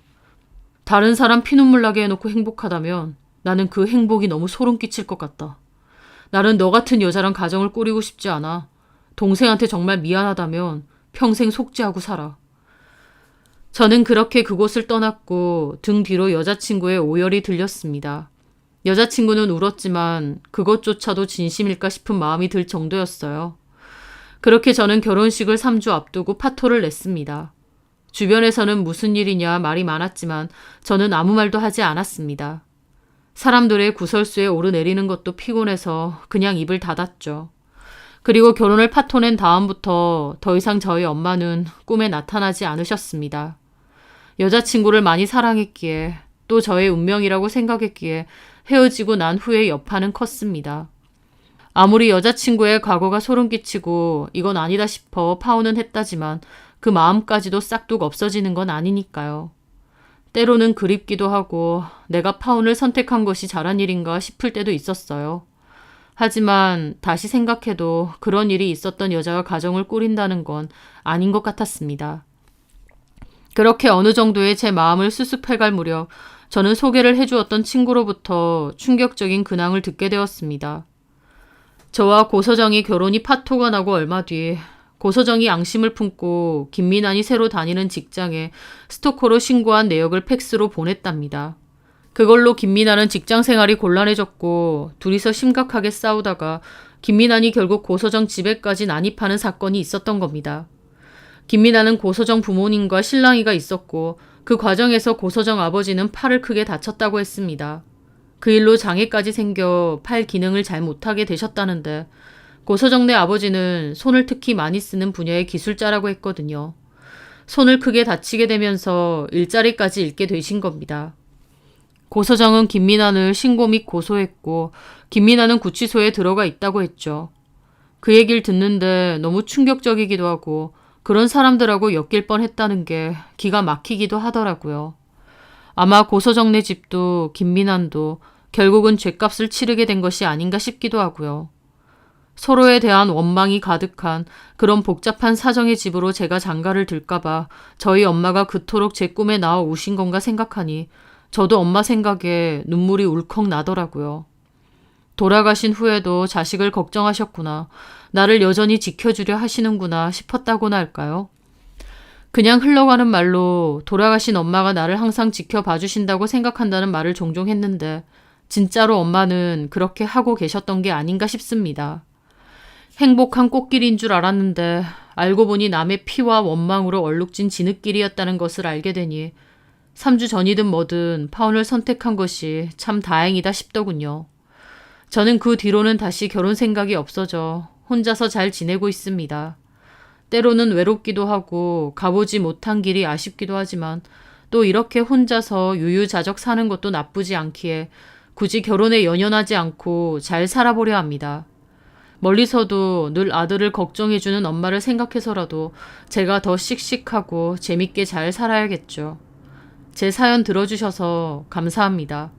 다른 사람 피눈물 나게 해놓고 행복하다면 나는 그 행복이 너무 소름 끼칠 것 같다. 나는 너 같은 여자랑 가정을 꾸리고 싶지 않아. 동생한테 정말 미안하다면 평생 속죄하고 살아. 저는 그렇게 그곳을 떠났고 등 뒤로 여자친구의 오열이 들렸습니다. 여자친구는 울었지만 그것조차도 진심일까 싶은 마음이 들 정도였어요. 그렇게 저는 결혼식을 3주 앞두고 파토를 냈습니다. 주변에서는 무슨 일이냐 말이 많았지만 저는 아무 말도 하지 않았습니다. 사람들의 구설수에 오르내리는 것도 피곤해서 그냥 입을 닫았죠. 그리고 결혼을 파토낸 다음부터 더 이상 저희 엄마는 꿈에 나타나지 않으셨습니다. 여자친구를 많이 사랑했기에 또 저의 운명이라고 생각했기에 헤어지고 난 후에 여파는 컸습니다. 아무리 여자친구의 과거가 소름 끼치고 이건 아니다 싶어 파혼은 했다지만 그 마음까지도 싹둑 없어지는 건 아니니까요. 때로는 그립기도 하고 내가 파혼을 선택한 것이 잘한 일인가 싶을 때도 있었어요. 하지만 다시 생각해도 그런 일이 있었던 여자가 가정을 꾸린다는 건 아닌 것 같았습니다. 그렇게 어느 정도의 제 마음을 수습해갈 무렵 저는 소개를 해주었던 친구로부터 충격적인 근황을 듣게 되었습니다. 저와 고서정이 결혼이 파토가 나고 얼마 뒤 고서정이 앙심을 품고 김민환이 새로 다니는 직장에 스토커로 신고한 내역을 팩스로 보냈답니다. 그걸로 김민환은 직장 생활이 곤란해졌고 둘이서 심각하게 싸우다가 김민환이 결국 고서정 집에까지 난입하는 사건이 있었던 겁니다. 김민환은 고서정 부모님과 신랑이가 있었고 그 과정에서 고서정 아버지는 팔을 크게 다쳤다고 했습니다. 그 일로 장애까지 생겨 팔 기능을 잘 못하게 되셨다는데 고서정네 아버지는 손을 특히 많이 쓰는 분야의 기술자라고 했거든요. 손을 크게 다치게 되면서 일자리까지 잃게 되신 겁니다. 고서정은 김민환을 신고 및 고소했고 김민환은 구치소에 들어가 있다고 했죠. 그 얘기를 듣는데 너무 충격적이기도 하고 그런 사람들하고 엮일 뻔했다는 게 기가 막히기도 하더라고요. 아마 고서정네 집도 김민환도 결국은 죗값을 치르게 된 것이 아닌가 싶기도 하고요. 서로에 대한 원망이 가득한 그런 복잡한 사정의 집으로 제가 장가를 들까봐 저희 엄마가 그토록 제 꿈에 나와 오신 건가 생각하니 저도 엄마 생각에 눈물이 울컥 나더라고요. 돌아가신 후에도 자식을 걱정하셨구나. 나를 여전히 지켜주려 하시는구나 싶었다고나 할까요? 그냥 흘러가는 말로 돌아가신 엄마가 나를 항상 지켜봐 주신다고 생각한다는 말을 종종 했는데 진짜로 엄마는 그렇게 하고 계셨던 게 아닌가 싶습니다. 행복한 꽃길인 줄 알았는데 알고 보니 남의 피와 원망으로 얼룩진 진흙길이었다는 것을 알게 되니 3주 전이든 뭐든 파혼을 선택한 것이 참 다행이다 싶더군요. 저는 그 뒤로는 다시 결혼 생각이 없어져 혼자서 잘 지내고 있습니다. 때로는 외롭기도 하고 가보지 못한 길이 아쉽기도 하지만 또 이렇게 혼자서 유유자적 사는 것도 나쁘지 않기에 굳이 결혼에 연연하지 않고 잘 살아보려 합니다. 멀리서도 늘 아들을 걱정해주는 엄마를 생각해서라도 제가 더 씩씩하고 재밌게 잘 살아야겠죠. 제 사연 들어주셔서 감사합니다.